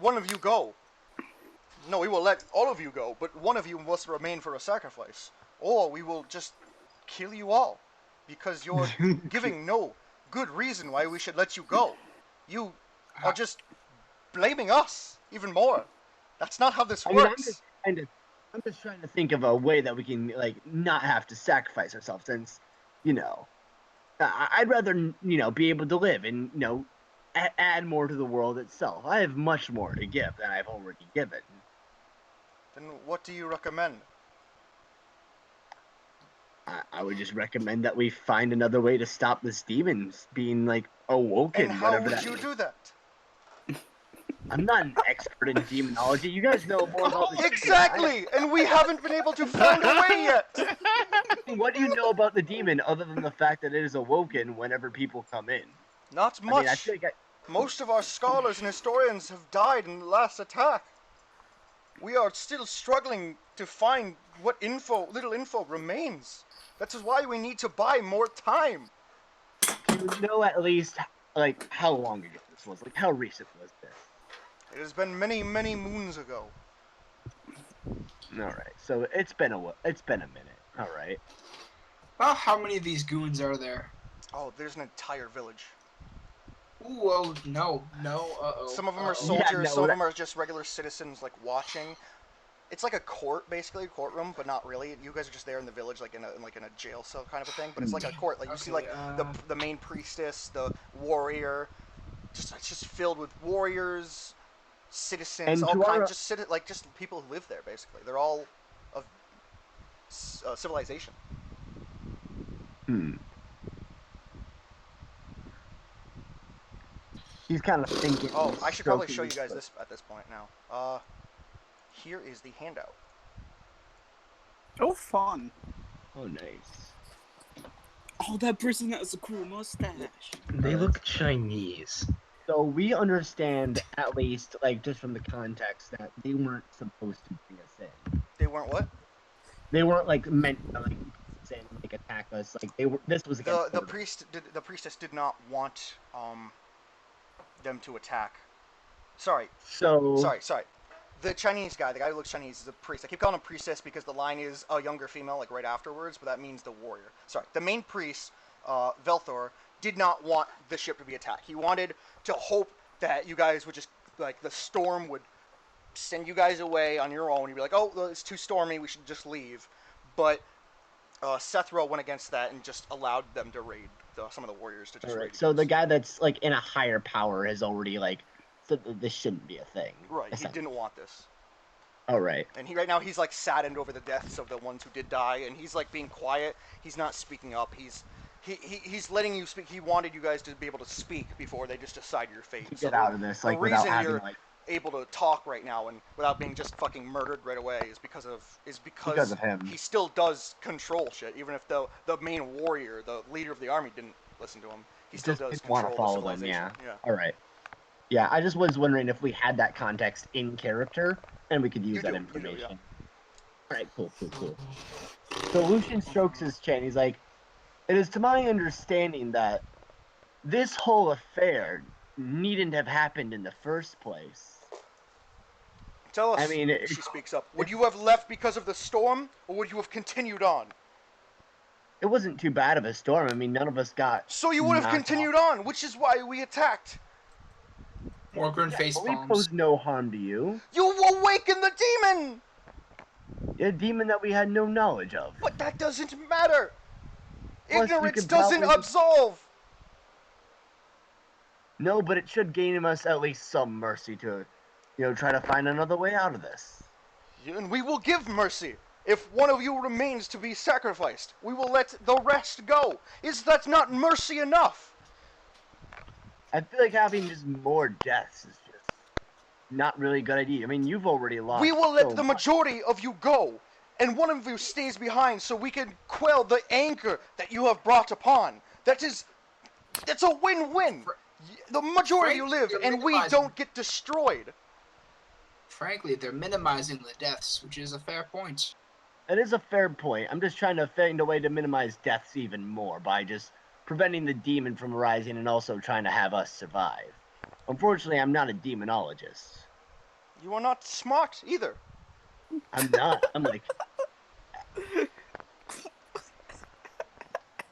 one of you go. No, we will let all of you go, but one of you must remain for a sacrifice. Or we will just kill you all, because you're giving no good reason why we should let you go. You are just blaming us even more. That's not how this I mean, works. I'm just trying to think of a way that we can like not have to sacrifice ourselves, since, you know, I'd rather be able to live and add more to the world itself. I have much more to give than I've already given. Then what do you recommend? I would just recommend that we find another way to stop this demon being like awoken. And how whatever would that you is. do that? I'm not an expert in demonology. You guys know more about this. Exactly! And we haven't been able to find a way yet! What do you know about the demon other than the fact that it is awoken whenever people come in? Not I much. mean, I feel like Most of our scholars and historians have died in the last attack. We are still struggling to find what little info remains. That is why we need to buy more time. do you know at least like how long ago this was? Like how recent was this? It has been many, many moons ago. All right, so it's been a minute. All right. Well, how many of these goons are there? Oh, there's an entire village. Ooh, oh, no, uh-oh. Some of them are uh-oh. soldiers, no, some of that- them are just regular citizens, like, watching. It's like a court, basically, a courtroom, but not really. You guys are just there in the village, like in a jail cell kind of a thing. But it's like a court. Like you see, like the main priestess, the warrior. It's just filled with warriors, citizens, And all to our- kinds. Just people who live there, basically. They're all of civilization. He's kind of thinking. Oh, I should probably stroking show you his guys foot. this at this point now. Here is the handout. Oh, fun. Oh, nice. Oh, that person has a cool mustache. They look Chinese. So we understand, at least, like just from the context, that they weren't supposed to bring us in. They weren't what? They weren't like meant to like send, like attack us. Like they were. This was against The order. the priestess did not want them to attack. Sorry. So Sorry. The Chinese guy, the guy who looks Chinese, is a priest. I keep calling him priestess because the line is a younger female, like right afterwards, but that means the warrior. Sorry, the main priest, Velthor, did not want the ship to be attacked. He wanted to hope that you guys would just, like, the storm would send you guys away on your own. You'd be like, oh, it's too stormy, we should just leave. But Sethro went against that and just allowed them to raid some of the warriors to just raid. So the guy that's like in a higher power has already like said that this shouldn't be a thing. Right, he didn't want this. All right. And right now he's like saddened over the deaths of the ones who did die, and he's like being quiet. He's not speaking up. He's letting you speak. He wanted you guys to be able to speak before they just decide your fate. To get out of this, like, the without reason having you're like able to talk right now and without being just fucking murdered right away is because of him. He still does control shit, even if the main warrior, the leader of the army, didn't listen to him. He still does want control to the follow them. civilization. Yeah. All right. Yeah, I just was wondering if we had that context in character and we could use that information. Yeah. All right, cool. So Lucian strokes his chin. He's like, "It is to my understanding that this whole affair needn't have happened in the first place." Tell us, I mean, she speaks up. Would you have left because of the storm, or would you have continued on? It wasn't too bad of a storm. I mean, none of us got. So you would have continued on, which is why we attacked. Morgren face We palms. posed no harm to you. You awakened the demon! A demon that we had no knowledge of. But that doesn't matter! Plus, we Ignorance could doesn't probably- absolve! No, but it should gain us at least some mercy to, try to find another way out of this. And we will give mercy. If one of you remains to be sacrificed, we will let the rest go. Is that not mercy enough? I feel like having just more deaths is just not really a good idea. I mean, you've already lost. We will let so the much. majority of you go, and one of you stays behind so we can quell the anger that you have brought upon. That's a win-win. The majority of you live, and we don't get destroyed. Frankly, they're minimizing the deaths, which is a fair point. It is a fair point. I'm just trying to find a way to minimize deaths even more by just preventing the demon from rising and also trying to have us survive. Unfortunately, I'm not a demonologist. You are not smart either. I'm not. I'm like,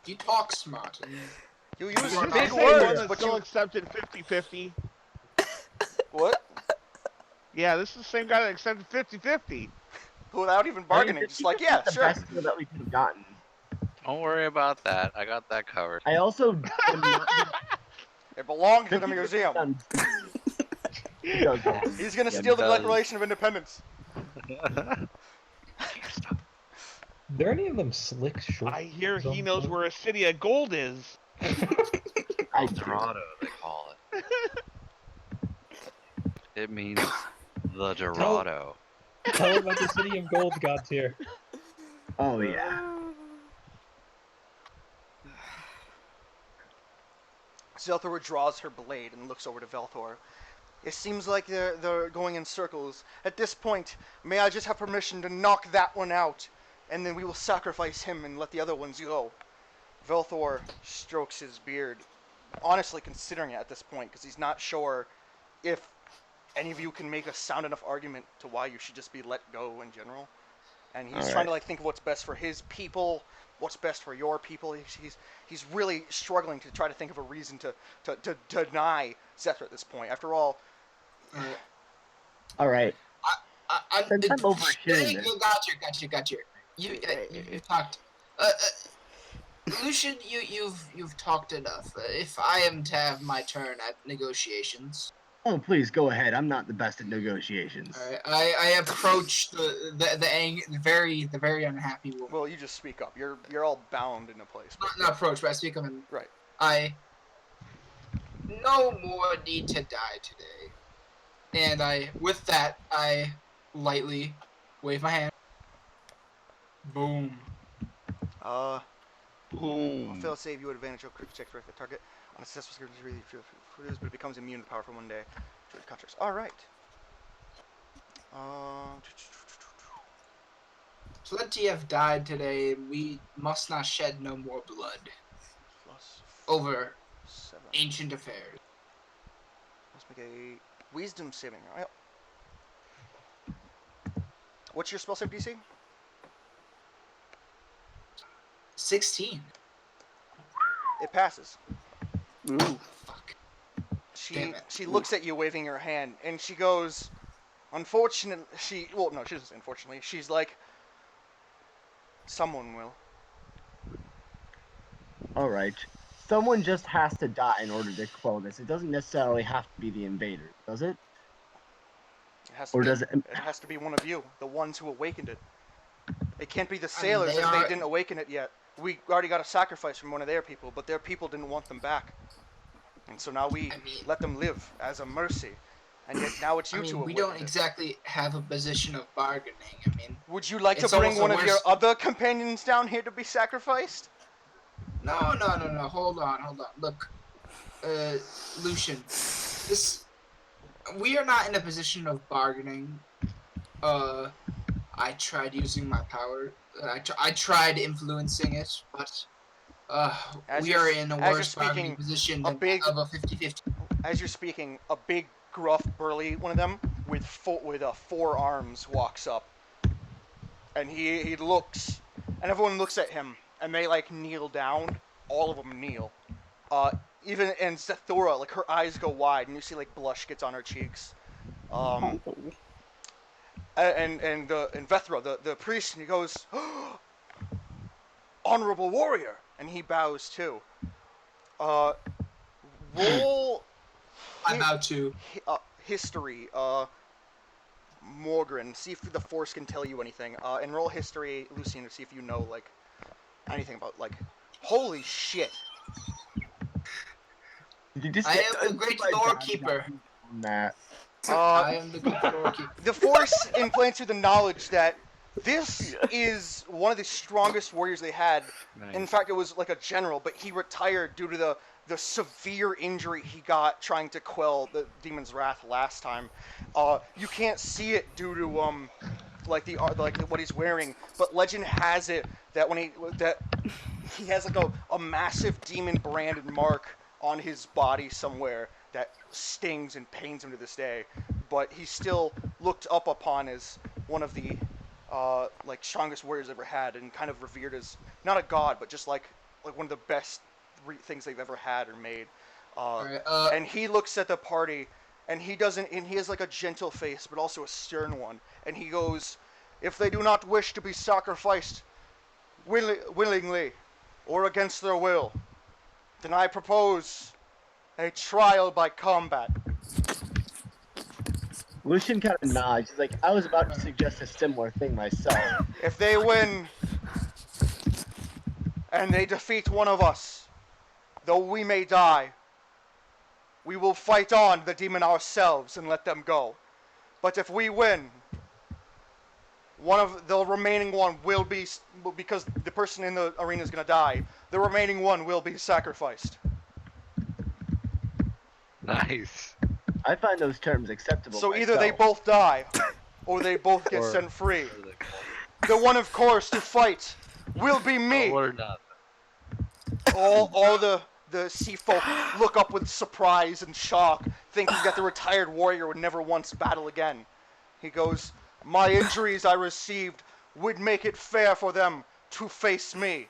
You talk smart. You use You're big not- words, but but still you... accepted 50-50. What? Yeah, this is the same guy that accepted 50-50. Without even bargaining, just like, yeah, the sure. best deal that we could have gotten. Don't worry about that. I got that covered. I also am not It belongs to the museum. He's gonna steal the does. Declaration of Independence. Are there any of them slick short? I hear he knows where a city of gold is. I El Dorado, they call it. It means the Dorado. Tell him about the city of gold gods here. Oh yeah. Zelthor draws her blade and looks over to Velthor. It seems like they're going in circles. At this point, may I just have permission to knock that one out, and then we will sacrifice him and let the other ones go. Velthor strokes his beard, honestly considering it at this point, because he's not sure if any of you can make a sound enough argument to why you should just be let go in general. And he's trying to like think of what's best for his people, what's best for your people. He's really struggling to try to think of a reason to deny Zethra at this point. After all, All right. Since I'm You overhearing this, got you. You talked. Lucian, you've talked enough. If I am to have my turn at negotiations. oh please go ahead. I'm not the best at negotiations. Alright, I approach the very unhappy woman. well, you just speak up. You're all bound in a place. Not approach, but I speak of him. Right. I no more need to die today. And with that, I lightly wave my hand. Boom. Boom. Fail save, you advantage of critical check for the target on a successful security but it becomes immune to power for 1 day. Contracts. All right. So let TF died today. We must not shed no more blood Plus over 7. ancient affairs. Let's make a wisdom saving. All right. What's your spell save DC? 16. It passes. Ooh. Fuck. She Damn it. she looks at you waving her hand, and she goes, unfortunately, she doesn't unfortunately. She's like, someone will. All right. Someone just has to die in order to quell this. It doesn't necessarily have to be the invader, does it? It has to Or be, does it? It has to be one of you, the ones who awakened it. It can't be the I mean, sailors they if they are- didn't awaken it yet. We already got a sacrifice from one of their people, but their people didn't want them back. And so now we I mean- let them live as a mercy. And yet now it's you I two mean, we awakened don't it. exactly have a position of bargaining. I mean, Would you like to It's bring almost one the of your worst- other companions down here to be sacrificed? no. Hold on. Look, Lucian, we are not in a position of bargaining. I tried using my power. I tried influencing it, but As we you're are s- in a as you're worse bargaining speaking, position a than big- of a 50-50. As you're speaking, a big, gruff, burly one of them with four arms walks up, and he looks, and everyone looks at him, and they like kneel down. All of them kneel. Even and Zathura, like her eyes go wide, and you see like blush gets on her cheeks. Oh. And Vethra, the priest, and he goes, honorable warrior, and he bows too. Roll I'm out to. history, Morgan. See if the Force can tell you anything. And roll history, Lucian, to see if you know like anything about like. Holy shit! Did you just I get am done the great by lore God keeper. on that? I am the great lore keeper. The Force implants you the knowledge that this is one of the strongest warriors they had. Nice. In fact, it was like a general, but he retired due to the severe injury he got trying to quell the demon's wrath last time. You can't see it due to like what he's wearing, but legend has it that he has like a massive demon branded mark on his body somewhere that stings and pains him to this day. But he's still looked up upon as one of the like strongest warriors ever had, and kind of revered as not a god, but just like one of the best things they've ever had or made. Alright, And he looks at the party, and he has like a gentle face, but also a stern one. And he goes, "If they do not wish to be sacrificed willingly or against their will, then I propose a trial by combat." Lucian kind of nods. He's like, I was about to suggest a similar thing myself. If they win and they defeat one of us, though we may die, we will fight on the demon ourselves and let them go. But if we win, one of the remaining one will be, because the person in the arena is going to die, the remaining one will be sacrificed. Nice. I find those terms acceptable. So either they both die, or they both get Or- set free. The one, of course, to fight will be me. Or not. All the sea folk look up with surprise and shock, thinking that the retired warrior would never once battle again. He goes, "My injuries I received would make it fair for them to face me.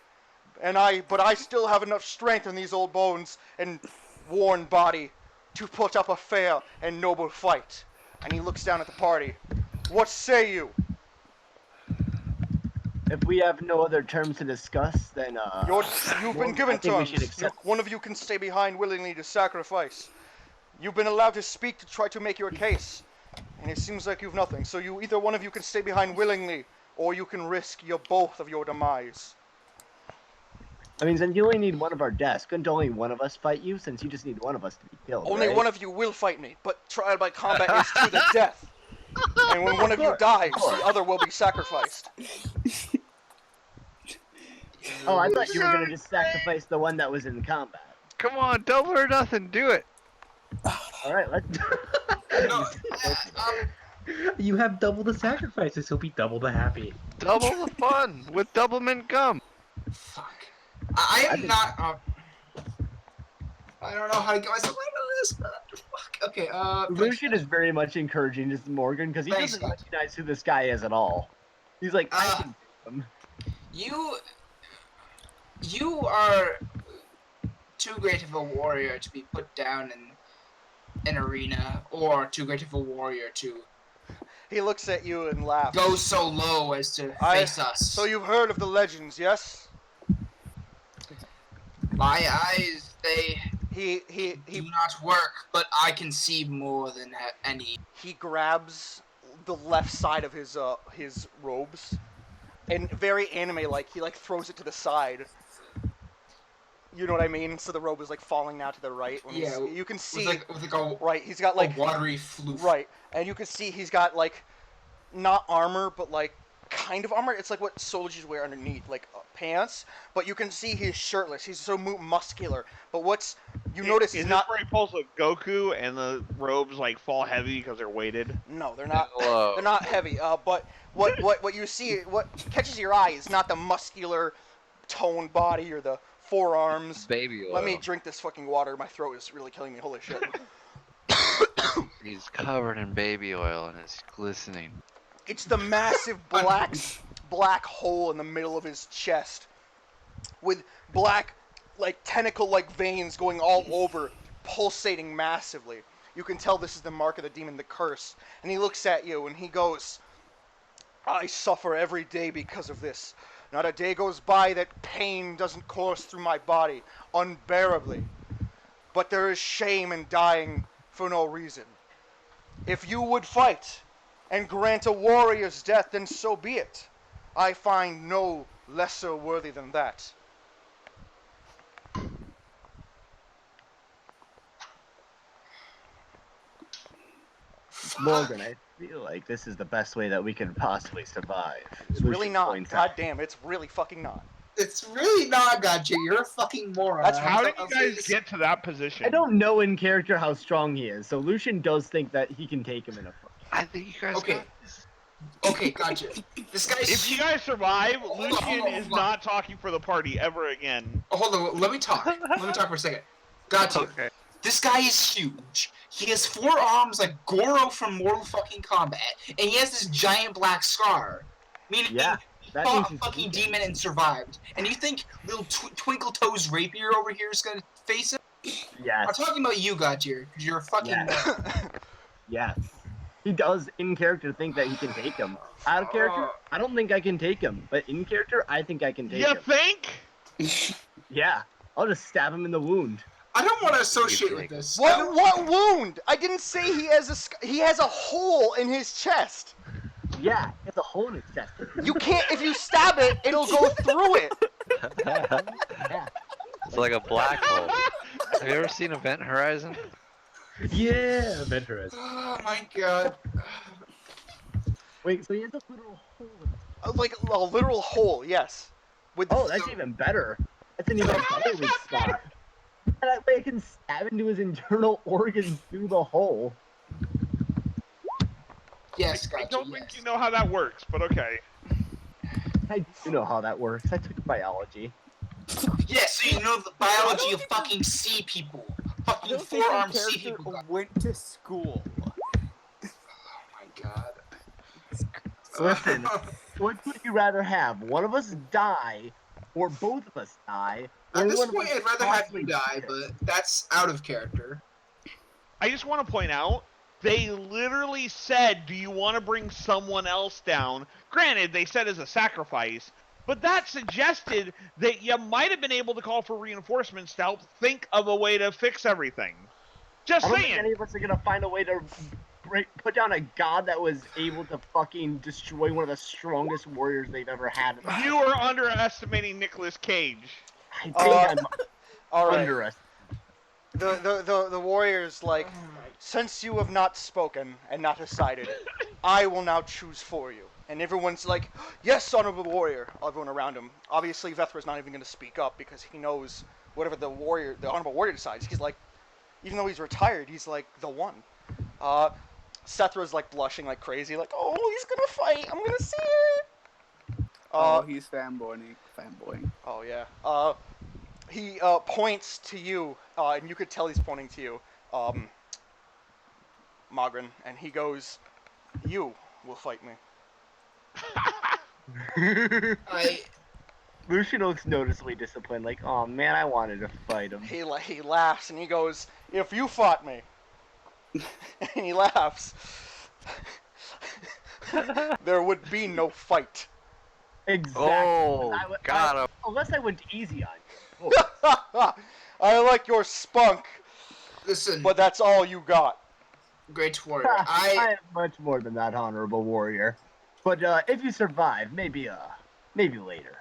But I still have enough strength in these old bones and worn body to put up a fair and noble fight." And he looks down at the party. "What say you? If we have no other terms to discuss, then You've well, been given I think we should terms. accept. One of you can stay behind willingly to sacrifice. You've been allowed to speak to try to make your case, and it seems like you've nothing. So either one of you can stay behind willingly, or you can risk both of your demise." I mean, then you only need one of our deaths. Couldn't only one of us fight you, since you just need one of us to be killed? Only right? one of you will fight me, but trial by combat is to the death. And when one of you course, dies, of course. the other will be sacrificed. Oh, I thought you were gonna just sacrifice the one that was in combat. Come on, double or nothing. Do it. All right, let's. No, You have double the sacrifices. He'll be double the happy. Double the fun with double mint gum. fuck. I am think- not. I don't know how to get myself out of this. Fuck. Okay. Lucian is very much encouraging this Morgan because he Thanks, doesn't God. recognize who this guy is at all. He's like, I Uh, can take him. You are too great of a warrior to be put down in an arena, or too great of a warrior to He looks at you and laughs. go so low as to face us. So you've heard of the legends, yes? My eyes, they He do not work, but I can see more than any. he grabs the left side of his robes, and very anime like he like throws it to the side. You know what I mean? So the robe is like falling now to the right. When Yeah, you can see with like a, right. He's got like watery floof. right, and you can see he's got like not armor, but like kind of armor. It's like what soldiers wear underneath, like pants. But you can see he's shirtless. He's so muscular. But what's you notice is he's not. this where he pulls a Goku and the robes like fall heavy because they're weighted? No, they're not. Hello. They're not heavy. But what you see, what catches your eye is not the muscular, toned body or the forearms. Baby oil. Let me drink this fucking water. My throat is really killing me. Holy shit. He's covered in baby oil and it's glistening. It's the massive black hole in the middle of his chest, with black, like tentacle-like veins going all over, pulsating massively. You can tell this is the mark of the demon, the curse. And he looks at you and he goes, "I suffer every day because of this. Not a day goes by that pain doesn't course through my body unbearably. But there is shame in dying for no reason. If you would fight and grant a warrior's death, then so be it. I find no lesser worthy than that." Morgan, I feel like this is the best way that we can possibly survive. It's really not. God damn, it's really fucking not. It's really not, Gotcha. You're a fucking moron. That's How did I'll you say guys this- get to that position? I don't know in character how strong he is, so Lucian does think that he can take him in a fight. I think you guys Okay. got this. Okay, gotcha. This guy's. If you guys survive, Hold on, Lucian hold on, is hold on. not talking for the party ever again. Oh, hold on. Let me talk. Let me talk for a second. Gotcha. Okay. This guy is huge. He has 4 arms like Goro from Mortal fucking Kombat, and he has this giant black scar. Meaning Yeah, he that fought means a he's fucking weakened. demon and survived. And you think little Twinkle Toes Rapier over here is gonna face him? I'm Yes, talking about you, Gotcha, because you're a fucking. Yeah. yes. He does in character think that he can take him. Out of character, I don't think I can take him, but in character, I think I can take You him. think? Yeah, I'll just stab him in the wound. I don't want to associate with take this. What wound? I didn't say he has he has a hole in his chest. Yeah, he has a hole in his chest. You can't. If you stab it, it'll go through it. Yeah. It's like a black hole. Have you ever seen Event Horizon? Yeah, Venturous. Oh my god. Wait, so he has a literal hole in his Like a literal hole. Yes. With Oh, that's even better. That's an even better weak spot. And that way I can stab into his internal organs through the hole. Yes, I Gotcha. don't Yes. think you know how that works, but okay. I do know how that works. I took biology. Yes, so you know the biology of fucking sea people. I Fucking don't think your 4-armed sea character people. went to school. Oh my god. Listen, what would you rather have? One of us die, or both of us die? Or At this one of point, us I'd rather have possibly you die, but that's out of character. I just want to point out, they literally said, do you want to bring someone else down? Granted, they said as a sacrifice, but that suggested that you might have been able to call for reinforcements to help think of a way to fix everything. Just I don't think any saying. of us are gonna find a way to put down a god that was able to fucking destroy one of the strongest warriors they've ever had. You are underestimating Nicolas Cage. I think Uh, I'm All right. underestimating. The warrior's like, since you have not spoken and not decided, I will now choose for you. And everyone's like, yes, honorable warrior. Everyone around him. Obviously, Vethra's not even going to speak up because he knows whatever the honorable warrior decides. He's like, even though he's retired, he's like the one. Sethra's like blushing like crazy, like, oh, he's gonna fight. I'm gonna see it. Oh, he's fanboying. Oh yeah. He points to you, and you could tell he's pointing to you, Magrin, and he goes, "You will fight me." I Lucian looks noticeably disciplined, like, oh man, I wanted to fight him. He laughs and he goes, "If you fought me," and he laughs, there would be no fight. Exactly. Oh, got him. Unless I went easy on you. I like your spunk, listen, but that's all you got. Great Warrior. I am much more than that, honorable warrior. But if you survive, maybe later.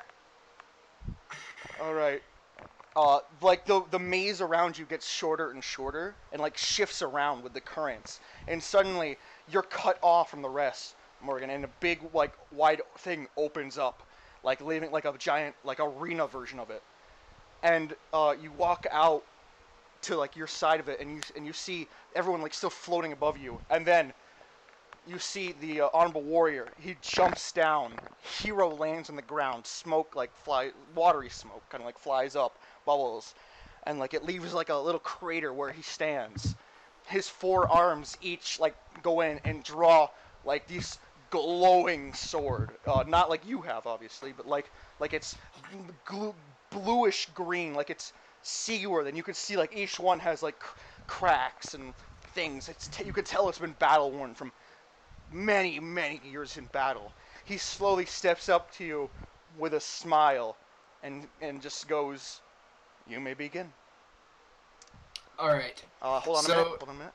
All right. Like the maze around you gets shorter and shorter, and like shifts around with the currents, and suddenly you're cut off from the rest, Morgan, and a big like wide thing opens up, like leaving like a giant like arena version of it, and you walk out to like your side of it, and you see everyone like still floating above you, and then you see the honorable warrior. He jumps down. Hero lands on the ground. Smoke like fly, watery smoke, kind of like flies up, bubbles, and like it leaves like a little crater where he stands. His four arms each like go in and draw like these glowing sword. Not like you have, obviously, but like it's bluish green, like it's seaworth, and you can see like each one has like cracks and things. You could tell it's been battle worn from many, many years in battle. He slowly steps up to you with a smile and just goes, "You may begin." all right. Hold on a So- minute. Hold on a minute.